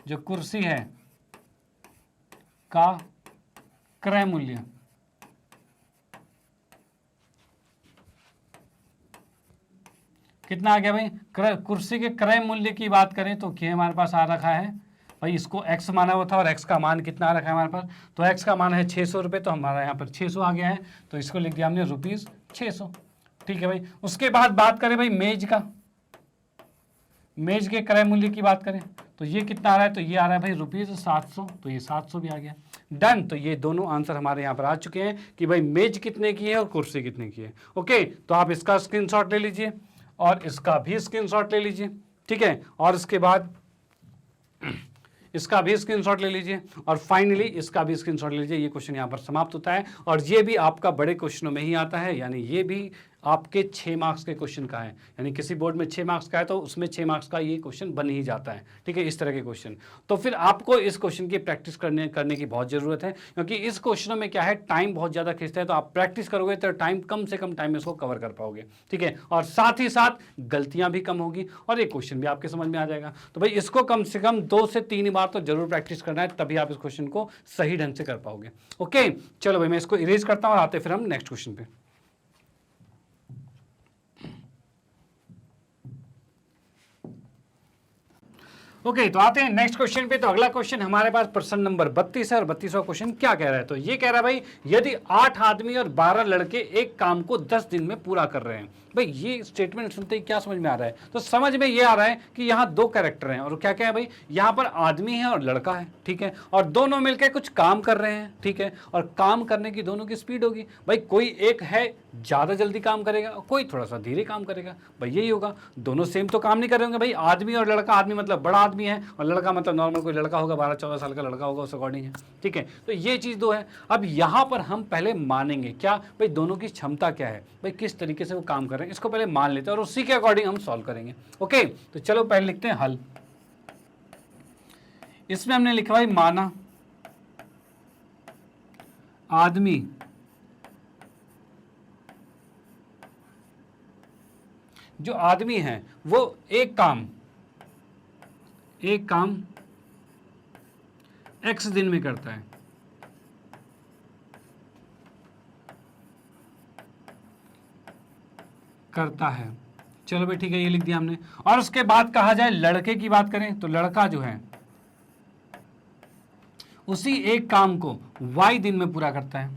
जो कुर्सी है का क्रय मूल्य कितना आ गया भाई, कुर्सी के क्रय मूल्य की बात करें तो क्या हमारे पास आ रखा है भाई, इसको x माना हुआ था और x का मान कितना आ रखा है हमारे पास, तो x का मान है 600 रुपये, तो हमारा यहाँ पर 600 आ गया है, तो इसको लिख दिया हमने ₹600, ठीक है भाई। उसके बाद बात करें भाई मेज का, मेज के क्रय मूल्य की बात करें तो ये कितना आ रहा है, तो ये आ रहा है भाई ₹700, तो ये 700 भी आ गया, डन। तो ये दोनों आंसर हमारे यहाँ पर आ चुके हैं कि भाई मेज कितने की है और कुर्सी कितने की है। ओके, तो आप इसका स्क्रीनशॉट ले लीजिए और इसका भी स्क्रीनशॉट ले लीजिए, ठीक है, और इसके बाद इसका भी स्क्रीनशॉट ले लीजिए और फाइनली इसका भी स्क्रीनशॉट ले लीजिए। ये क्वेश्चन यहाँ पर समाप्त होता है और ये भी आपका बड़े क्वेश्चनों में ही आता है, यानी ये भी आपके 6 मार्क्स के क्वेश्चन का है, यानी किसी बोर्ड में 6 मार्क्स का है तो उसमें 6 मार्क्स का ये क्वेश्चन बन ही जाता है, ठीक है, इस तरह के क्वेश्चन। तो फिर आपको इस क्वेश्चन की प्रैक्टिस करने की बहुत ज़रूरत है, क्योंकि इस क्वेश्चनों में क्या है, टाइम बहुत ज़्यादा खींचता है, तो आप प्रैक्टिस करोगे तो टाइम कम से कम टाइम में इसको कवर कर पाओगे, ठीक है, और साथ ही साथ गलतियाँ भी कम होगी और ये क्वेश्चन भी आपके समझ में आ जाएगा। तो भाई इसको कम से कम 2 से 3 बार तो जरूर प्रैक्टिस करना है, तभी आप इस क्वेश्चन को सही ढंग से कर पाओगे। ओके, चलो भाई मैं इसको इरेज करता हूँ और आते फिर हम नेक्स्ट क्वेश्चन पे। ओके, तो आते हैं नेक्स्ट क्वेश्चन पे। तो अगला क्वेश्चन हमारे पास प्रश्न नंबर 32 है और 32वां क्वेश्चन क्या कह रहा है, तो ये कह रहा है भाई यदि 8 आदमी और 12 लड़के एक काम को 10 दिन में पूरा कर रहे हैं। भाई ये स्टेटमेंट सुनते ही क्या समझ में आ रहा है, तो समझ में ये आ रहा है कि यहाँ 2 कैरेक्टर हैं और क्या क्या है भाई, यहाँ पर आदमी है और लड़का है, ठीक है, और दोनों मिलकर कुछ काम कर रहे हैं, ठीक है, और काम करने की दोनों की स्पीड होगी। भाई कोई एक है ज़्यादा जल्दी काम करेगा और कोई थोड़ा सा धीरे काम करेगा, भाई यही होगा, दोनों सेम तो काम नहीं कर रहे होंगे भाई, आदमी और लड़का, आदमी मतलब बड़ा आदमी है और लड़का मतलब नॉर्मल कोई लड़का होगा, 12-14 साल का लड़का होगा, उस अकॉर्डिंग है, ठीक है, तो ये चीज़ 2 है। अब यहाँ पर हम पहले मानेंगे क्या भाई, दोनों की क्षमता क्या है, भाई किस तरीके से वो काम कर रहे हैं, इसको पहले मान लेते हैं और उसी के अकॉर्डिंग हम सॉल्व करेंगे। ओके, तो चलो पहले लिखते हैं हल। इसमें हमने लिखा भाई माना आदमी जो आदमी है वो एक काम x दिन में करता है, चलो भाई ठीक है, ये लिख दिया हमने। और उसके बाद कहा जाए लड़के की बात करें तो लड़का जो है उसी एक काम को y दिन में पूरा करता है।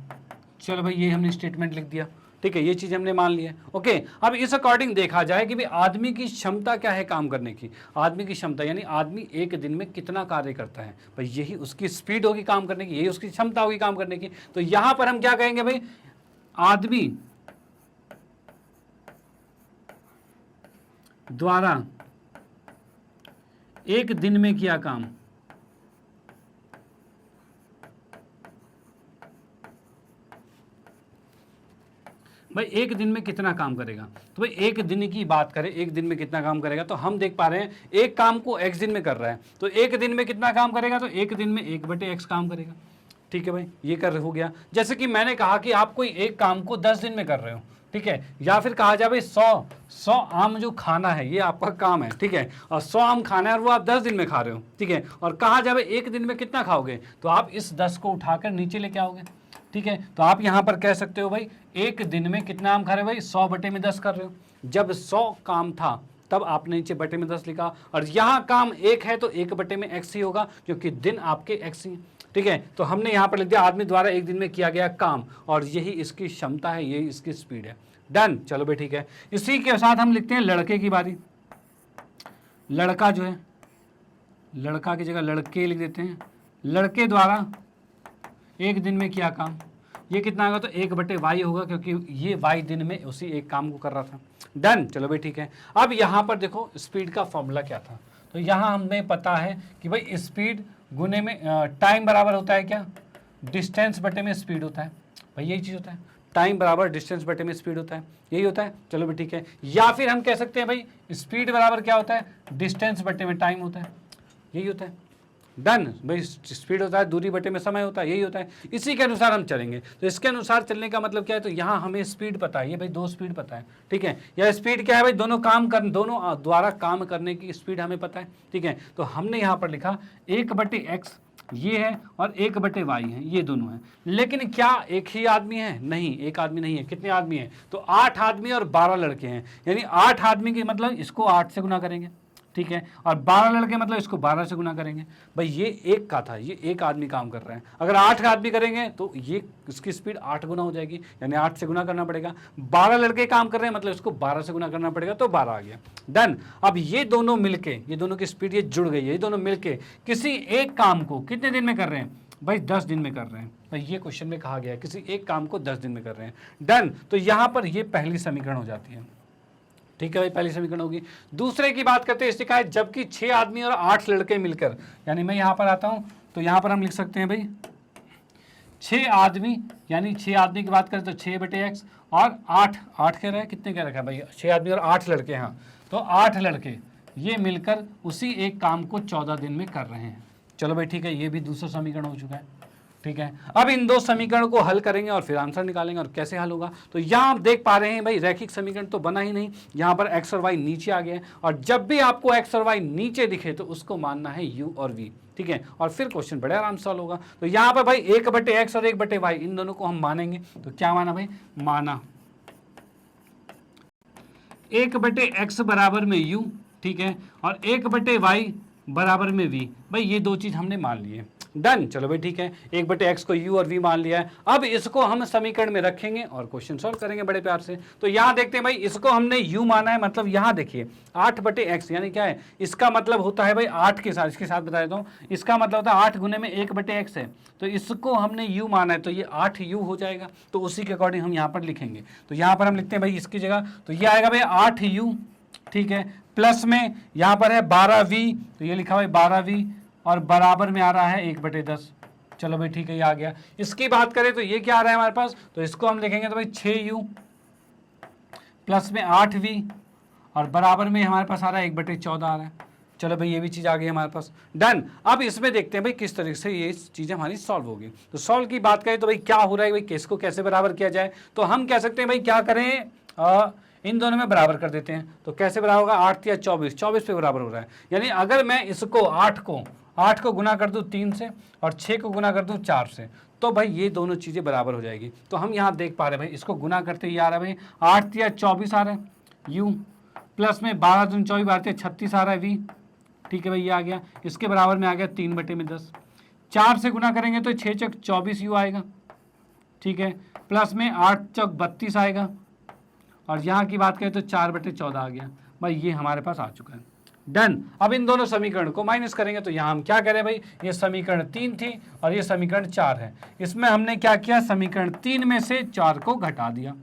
चलो भाई ये हमने स्टेटमेंट लिख दिया, ठीक है, ये चीज हमने मान ली है। ओके, अब इस अकॉर्डिंग देखा जाए कि भाई आदमी की क्षमता क्या है काम करने की, आदमी की क्षमता यानी आदमी एक दिन में कितना कार्य करता है, भाई यही उसकी स्पीड होगी काम करने की, यही उसकी क्षमता होगी काम करने की। तो यहां पर हम क्या कहेंगे भाई, आदमी द्वारा एक दिन में किया काम, भाई एक दिन में कितना काम करेगा, तो भाई एक दिन की बात करें, एक दिन में कितना काम करेगा, तो हम देख पा रहे हैं एक काम को x दिन में कर रहा है, तो एक दिन में कितना काम करेगा, तो एक दिन में 1/x काम करेगा, ठीक है भाई, ये हो गया। जैसे कि मैंने कहा कि आप कोई एक काम को 10 दिन में कर रहे हो, ठीक है, या फिर कहा जाए भाई 100 आम जो खाना है ये आपका काम है, ठीक है, और 100 आम खाना है और वो आप 10 दिन में खा रहे हो, ठीक है, और कहा जाए एक दिन में कितना खाओगे, तो आप इस 10 को उठाकर नीचे लेके आओगे, ठीक है, तो आप यहां पर कह सकते हो भाई एक दिन में कितना आम खा रहे हो भाई, 100/10 कर रहे हो। जब 100 काम था तब आपने नीचे बटे में 10 लिखा, और यहां काम 1 है तो 1/x ही होगा क्योंकि दिन आपके x ही, ठीक है, तो हमने यहां पर लिख दिया आदमी द्वारा एक दिन में किया गया काम, और यही इसकी क्षमता है, यही इसकी स्पीड है, डन। चलो भाई ठीक है, इसी के साथ हम लिखते हैं लड़के की बारी। लड़का जो है, लड़का की जगह लड़के लिख देते हैं, लड़के द्वारा एक दिन में किया काम, ये कितना होगा, तो 1/y होगा, क्योंकि ये y दिन में उसी एक काम को कर रहा था। डन, चलो भाई ठीक है। अब यहाँ पर देखो स्पीड का फॉर्मूला क्या था, तो यहाँ हमें पता है कि भाई स्पीड गुने में टाइम बराबर होता है क्या, डिस्टेंस बटे में स्पीड होता है, भाई यही चीज़ होता है, टाइम बराबर डिस्टेंस बटे में स्पीड होता है, यही होता है। चलो भाई ठीक है, या फिर हम कह सकते हैं भाई स्पीड बराबर क्या होता है, डिस्टेंस बटे में टाइम होता है, यही होता है। डन, भाई स्पीड होता है दूरी बटे में समय होता है, यही होता है। इसी के अनुसार हम चलेंगे, तो इसके अनुसार चलने का मतलब क्या है, तो यहाँ हमें स्पीड पता है, ये भाई 2 स्पीड पता है, ठीक है। या स्पीड क्या है भाई, दोनों द्वारा काम करने की स्पीड हमें पता है, ठीक है। तो हमने यहाँ पर लिखा 1/x ये है और 1/y है, ये दोनों है। लेकिन क्या एक ही आदमी है, नहीं, एक आदमी नहीं है, कितने आदमी हैं, तो 8 आदमी और 12 लड़के हैं, यानी 8 आदमी के मतलब इसको 8 से गुना करेंगे, ठीक है, और 12 लड़के मतलब इसको 12 से गुना करेंगे। भाई ये एक का था, ये एक आदमी काम कर रहे हैं, अगर 8 आदमी करेंगे तो ये इसकी स्पीड 8 गुना हो जाएगी, यानी 8 से गुना करना पड़ेगा। 12 लड़के काम कर रहे हैं मतलब इसको 12 से गुना करना पड़ेगा, तो 12 आ गया। डन। अब ये दोनों मिलके, ये दोनों की स्पीड ये जुड़ गई है, ये दोनों मिलके किसी एक काम को कितने दिन में कर रहे हैं, भाई 10 दिन में कर रहे हैं। भाई ये क्वेश्चन में कहा गया है किसी एक काम को 10 दिन में कर रहे हैं। डन। तो यहाँ पर ये पहली समीकरण हो जाती है, ठीक है भाई, पहली समीकरण होगी। दूसरे की बात करते हैं, इसने कहा है जबकि 6 आदमी और 8 लड़के मिलकर, यानी मैं यहाँ पर आता हूँ तो यहाँ पर हम लिख सकते हैं भाई 6 आदमी, यानी 6 आदमी की बात करें तो 6/x और 8 कह रहा है, कितने कह रखा है भाई, 6 आदमी और 8 लड़के, हाँ, तो 8 लड़के ये मिलकर उसी एक काम को 14 दिन में कर रहे हैं। चलो भाई ठीक है, ये भी दूसरा समीकरण हो चुका है, ठीक है। अब इन 2 समीकरण को हल करेंगे और फिर आंसर निकालेंगे, और कैसे हल होगा, तो यहाँ आप देख पा रहे हैं भाई रैखिक समीकरण तो बना ही नहीं, यहाँ पर x और y नीचे आ गए, और जब भी आपको x और y नीचे दिखे तो उसको मानना है u और v, ठीक है, और फिर क्वेश्चन बड़े आराम से सॉल्व होगा। तो यहाँ पर भाई 1/x और 1/y इन दोनों को हम मानेंगे, तो क्या माना भाई, माना 1/x बराबर में u, ठीक है, और 1/y बराबर में v, भाई ये 2 चीज हमने मान लिए। डन। चलो भाई ठीक है, 1/x को u और v मान लिया है। अब इसको हम समीकरण में रखेंगे और क्वेश्चन सॉल्व करेंगे बड़े प्यार से। तो यहाँ देखते हैं भाई, इसको हमने u माना है, मतलब यहाँ देखिए 8/x, यानी क्या है, इसका मतलब होता है भाई 8 के साथ, इसके साथ बता देता हूँ, इसका मतलब होता है 8 गुने में 1/x है, तो इसको हमने u माना है, तो ये 8u हो जाएगा, तो उसी के अकॉर्डिंग हम यहाँ पर लिखेंगे। तो यहाँ पर हम लिखते हैं भाई इसकी जगह, तो ये आएगा भाई 8u, ठीक है, प्लस में यहाँ पर है 12v, तो ये लिखा भाई 12v, और बराबर में आ रहा है 1/10। चलो भाई ठीक है, ये आ गया। इसकी बात करें तो ये क्या आ रहा है हमारे पास, तो इसको हम लिखेंगे तो भाई 6u प्लस में 8v, और बराबर में हमारे पास आ रहा है 1/14 आ रहा है। चलो भाई ये भी चीज़ आ गई हमारे पास। डन। अब इसमें देखते हैं भाई किस तरीके से ये चीज़ें हमारी सॉल्व होगी। तो सॉल्व की बात करें तो भाई क्या हो रहा है, भाई केस को कैसे बराबर किया जाए, तो हम कह सकते हैं भाई क्या करें, इन दोनों में बराबर कर देते हैं। तो कैसे बराबर होगा, 8 या 24 पे बराबर हो रहा है, यानी अगर मैं इसको 8 को गुना कर दूं 3 से और 6 को गुना कर दूं 4 से, तो भाई ये दोनों चीज़ें बराबर हो जाएगी। तो हम यहाँ देख पा रहे हैं भाई, इसको गुना करते ही आ रहा है भाई 8 या 24 आ रहा है u, प्लस में 12 दूनी 24 12 36 आ रहा है v, ठीक है भाई, ये आ गया। इसके बराबर में आ गया 3/10। 4 से गुना करेंगे तो 6 चौक 24u आएगा, ठीक है, प्लस में 8 चौक 32 आएगा, और यहाँ की बात करें तो 4/14 आ गया। भाई ये हमारे पास आ चुका है। डन। अब इन दोनों समीकरण को माइनस करेंगे, तो यहाँ हम क्या करें भाई, ये समीकरण 3 थी और ये समीकरण 4 है, इसमें हमने क्या किया, समीकरण 3 में से 4 को घटा दिया,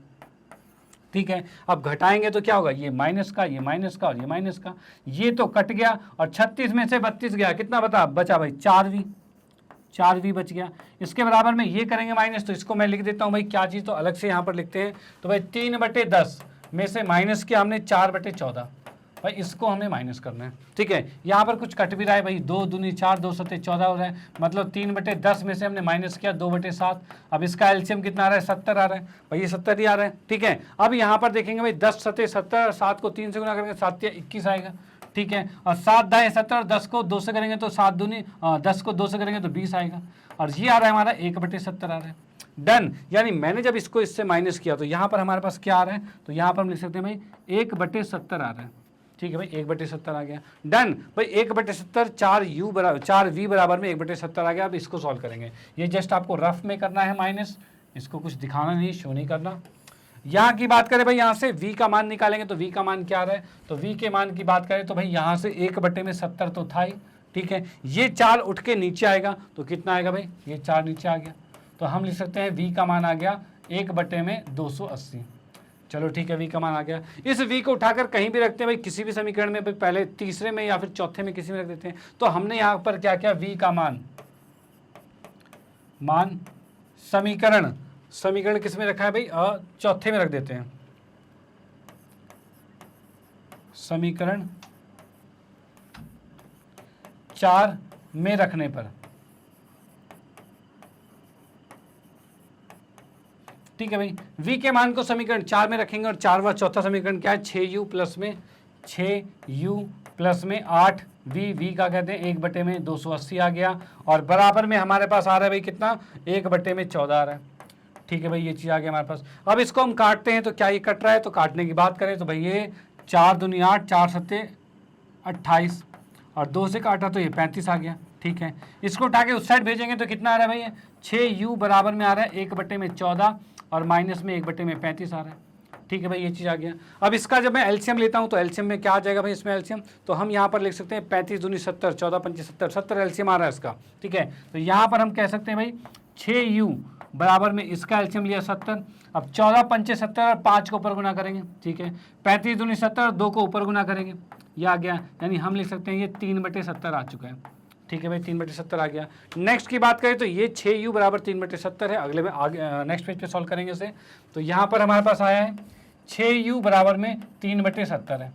ठीक है। अब घटाएंगे तो क्या होगा, ये माइनस का, ये माइनस का और ये माइनस का, ये तो कट गया, और 36 में से 32 गया, कितना बचा भाई 4v बच गया। इसके बराबर में ये करेंगे माइनस, तो इसको मैं लिख देता हूँ भाई क्या चीज़, तो अलग से यहाँ पर लिखते हैं, तो भाई 3/10 में से माइनस किया हमने 4/14, भाई इसको हमें माइनस करना है, ठीक है। यहाँ पर कुछ कट भी रहा है भाई, 2 दूनी 4 2 सत्ते 14 हो रहा है, मतलब 3/10 में से हमने माइनस किया 2/7। अब इसका एलसीएम कितना आ रहा है, 70 आ रहा है, भाई ये 70 ही आ रहा है, ठीक है। अब यहाँ पर देखेंगे भाई 10 सत्ते 70, 7 को 3 से गुना करेंगे 7 या 21 आएगा, ठीक है, और 7 दाएँ 70 और 10 को 2 से करेंगे तो 7 दूनी 10 को 2 से करेंगे तो 20 आएगा, और ये आ रहा है हमारा 1/70 आ रहा है। डन। यानी मैंने जब इसको इससे माइनस किया तो यहाँ पर हमारे पास क्या आ रहा है, तो यहाँ पर हम लिख सकते हैं भाई 1/70 आ रहा है, ठीक है भाई, 1/70 आ गया। डन भाई, 1/70 4v बराबर में 1/70 आ गया। अब इसको सॉल्व करेंगे, ये जस्ट आपको रफ में करना है माइनस, इसको कुछ दिखाना नहीं, शो नहीं करना। यहाँ की बात करें भाई, यहाँ से v का मान निकालेंगे तो v का मान क्या आ रहा है, तो v के मान की बात करें तो भाई यहाँ से 1/70 तो था ही, ठीक है। ये 4 उठ के नीचे आएगा तो कितना आएगा भाई, ये 4 नीचे आ गया, तो हम लिख सकते हैं v का मान आ गया 1/280। चलो ठीक है, v का मान आ गया। इस v को उठाकर कहीं भी रखते हैं भाई, किसी भी समीकरण में, भाई पहले तीसरे में या फिर चौथे में किसी में रख देते हैं। तो हमने यहाँ पर क्या किया, v का मान समीकरण किस में रखा है भाई, चौथे में रख देते हैं। समीकरण 4 में रखने पर, ठीक है भाई, v के मान को समीकरण 4 में रखेंगे और 4वां चौथा समीकरण क्या है, 6u प्लस में 8v का कहते हैं 1/280 आ गया, और बराबर में हमारे पास आ रहा है भाई कितना, 1/14 आ रहा है, ठीक है भाई, ये चीज़ आ गया हमारे पास। अब इसको हम काटते हैं तो क्या ये कट रहा है, तो काटने की बात करें तो भाई ये 4 दूनी 8, 4 सत्ते 28 और 2 से काटा तो ये 35 आ गया, ठीक है। इसको उठा के उस साइड भेजेंगे तो कितना आ रहा है भाई, 6u बराबर में आ रहा है 1/14 और माइनस में 1/35 आ रहा है, ठीक है भाई, ये चीज़ आ गया। अब इसका जब मैं एलसीएम लेता हूँ तो एलसीएम में क्या आ जाएगा भाई, इसमें एलसीएम तो हम यहाँ पर लिख सकते हैं 35 दूनी 70, 14 पंचे 70, 70 एलसीएम आ रहा है इसका, ठीक है। तो यहाँ पर हम कह सकते हैं भाई 6u बराबर में इसका एलसीएम लिया 70, अब 14 पंचे 70 और 5 को ऊपर गुना करेंगे, ठीक है, 35 दूनी 70 और 2 को ऊपर गुना करेंगे, ये आ गया, यानी हम लिख सकते हैं ये 3/70 आ चुका है, ठीक है भाई, 3/70 आ गया। नेक्स्ट की बात करें तो ये 6u बराबर 3/70 है, अगले में आगे नेक्स्ट पेज पे सॉल्व करेंगे इसे। तो यहाँ पर हमारे पास आया है 6u बराबर में 3/70 है,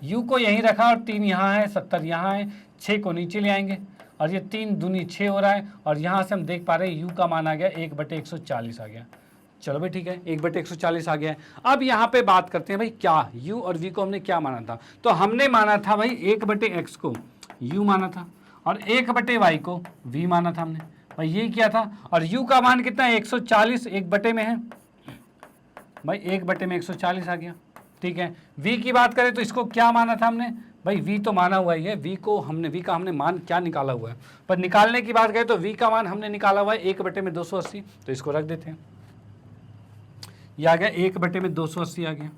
u को यहीं रखा और 3 यहाँ है, 70 यहाँ है, 6 को नीचे ले आएंगे और ये 3 दूनी 6 हो रहा है, और यहाँ से हम देख पा रहे हैं u का मान आ गया 1/140 आ गया। चलो भाई ठीक है, 1/140 आ गया है। अब यहाँ पे बात करते हैं भाई क्या u और v को हमने क्या माना था, तो हमने माना था भाई 1/x को u माना था और 1/y को v माना था हमने, भाई ये किया था। और u का मान कितना है, 140, 1/में है भाई, 1/140 आ गया, ठीक है। v की बात करें तो इसको क्या माना था हमने भाई, v तो माना हुआ ही है, v का हमने मान क्या निकाला हुआ है, पर निकालने की बात करें तो v का मान हमने निकाला हुआ है 1/280, तो इसको रख देते हैं, ये आ गया 1/280 आ गया,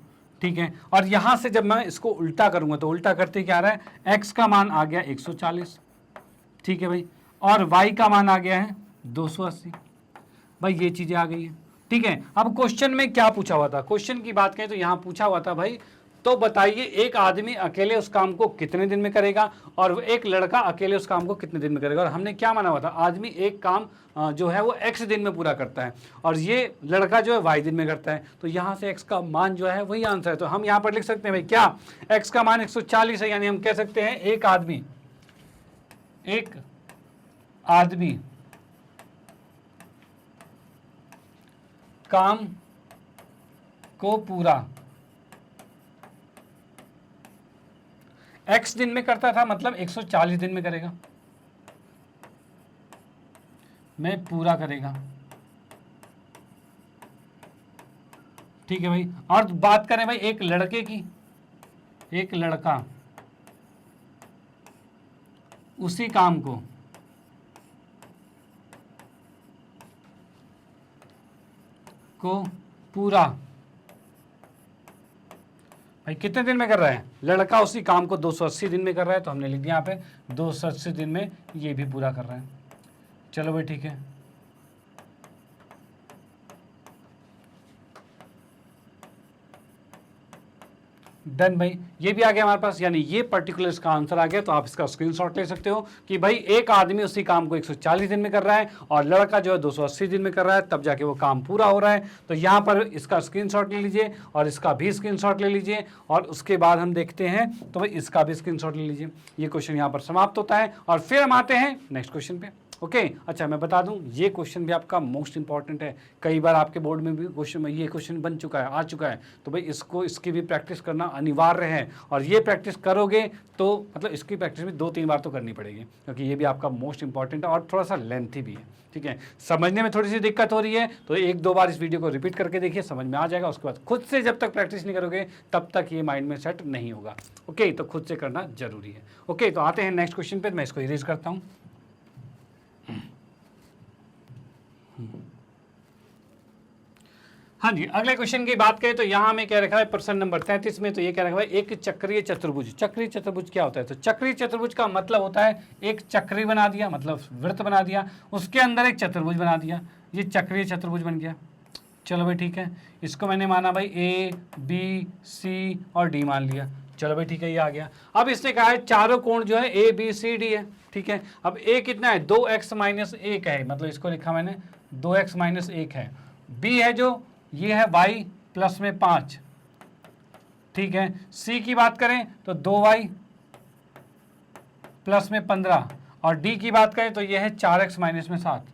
ठीक है। और यहाँ से जब मैं इसको उल्टा करूँगा तो उल्टा करते क्या आ रहा है, x का मान आ गया 140, ठीक है भाई, और y का मान आ गया है 280, भाई ये चीज़ें आ गई है, ठीक है। अब क्वेश्चन में क्या पूछा हुआ था, क्वेश्चन की बात करें तो यहाँ पूछा हुआ था भाई, तो बताइए एक आदमी अकेले उस काम को कितने दिन में करेगा और एक लड़का अकेले उस काम को कितने दिन में करेगा। और हमने क्या माना हुआ था, आदमी एक काम जो है वो x दिन में पूरा करता है और ये लड़का जो है y दिन में करता है, तो यहाँ से x का मान जो है वही आंसर है। तो हम यहाँ पर लिख सकते हैं भाई क्या, x का मान 140 है, यानी हम कह सकते हैं एक आदमी काम को पूरा x दिन में करता था, मतलब 140 दिन में करेगा, में पूरा करेगा, ठीक है भाई। और बात करें भाई एक लड़के की, एक लड़का उसी काम को पूरा भाई कितने दिन में कर रहा है, लड़का उसी काम को 280 दिन में कर रहा है, तो हमने लिख दिया यहाँ पे 280 दिन में ये भी पूरा कर रहा है। चलो भाई ठीक है, डन भाई, ये भी आ गया हमारे पास, यानी ये पर्टिकुलर इसका आंसर आ गया। तो आप इसका स्क्रीनशॉट ले सकते हो कि भाई एक आदमी उसी काम को 140 दिन में कर रहा है और लड़का जो है 280 दिन में कर रहा है, तब जाके वो काम पूरा हो रहा है। तो यहाँ पर इसका स्क्रीनशॉट ले लीजिए और इसका भी स्क्रीनशॉट ले लीजिए, और उसके बाद हम देखते हैं तो भाई इसका भी स्क्रीनशॉट ले लीजिए। ये क्वेश्चन यहाँ पर समाप्त होता है और फिर हम आते हैं नेक्स्ट क्वेश्चन पे। ओके अच्छा, मैं बता दूं ये क्वेश्चन भी आपका मोस्ट इंपॉर्टेंट है, कई बार आपके बोर्ड में भी ये क्वेश्चन बन चुका है, आ चुका है, तो भाई इसकी भी प्रैक्टिस करना अनिवार्य है। और ये प्रैक्टिस करोगे तो मतलब इसकी प्रैक्टिस भी 2-3 बार तो करनी पड़ेगी, क्योंकि ये भी आपका मोस्ट इंपॉर्टेंट है और थोड़ा सा लेंथी भी है, ठीक है। समझने में थोड़ी सी दिक्कत हो रही है तो 1-2 बार इस वीडियो को रिपीट करके देखिए, समझ में आ जाएगा। उसके बाद खुद से जब तक प्रैक्टिस नहीं करोगे तब तक ये माइंड में सेट नहीं होगा। ओके, तो खुद से करना जरूरी है। ओके, तो आते हैं नेक्स्ट क्वेश्चन पे, मैं इसको इरेज करता हूँ। हाँ जी, अगले क्वेश्चन की बात करें तो यहाँ हमें क्या रखा है प्रश्न नंबर 33 में, तो ये क्या रखा है एक चक्रीय चतुर्भुज। चक्रीय चतुर्भुज क्या होता है? तो चक्रीय चतुर्भुज का मतलब होता है एक चक्री बना दिया, मतलब वृत्त बना दिया, उसके अंदर एक चतुर्भुज बना दिया, ये चक्रीय चतुर्भुज बन गया। चलो भाई ठीक है, इसको मैंने माना भाई ए बी सी और डी मान लिया। चलो भाई ठीक है, ये आ गया। अब इसने कहा है चारों कोण जो है ए बी सी डी है, ठीक है। अब ए कितना है? 2x - 1 है, मतलब इसको लिखा मैंने 2x - 1 है। बी है जो ये है y प्लस में 5, ठीक है। सी की बात करें तो 2y प्लस में 15, और डी की बात करें तो ये है 4x माइनस में 7।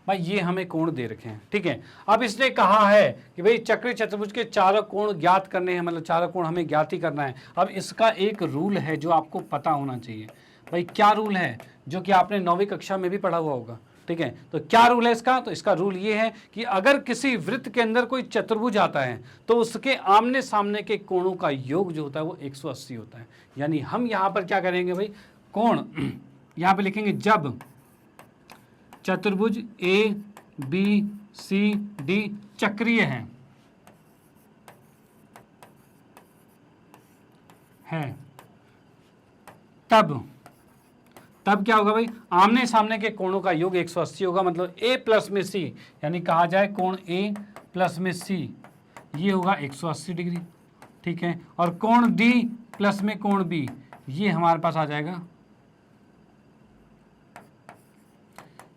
भाई ये हमें कोण दे रखे हैं, ठीक है। अब इसने कहा है कि भाई चक्रीय चतुर्भुज के चारों कोण ज्ञात करने हैं, मतलब चारों कोण हमें ज्ञात ही करना है। अब इसका एक रूल है जो आपको पता होना चाहिए। भाई क्या रूल है? जो कि आपने 9वीं कक्षा में भी पढ़ा हुआ होगा, ठीक है। तो क्या रूल है इसका? तो इसका रूल ये है कि अगर किसी वृत्त के अंदर कोई चतुर्भुज आता है तो उसके आमने सामने के कोणों का योग जो होता है वो 180 होता है। यानी हम यहाँ पर क्या करेंगे भाई, कोण यहाँ पे लिखेंगे जब चतुर्भुज ए बी सी डी चक्रीय है तब क्या होगा भाई, आमने सामने के कोणों का योग 180 होगा। मतलब a प्लस में c, यानी कहा जाए कोण a प्लस में c ये होगा 180 डिग्री, ठीक है। और कोण d प्लस में कोण b ये हमारे पास आ जाएगा,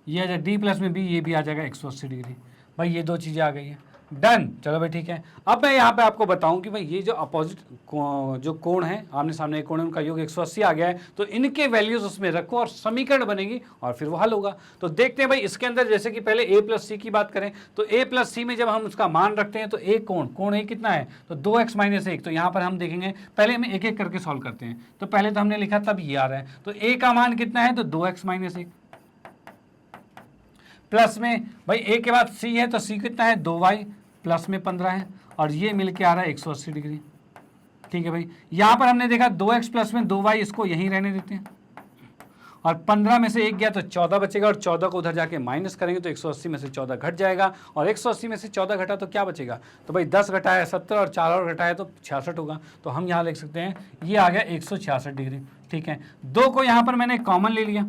ये आ जाए d प्लस में b, ये भी आ जाएगा 180 डिग्री। भाई ये दो चीज़ें आ गई हैं, डन। चलो भाई ठीक है। अब मैं यहाँ पे आपको बताऊं कि भाई ये जो अपोजिट जो कोण है, आमने सामने कोण है, उनका योग 180 आ गया है, तो इनके वैल्यूज उसमें रखो और समीकरण बनेगी और फिर वो हल होगा। तो देखते हैं भाई इसके अंदर, जैसे कि पहले a प्लस सी की बात करें तो a प्लस सी में जब हम उसका मान रखते हैं तो a कोण a कितना है? तो 2x - 1। तो यहाँ पर हम देखेंगे, पहले हम एक एक करके सॉल्व करते हैं। तो पहले तो हमने लिखा तब ये आ रहा है, तो a का मान कितना है? तो 2x - 1 प्लस में भाई a के बाद c है, तो c कितना है? 2y प्लस में 15 है, और ये मिलके आ रहा है 180 डिग्री, ठीक है भाई। यहाँ पर हमने देखा 2x प्लस में 2y, इसको यहीं रहने देते हैं, और 15 में से 1 गया तो 14 बचेगा, और 14 को उधर जाके माइनस करेंगे तो 180 में से 14 घट जाएगा, और 180 में से 14 घटा तो क्या बचेगा? तो भाई 10 घटाया 70 और 4 और घटाया तो 66 होगा। तो हम यहाँ लिख सकते हैं ये आ गया 166 डिग्री, ठीक है। 2 को यहाँ पर मैंने कॉमन ले लिया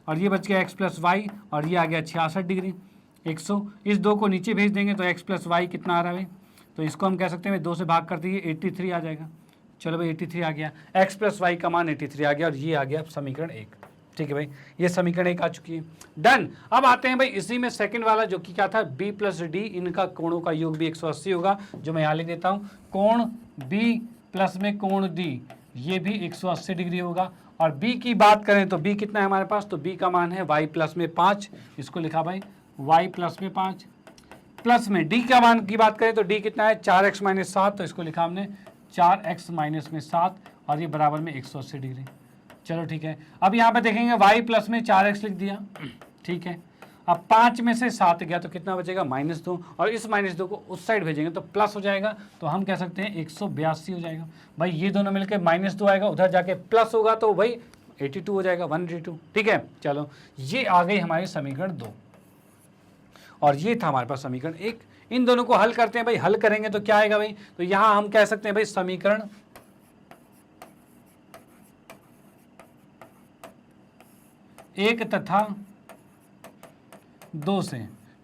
और ये बच गया x प्लस वाई, और ये आ गया 66 डिग्री 100। इस 2 को नीचे भेज देंगे तो x प्लस वाई कितना आ रहा है भाई? तो इसको हम कह सकते हैं 2 से भाग कर दिए 83 आ जाएगा। चलो भाई 83 आ गया, x प्लस वाई का मान 83 आ गया, और ये आ गया समीकरण 1, ठीक है भाई। ये समीकरण 1 आ चुकी है, डन। अब आते हैं भाई इसी में सेकंड वाला, जो कि क्या था? b प्लस डी, इनका कोणों का योग भी 180 होगा, जो मैं यहाँ लिख देता हूँ। कोण b प्लस में कोण d ये भी 180 डिग्री होगा। और b की बात करें तो b कितना है हमारे पास? तो b का मान है y प्लस में 5, इसको लिखा भाई y प्लस में 5, प्लस में d का मान की बात करें तो d कितना है? 4x - 7, तो इसको लिखा हमने 4x - 7, और ये बराबर में 180 डिग्री। चलो ठीक है। अब यहाँ पे देखेंगे y प्लस में 4x लिख दिया, ठीक है। अब 5 में से 7 गया तो कितना बचेगा? -2, और इस -2 को उस साइड भेजेंगे तो प्लस हो जाएगा, तो हम कह सकते हैं 182 हो जाएगा। भाई ये दोनों मिलकर -2 आएगा, उधर जाके प्लस होगा तो भाई 82 हो जाएगा, 182, ठीक है। चलो ये आ गई हमारी समीकरण 2, और ये था हमारे पास समीकरण 1। इन दोनों को हल करते हैं भाई। हल करेंगे तो क्या आएगा भाई? तो यहां हम कह सकते हैं भाई समीकरण 1 तथा 2 से,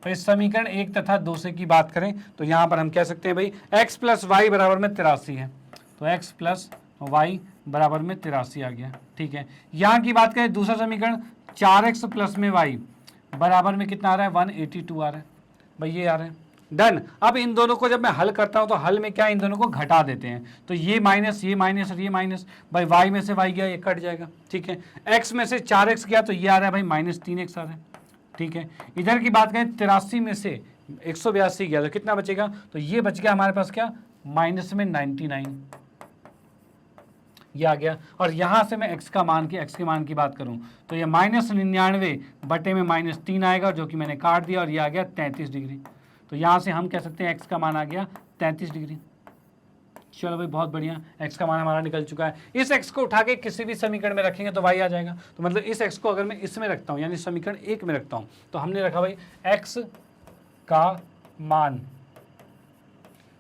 तो इस समीकरण 1 तथा 2 से की बात करें तो यहां पर हम कह सकते हैं भाई x प्लस वाई बराबर में 83 है, तो x प्लस वाई बराबर में 83 आ गया, ठीक है। यहां की बात करें दूसरा समीकरण 4x प्लस में वाई बराबर में कितना आ रहा है? 182 आ रहा है, भाई ये आ रहा है, डन। अब इन दोनों को जब मैं हल करता हूं तो हल में क्या, इन दोनों को घटा देते हैं, तो ये माइनस और ये माइनस, भाई y में से y गया, ये कट जाएगा, ठीक है। x में से 4x गया तो ये आ रहा है भाई -3x आ रहा है, ठीक है। इधर की बात करें 83 में से 182 गया तो कितना बचेगा? तो ये बच गया हमारे पास क्या? माइनस में 99, ये आ गया। और यहां से मैं x के मान की बात करूं तो ये -99 बटे में -3 आएगा, जो कि मैंने काट दिया, और ये आ गया 33 डिग्री। तो यहां से हम कह सकते हैं x का मान आ गया 33 डिग्री, चलो भाई बहुत बढ़िया, x का मान हमारा निकल चुका है। इस x को उठा के किसी भी समीकरण में रखेंगे तो y आ जाएगा। तो मतलब इस x को अगर मैं इसमें रखता हूँ यानी समीकरण 1 में रखता हूँ तो हमने रखा भाई x का मान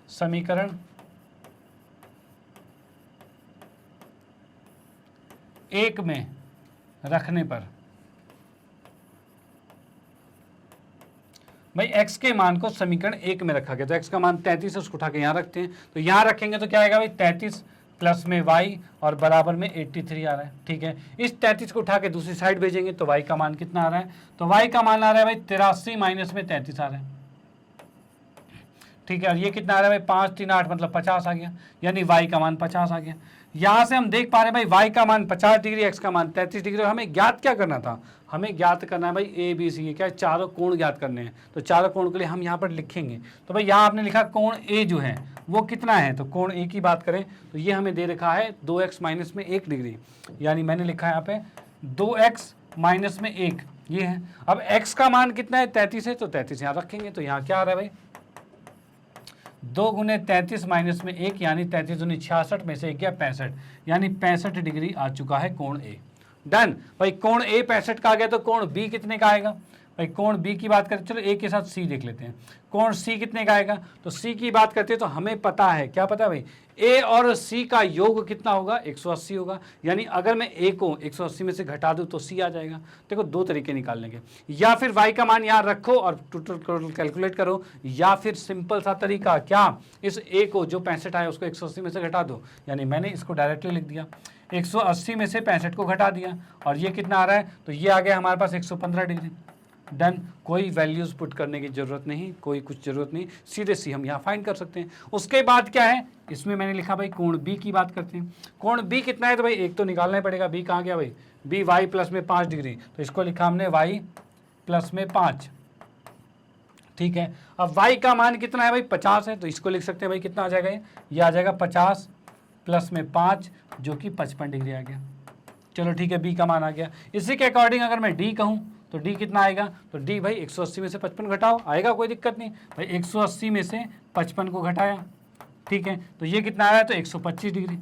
समीकरण 1 में रखने पर भाई x के मान को समीकरण 1 में रखा गया, तो x का मान 33 है, उसको उठा के यहाँ रखते हैं। तो यहाँ रखेंगे तो क्या आएगा भाई 33 प्लस में y और बराबर में 83 आ रहा है। ठीक है, इस 33 को उठा के दूसरी साइड भेजेंगे तो y का मान कितना आ रहा है, तो y का मान आ रहा है भाई 83 माइनस में 33 आ रहा है। ठीक है, और ये कितना आ रहा है भाई 5 3 8 मतलब 50 आ गया, यानी y का मान 50 आ गया। यहाँ से हम देख पा रहे हैं भाई y का मान 50 डिग्री, x का मान 33 डिग्री। और हमें ज्ञात क्या करना था, हमें ज्ञात करना है भाई ए बी सी, क्या चारों कोण ज्ञात करने हैं। तो चारों कोण के लिए हम यहाँ पर लिखेंगे, तो भाई यहाँ आपने लिखा कोण ए जो है वो कितना है, तो कोण ए की बात करें तो ये हमें दे रखा है 2x माइनस में 1 डिग्री, यानी मैंने लिखा है यहाँ पे 2x माइनस में 1 ये है। अब x का मान कितना है 33 है, तो 33 यहाँ रखेंगे, तो यहाँ क्या आ रहा है भाई 2 गुने 33 माइनस में 1 यानी 33 दूनी 66 में से 1 गया 65, यानी 65 डिग्री आ चुका है कोण ए। डन भाई, कोण ए 65 का आ गया, तो कोण बी कितने का आएगा भाई, कोण बी की बात करें, चलो ए के साथ सी देख लेते हैं, कोण सी कितने का आएगा। तो सी की बात करते हैं तो हमें पता है, क्या पता है भाई, ए और सी का योग कितना होगा 180 होगा, यानी अगर मैं ए को 180 में से घटा दूं तो सी आ जाएगा। देखो दो तरीके निकालने के, या फिर वाई का मान यहाँ रखो और टोटल कैलकुलेट करो, या फिर सिंपल सा तरीका क्या, इस ए को जो 65 आया उसको 180 में से घटा दो, यानी मैंने इसको डायरेक्टली लिख दिया 180 में से 65 को घटा दिया, और ये कितना आ रहा है, तो ये आ गया हमारे पास 115 डिग्री। डन, कोई वैल्यूज पुट करने की जरूरत नहीं, कोई कुछ जरूरत नहीं, सीधे सी हम यहाँ फाइंड कर सकते हैं। उसके बाद क्या है, इसमें मैंने लिखा भाई कोण बी की बात करते हैं। कोण बी कितना है, तो भाई एक तो निकालना ही पड़ेगा, बी कहाँ गया भाई, बी वाई प्लस में 5 डिग्री, तो इसको लिखा हमने वाई प्लस में 5। ठीक है, अब वाई का मान कितना है भाई 50 है, तो इसको लिख सकते हैं भाई कितना आ जाएगा, ये आ जाएगा 50 प्लस में 5 जो कि 55 डिग्री आ गया। चलो ठीक है, बी का मान आ गया। इसी के अकॉर्डिंग अगर मैं डी कहूँ तो डी कितना आएगा, तो डी भाई 180 में से 55 घटाओ, आएगा कोई दिक्कत नहीं भाई, 180 में से 55 को घटाया, ठीक है, तो ये कितना आ रहा है, तो 125 डिग्री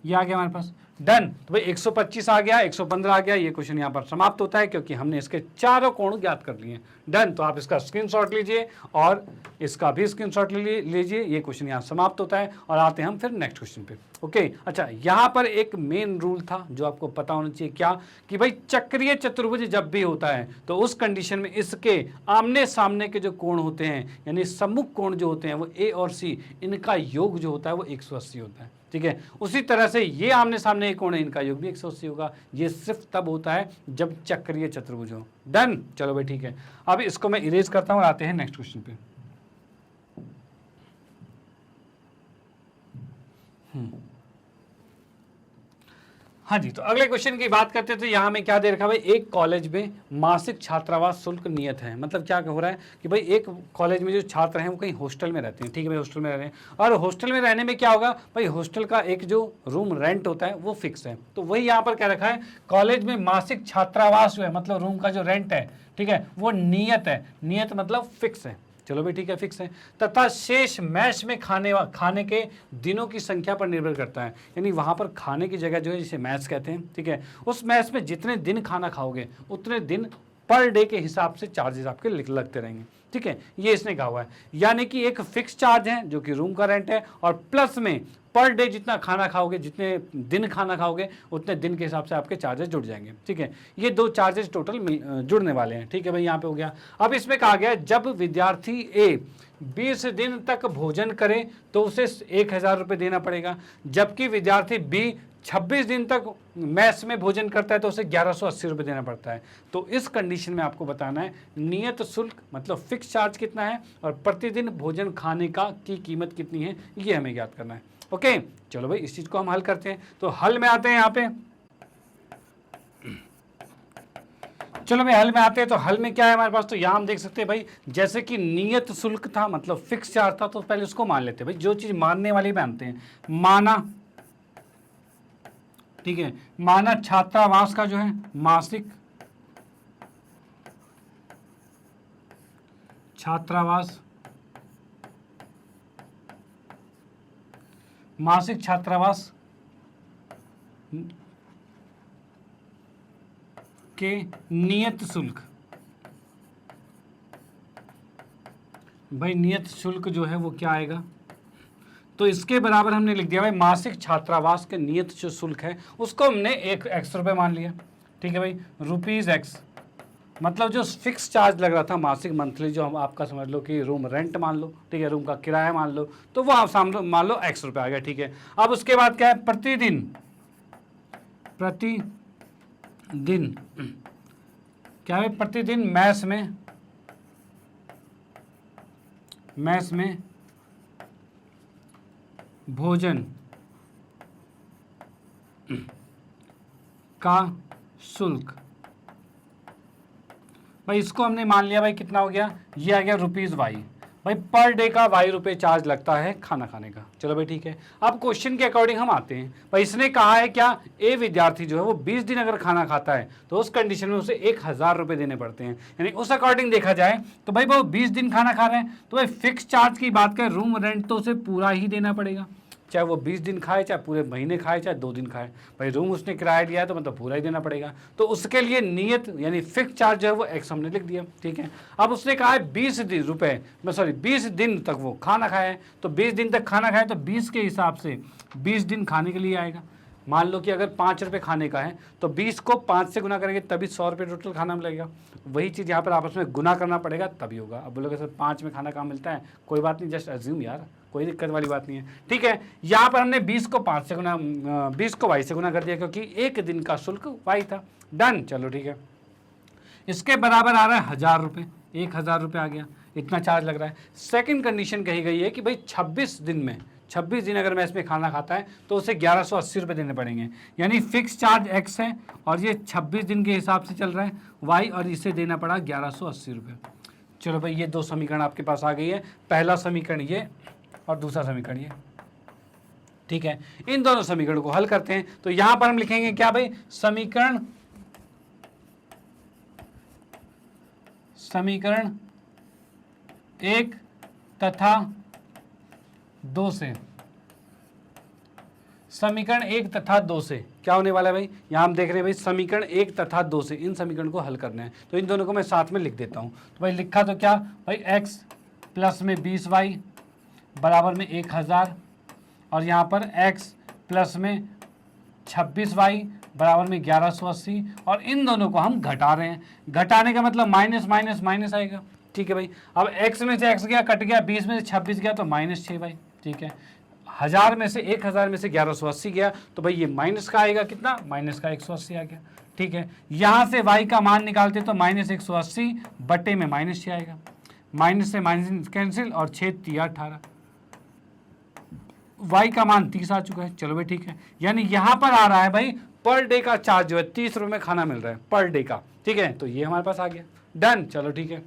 ये आ गया हमारे पास। डन, तो भाई 125 आ गया, 115 आ गया, ये क्वेश्चन यहाँ पर समाप्त होता है क्योंकि हमने इसके चारों कोण ज्ञात कर लिए। डन, तो आप इसका स्क्रीनशॉट लीजिए और इसका भी स्क्रीनशॉट लीजिए, ये क्वेश्चन यहाँ समाप्त होता है। और आते हैं हम फिर नेक्स्ट क्वेश्चन पे। ओके, अच्छा यहाँ पर एक मेन रूल था जो आपको पता होना चाहिए, क्या कि भाई चक्रीय चतुर्भुज जब भी होता है तो उस कंडीशन में इसके आमने सामने के जो कोण होते हैं यानी सम्मुख कोण जो होते हैं वो ए और सी, इनका योग जो होता है वो 180 होता है। ठीक है, उसी तरह से ये आमने सामने एक कोण है, इनका योग भी 180 होगा। ये सिर्फ तब होता है जब चक्रीय चतुर्भुज हो। डन, चलो भाई ठीक है, अब इसको मैं इरेज करता हूं और आते हैं नेक्स्ट क्वेश्चन पे। हाँ जी, तो अगले क्वेश्चन की बात करते हैं तो यहाँ में क्या दे रखा है भाई, एक कॉलेज में मासिक छात्रावास शुल्क नियत है। मतलब क्या हो रहा है कि भाई एक कॉलेज में जो छात्र हैं वो कहीं हॉस्टल में रहते हैं। ठीक है भाई, हॉस्टल में रह रहे हैं, और हॉस्टल में रहने में क्या होगा भाई, हॉस्टल का एक जो रूम रेंट होता है वो फिक्स है। तो वही यहाँ पर क्या रखा है, कॉलेज में मासिक छात्रावास जो है मतलब रूम का जो रेंट है, ठीक है, वो नियत है। नियत मतलब फिक्स है। चलो भाई ठीक है, फिक्स है। तथा शेष मैस में खाने के दिनों की संख्या पर निर्भर करता है, यानी वहाँ पर खाने की जगह जो है जिसे मैस कहते हैं, ठीक है, उस मैस में जितने दिन खाना खाओगे उतने दिन पर डे के हिसाब से चार्जेस आपके लगते रहेंगे। ठीक है, ये इसने कहा हुआ है, यानी कि एक फिक्स चार्ज है जो कि रूम का रेंट है, और प्लस में पर डे जितना खाना खाओगे, जितने दिन खाना खाओगे उतने दिन के हिसाब से आपके चार्जेस जुड़ जाएंगे। ठीक है, ये दो चार्जेस टोटल जुड़ने वाले हैं। ठीक है भाई, यहाँ पे हो गया। अब इसमें कहा गया जब विद्यार्थी ए 20 दिन तक भोजन करे तो उसे 1000 रुपये देना पड़ेगा, जबकि विद्यार्थी बी 26 दिन तक मैस में भोजन करता है तो उसे 1180 रुपये देना पड़ता है। तो इस कंडीशन में आपको बताना है नियत शुल्क मतलब फिक्स चार्ज कितना है और प्रतिदिन भोजन खाने की कीमत कितनी है, ये हमें ज्ञात करना है। ओके, चलो भाई इस चीज को हम हल करते हैं। तो हल में आते हैं यहाँ पे, चलो भाई हल में आते हैं। तो हल में क्या है हमारे पास, तो यहाँ हम देख सकते हैं भाई, जैसे कि नियत शुल्क था मतलब फिक्स चार्ज था, तो पहले उसको मान लेते हैं भाई, जो चीज मानने वाली मानते हैं। माना, ठीक है, माना छात्रावास का जो है मासिक छात्रावास मासिक छात्रावास के नियत शुल्क, भाई नियत शुल्क जो है वो क्या आएगा, तो इसके बराबर हमने लिख दिया भाई मासिक छात्रावास के नियत जो शुल्क है उसको हमने एक एक्स रुपये मान लिया। ठीक है भाई, रुपीज़ एक्स, मतलब जो फिक्स चार्ज लग रहा था मासिक मंथली, जो हम आपका समझ लो कि रूम रेंट मान लो, ठीक है, रूम का किराया मान लो, तो वो आप सामने मान लो एक्स रुपये आ गया। ठीक है, अब उसके बाद क्या है, प्रतिदिन क्या है, प्रतिदिन मैस में भोजन का शुल्क, भाई इसको हमने मान लिया भाई कितना हो गया, ये आ गया रुपीज़ वाई, भाई पर डे का वाई रुपये चार्ज लगता है खाना खाने का। चलो भाई ठीक है, अब क्वेश्चन के अकॉर्डिंग हम आते हैं। भाई इसने कहा है क्या, ए विद्यार्थी जो है वो 20 दिन अगर खाना खाता है तो उस कंडीशन में उसे 1000 रुपये देने पड़ते हैं, यानी उस अकॉर्डिंग देखा जाए तो भाई वो 20 दिन खाना खा रहे हैं तो भाई फिक्स चार्ज की बात करें, रूम रेंट तो उसे पूरा ही देना पड़ेगा, चाहे वो 20 दिन खाए, चाहे पूरे महीने खाए, चाहे 2 दिन खाए, भाई रूम उसने किराया दिया है तो मतलब पूरा ही देना पड़ेगा। तो उसके लिए नियत यानी फिक्स चार्ज जो है वो एक्स हमने लिख दिया। ठीक है, अब उसने कहा है 20 दिन तक वो खाना खाए, तो 20 दिन तक खाना खाए तो 20 के हिसाब से 20 दिन खाने के लिए आएगा। मान लो कि अगर 5 रुपये खाने का है तो 20 को 5 से गुना करेंगे तभी 100 रुपये टोटल खाना मिलेगा। वही चीज़ यहाँ पर आपस में गुना करना पड़ेगा तभी होगा। अब बोलोगे सर 5 में खाना कहाँ मिलता है, कोई बात नहीं, जस्ट अज्यूम यार, कोई दिक्कत वाली बात नहीं है। ठीक है, यहाँ पर हमने 20 को 5 से गुना 20 को वाई से गुना कर दिया क्योंकि एक दिन का शुल्क वाई था। डन, चलो ठीक है, इसके बराबर आ रहा है 1000 रुपये, 1000 रुपये आ गया, इतना चार्ज लग रहा है। सेकंड कंडीशन कही गई है कि भाई 26 दिन अगर मैं इसमें खाना खाता है तो उसे 1180 रुपये देने पड़ेंगे, यानी फिक्स चार्ज एक्स है और ये 26 दिन के हिसाब से चल रहा है वाई, और इसे देना पड़ा 1180 रुपये। चलो भाई ये 2 समीकरण आपके पास आ गई है, पहला समीकरण ये और दूसरा समीकरण ये। ठीक है, इन दोनों समीकरणों को हल करते हैं तो यहां पर हम लिखेंगे क्या भाई, समीकरण 1 तथा 2 से, समीकरण 1 तथा 2 से क्या होने वाला है भाई, यहां हम देख रहे हैं भाई समीकरण 1 तथा 2 से इन समीकरण को हल करना है, तो इन दोनों को मैं साथ में लिख देता हूं। तो भाई लिखा तो क्या भाई, x प्लस में 20y बराबर में 1000, और यहाँ पर x प्लस में 26y बराबर में 1180, और इन दोनों को हम घटा रहे हैं, घटाने का मतलब माइनस माइनस माइनस आएगा। ठीक है भाई, अब x में से x गया कट गया, 20 में से 26 गया तो -6 भाई। ठीक है, 1000 में से 1000 में से 1180 गया तो भाई ये माइनस का आएगा, कितना, माइनस का 180 आ गया। ठीक है, यहाँ से y का मान निकालते तो -180 बटे में -6 आएगा, माइनस से माइनस कैंसिल और 6 3 18, y का मान 30 आ चुका है। चलो भाई ठीक है, यानी यहाँ पर आ रहा है भाई पर डे का चार्ज जो है 30 रुपये में खाना मिल रहा है पर डे का। ठीक है, तो ये हमारे पास आ गया, डन। चलो ठीक है,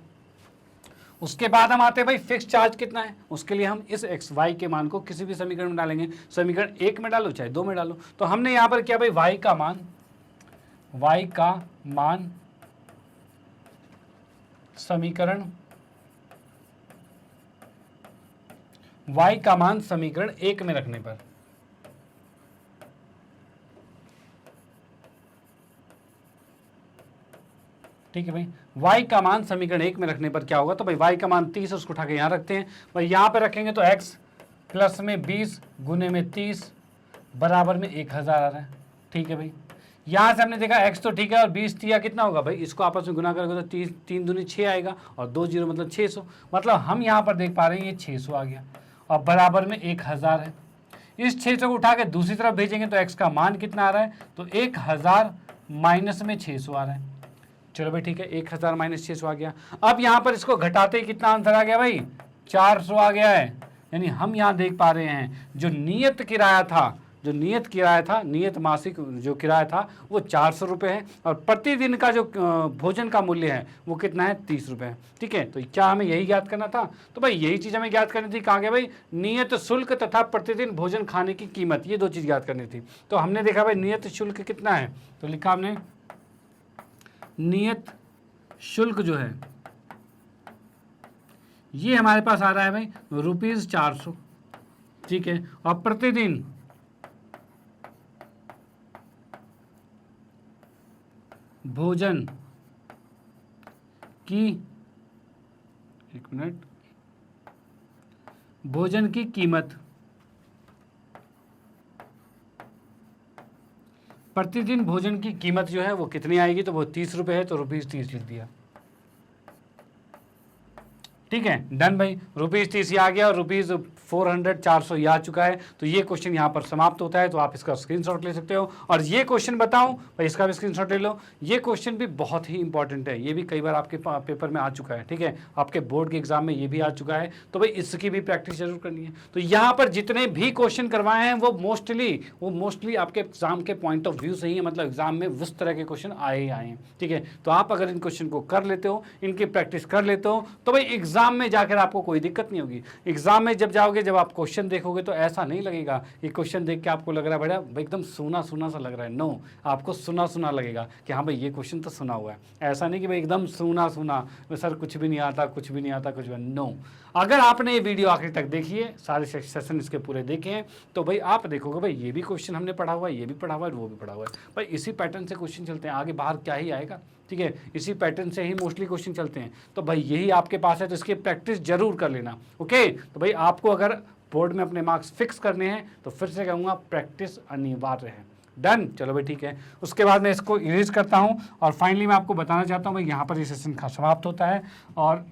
उसके बाद हम आते हैं भाई फिक्स चार्ज कितना है, उसके लिए हम इस एक्स वाई के मान को किसी भी समीकरण में डालेंगे, समीकरण 1 में डालो चाहे 2 में डालो। तो हमने यहाँ पर क्या भाई, y का मान समीकरण y का मान समीकरण 1 में रखने पर, ठीक है भाई, y का मान समीकरण 1 में रखने पर क्या होगा, तो भाई y का मान 30 है, उसको उठा के यहाँ रखते हैं, भाई यहाँ पे रखेंगे तो x प्लस में 20 गुने में 30 बराबर में 1000 आ रहा है। ठीक है भाई, यहाँ से हमने देखा x तो ठीक है और 20 दिया कितना होगा भाई, इसको आपस में गुना करोगे तो 30 3 दूनी 6 आएगा और 2 0 मतलब 600, मतलब हम यहाँ पर देख पा रहे हैं ये 600 आ गया और बराबर में 1000 है। इस 600 को उठा के दूसरी तरफ भेजेंगे तो x का मान कितना आ रहा है, तो 1000 माइनस में 600 आ रहा है। चलो भाई ठीक है, 1000 माइनस 600 आ गया। अब यहाँ पर इसको घटाते ही कितना आंसर आ गया भाई, 400 आ गया है। यानी हम यहाँ देख पा रहे हैं जो नियत किराया था, नियत मासिक जो किराया था वो 400 रुपये है और प्रतिदिन का जो भोजन का मूल्य है वो कितना है, 30 रुपये है। ठीक है, तो क्या हमें यही ज्ञात करना था, तो भाई यही चीज़ हमें ज्ञात करनी थी। कहाँ गया भाई, नियत शुल्क तथा प्रतिदिन भोजन खाने की कीमत, ये 2 चीज़ ज्ञात करनी थी। तो हमने देखा भाई नियत शुल्क कितना है, तो लिखा हमने नियत शुल्क जो है ये हमारे पास आ रहा है भाई ₹400। ठीक है, और प्रतिदिन भोजन की, एक मिनट, भोजन की कीमत, प्रतिदिन भोजन की कीमत जो है वो कितनी आएगी, तो वो 30 रुपये है, तो ₹30 लिख दिया। ठीक है, डन भाई, ₹30 ये आ गया और ₹400 400 ये आ चुका है। तो ये क्वेश्चन यहाँ पर समाप्त होता है, तो आप इसका स्क्रीनशॉट ले सकते हो। और ये क्वेश्चन बताऊं भाई, इसका भी स्क्रीनशॉट ले लो। ये क्वेश्चन भी बहुत ही इंपॉर्टेंट है, ये भी कई बार आपके पेपर में आ चुका है। ठीक है, आपके बोर्ड के एग्जाम में ये भी आ चुका है, तो भाई इसकी भी प्रैक्टिस जरूर करनी है। तो यहाँ पर जितने भी क्वेश्चन करवाए हैं वो मोस्टली आपके एग्जाम के पॉइंट ऑफ व्यू से ही है, मतलब एग्जाम में उस तरह के क्वेश्चन आए ही आए हैं। ठीक है, तो आप अगर इन क्वेश्चन को कर लेते हो, इनकी प्रैक्टिस कर लेते हो, तो भाई एग्जाम में जाकर आपको कोई दिक्कत नहीं होगी। एग्जाम में जब जाओगे, जब आप क्वेश्चन देखोगे, तो ऐसा नहीं लगेगा ये क्वेश्चन देख के आपको लग रहा है बड़ा एकदम सुना सुना सा लग रहा है। नो, आपको सुना सुना लगेगा कि हाँ भाई ये क्वेश्चन तो सुना हुआ है। ऐसा नहीं कि भाई एकदम सुना सुना सर कुछ भी नहीं आता, कुछ भी नहीं आता, कुछ भी। नो, अगर आपने ये वीडियो आखिर तक देखी है, सारे सेशन इसके पूरे देखे हैं, तो भाई आप देखोगे भाई ये भी क्वेश्चन हमने पढ़ा हुआ है, ये भी पढ़ा हुआ है, वो भी पढ़ा हुआ है। भाई इसी पैटर्न से क्वेश्चन चलते हैं, आगे बाहर क्या ही आएगा। ठीक है, इसी पैटर्न से ही मोस्टली क्वेश्चन चलते हैं। तो भाई यही आपके पास है, तो इसकी प्रैक्टिस जरूर कर लेना। ओके, तो भाई आपको अगर बोर्ड में अपने मार्क्स फिक्स करने हैं, तो फिर से कहूँगा प्रैक्टिस अनिवार्य है। डन, चलो भाई ठीक है। उसके बाद मैं इसको इरेज करता हूँ और फाइनली मैं आपको बताना चाहता हूँ भाई यहाँ पर ये सेशन समाप्त होता है और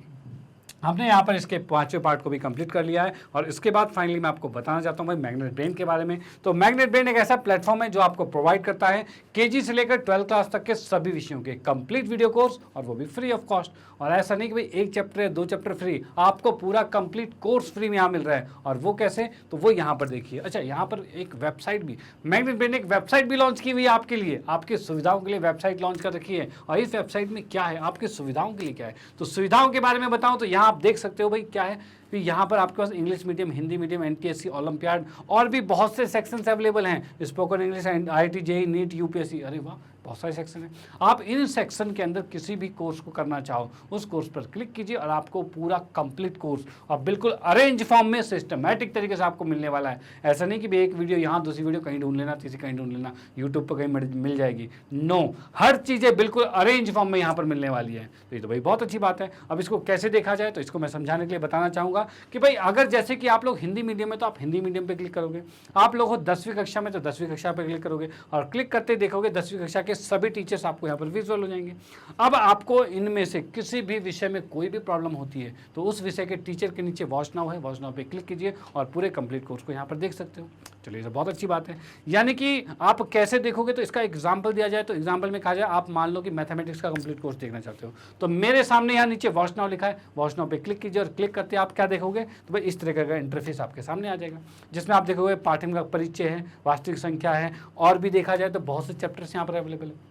हमने यहाँ पर इसके 5वें पार्ट को भी कंप्लीट कर लिया है। और इसके बाद फाइनली मैं आपको बताना चाहता हूँ भाई मैग्नेट ब्रेन के बारे में। तो मैग्नेट ब्रेन एक ऐसा प्लेटफॉर्म है जो आपको प्रोवाइड करता है केजी से लेकर 12th क्लास तक के सभी विषयों के कंप्लीट वीडियो कोर्स, और वो भी फ्री ऑफ कॉस्ट। और ऐसा नहीं कि भाई 1 चैप्टर या 2 चैप्टर फ्री, आपको पूरा कंप्लीट कोर्स फ्री में यहाँ मिल रहा है। और वो कैसे, तो वो यहाँ पर देखिए। अच्छा, यहाँ पर एक वेबसाइट भी, मैग्नेट ब्रेन ने एक वेबसाइट भी लॉन्च की हुई है आपके लिए, आपकी सुविधाओं के लिए वेबसाइट लॉन्च कर रखी है। और इस वेबसाइट में क्या है, आपकी सुविधाओं के लिए क्या है, तो सुविधाओं के बारे में बताऊँ तो यहाँ आप देख सकते हो भाई क्या है। फिर यहाँ पर आपके पास English medium, Hindi medium, NTSC, Olympiad और भी बहुत से सेक्शंस अवेलेबल हैं। Spoken English, IIT, JEE, NEET, UPSC, अरे वाह बहुत सारे सेक्शन हैं। आप इन सेक्शन के अंदर किसी भी कोर्स को करना चाहो, उस कोर्स पर क्लिक कीजिए और आपको पूरा कंप्लीट कोर्स और बिल्कुल अरेंज फॉर्म में सिस्टमैटिक तरीके से आपको मिलने वाला है। ऐसा नहीं कि भाई एक वीडियो यहाँ, दूसरी वीडियो कहीं ढूंढ लेना, तीसरी कहीं ढूंढ लेना, यूट्यूब पर कहीं मिल जाएगी। नो, हर चीज़ें बिल्कुल अरेंज फॉर्म में यहाँ पर मिलने वाली है। तो ये तो भाई बहुत अच्छी बात है। अब इसको कैसे देखा जाए, तो इसको मैं समझाने के लिए बताना चाहूँगा कि भाई अगर जैसे कि आप लोग हिंदी मीडियम में, तो आप हिंदी मीडियम पे क्लिक करोगे। आप लोग हो 10वीं कक्षा में, तो 10वीं कक्षा पे क्लिक करोगे और क्लिक करते देखोगे 10वीं कक्षा के सभी टीचर्स आपको यहाँ पर विजुअल हो जाएंगे। अब आपको इनमें से किसी भी विषय में कोई भी प्रॉब्लम होती है, तो उस विषय के टीचर के नीचे वॉच नाउ है, वॉच नाउ पे क्लिक कीजिए और पूरे कंप्लीट कोर्स को यहाँ पर देख सकते हो। चलिए, तो बहुत अच्छी बात है। यानी कि आप कैसे देखोगे, तो इसका एग्जाम्पल दिया जाए, तो एग्जाम्पल में कहा जाए आप मान लो कि मैथमेटिक्स का कंप्लीट कोर्स देखना चाहते हो, तो मेरे सामने यहाँ नीचे वॉच नाउ लिखा है, वॉच नाउ पे क्लिक कीजिए और क्लिक करते आप क्या देखोगे, तो भाई इस तरह का इंटरफेस आपके सामने आ जाएगा, जिसमें आप देखोगे पाठ्यक्रम का परिचय है, वास्तविक संख्या है, और भी देखा जाए तो बहुत से चैप्टर्स यहाँ पर अवेलेबल है।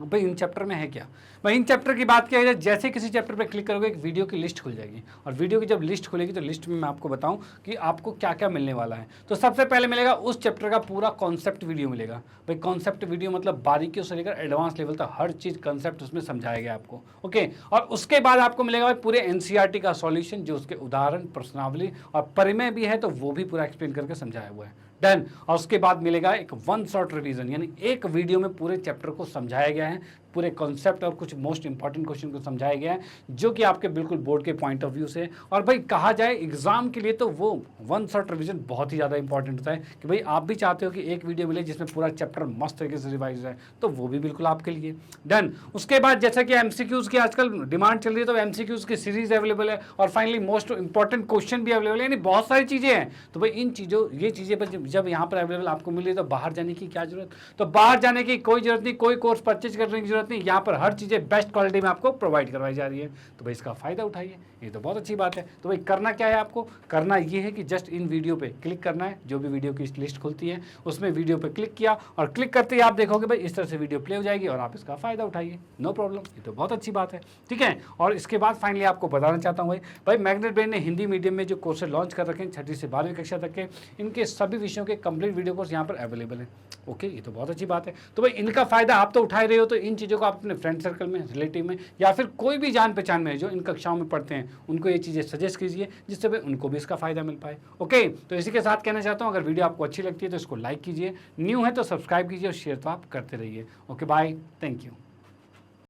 भाई इन चैप्टर में है क्या, भाई इन चैप्टर की बात किया जाए, जैसे किसी चैप्टर पे क्लिक करोगे एक वीडियो की लिस्ट खुल जाएगी, और वीडियो की जब लिस्ट खुलेगी तो लिस्ट में मैं आपको बताऊं कि आपको क्या क्या मिलने वाला है। तो सबसे पहले मिलेगा उस चैप्टर का पूरा कॉन्सेप्ट वीडियो मिलेगा। भाई कॉन्सेप्ट वीडियो मतलब बारीकियों से लेकर एडवांस लेवल तक हर चीज़ कॉन्सेप्ट उसमें समझाया गया आपको। ओके, और उसके बाद आपको मिलेगा भाई पूरे एनसीईआरटी का सॉल्यूशन, जो उसके उदाहरण, प्रश्नावली और परिमेय भी है, तो वो भी पूरा एक्सप्लेन करके समझाया हुआ है। डन। और उसके बाद मिलेगा एक वन शॉट रिवीजन, यानी एक वीडियो में पूरे चैप्टर को समझाया गया है, पूरे कॉन्सेप्ट और कुछ मोस्ट इंपॉर्टेंट क्वेश्चन को समझाया गया है, जो कि आपके बिल्कुल बोर्ड के पॉइंट ऑफ व्यू से। और भाई कहा जाए एग्जाम के लिए तो वो वन शॉट रिवीजन बहुत ही ज़्यादा इंपॉर्टेंट होता है कि भाई आप भी चाहते हो कि एक वीडियो मिले जिसमें पूरा चैप्टर मस्त तरीके से रिवाइज है, तो वो भी बिल्कुल आपके लिए। डन। उसके बाद जैसा कि एमसीक्यूज की आजकल डिमांड चल रही है, तो एमसीक्यूज की सीरीज अवेलेबल है, और फाइनली मोस्ट इंपॉर्टेंट क्वेश्चन भी अवेलेबल है, यानी बहुत सारी चीज़ें हैं। तो भाई इन चीज़ों, ये चीज़ें पर जब यहाँ पर अवेलेबल आपको मिल रही है, तो बाहर जाने की क्या जरूरत, तो बाहर जाने की कोई जरूरत नहीं, कोई कोर्स परचेज करने की जरूरत नहीं, यहाँ पर हर चीज़ें बेस्ट क्वालिटी में आपको प्रोवाइड करवाई जा रही है। तो भाई इसका फ़ायदा उठाइए, ये तो बहुत अच्छी बात है। तो भाई करना क्या है, आपको करना ये है कि जस्ट इन वीडियो पे क्लिक करना है, जो भी वीडियो की लिस्ट खुलती है उसमें वीडियो पे क्लिक किया, और क्लिक करते ही आप देखोगे भाई इस तरह से वीडियो प्ले हो जाएगी और आप इसका फ़ायदा उठाइए, नो प्रॉब्लम, ये तो बहुत अच्छी बात है। ठीक है, और इसके बाद फाइनली आपको बताना चाहता हूँ भाई मैग्नेट ब्रेन ने हिंदी मीडियम में जो कोर्सेज लॉन्च कर रखे हैं 6ठी से 12वीं कक्षा तक के, इनके सभी विषयों के कंप्लीट वीडियो कोर्स यहाँ पर अवेलेबल है। ओके, ये तो बहुत अच्छी बात है। तो भाई इनका फ़ायदा आप तो उठा रहे हो, तो इन चीज़ों चीज़ों को आप अपने फ्रेंड सर्कल में, रिलेटिव में या फिर कोई भी जान पहचान में जो इन कक्षाओं में पढ़ते हैं उनको ये चीज़ें सजेस्ट कीजिए, जिससे भाई उनको भी इसका फ़ायदा मिल पाए। ओके, तो इसी के साथ कहना चाहता हूँ अगर वीडियो आपको अच्छी लगती है तो इसको लाइक कीजिए, न्यू है तो सब्सक्राइब कीजिए और शेयर तो आप करते रहिए। Okay bye, thank you.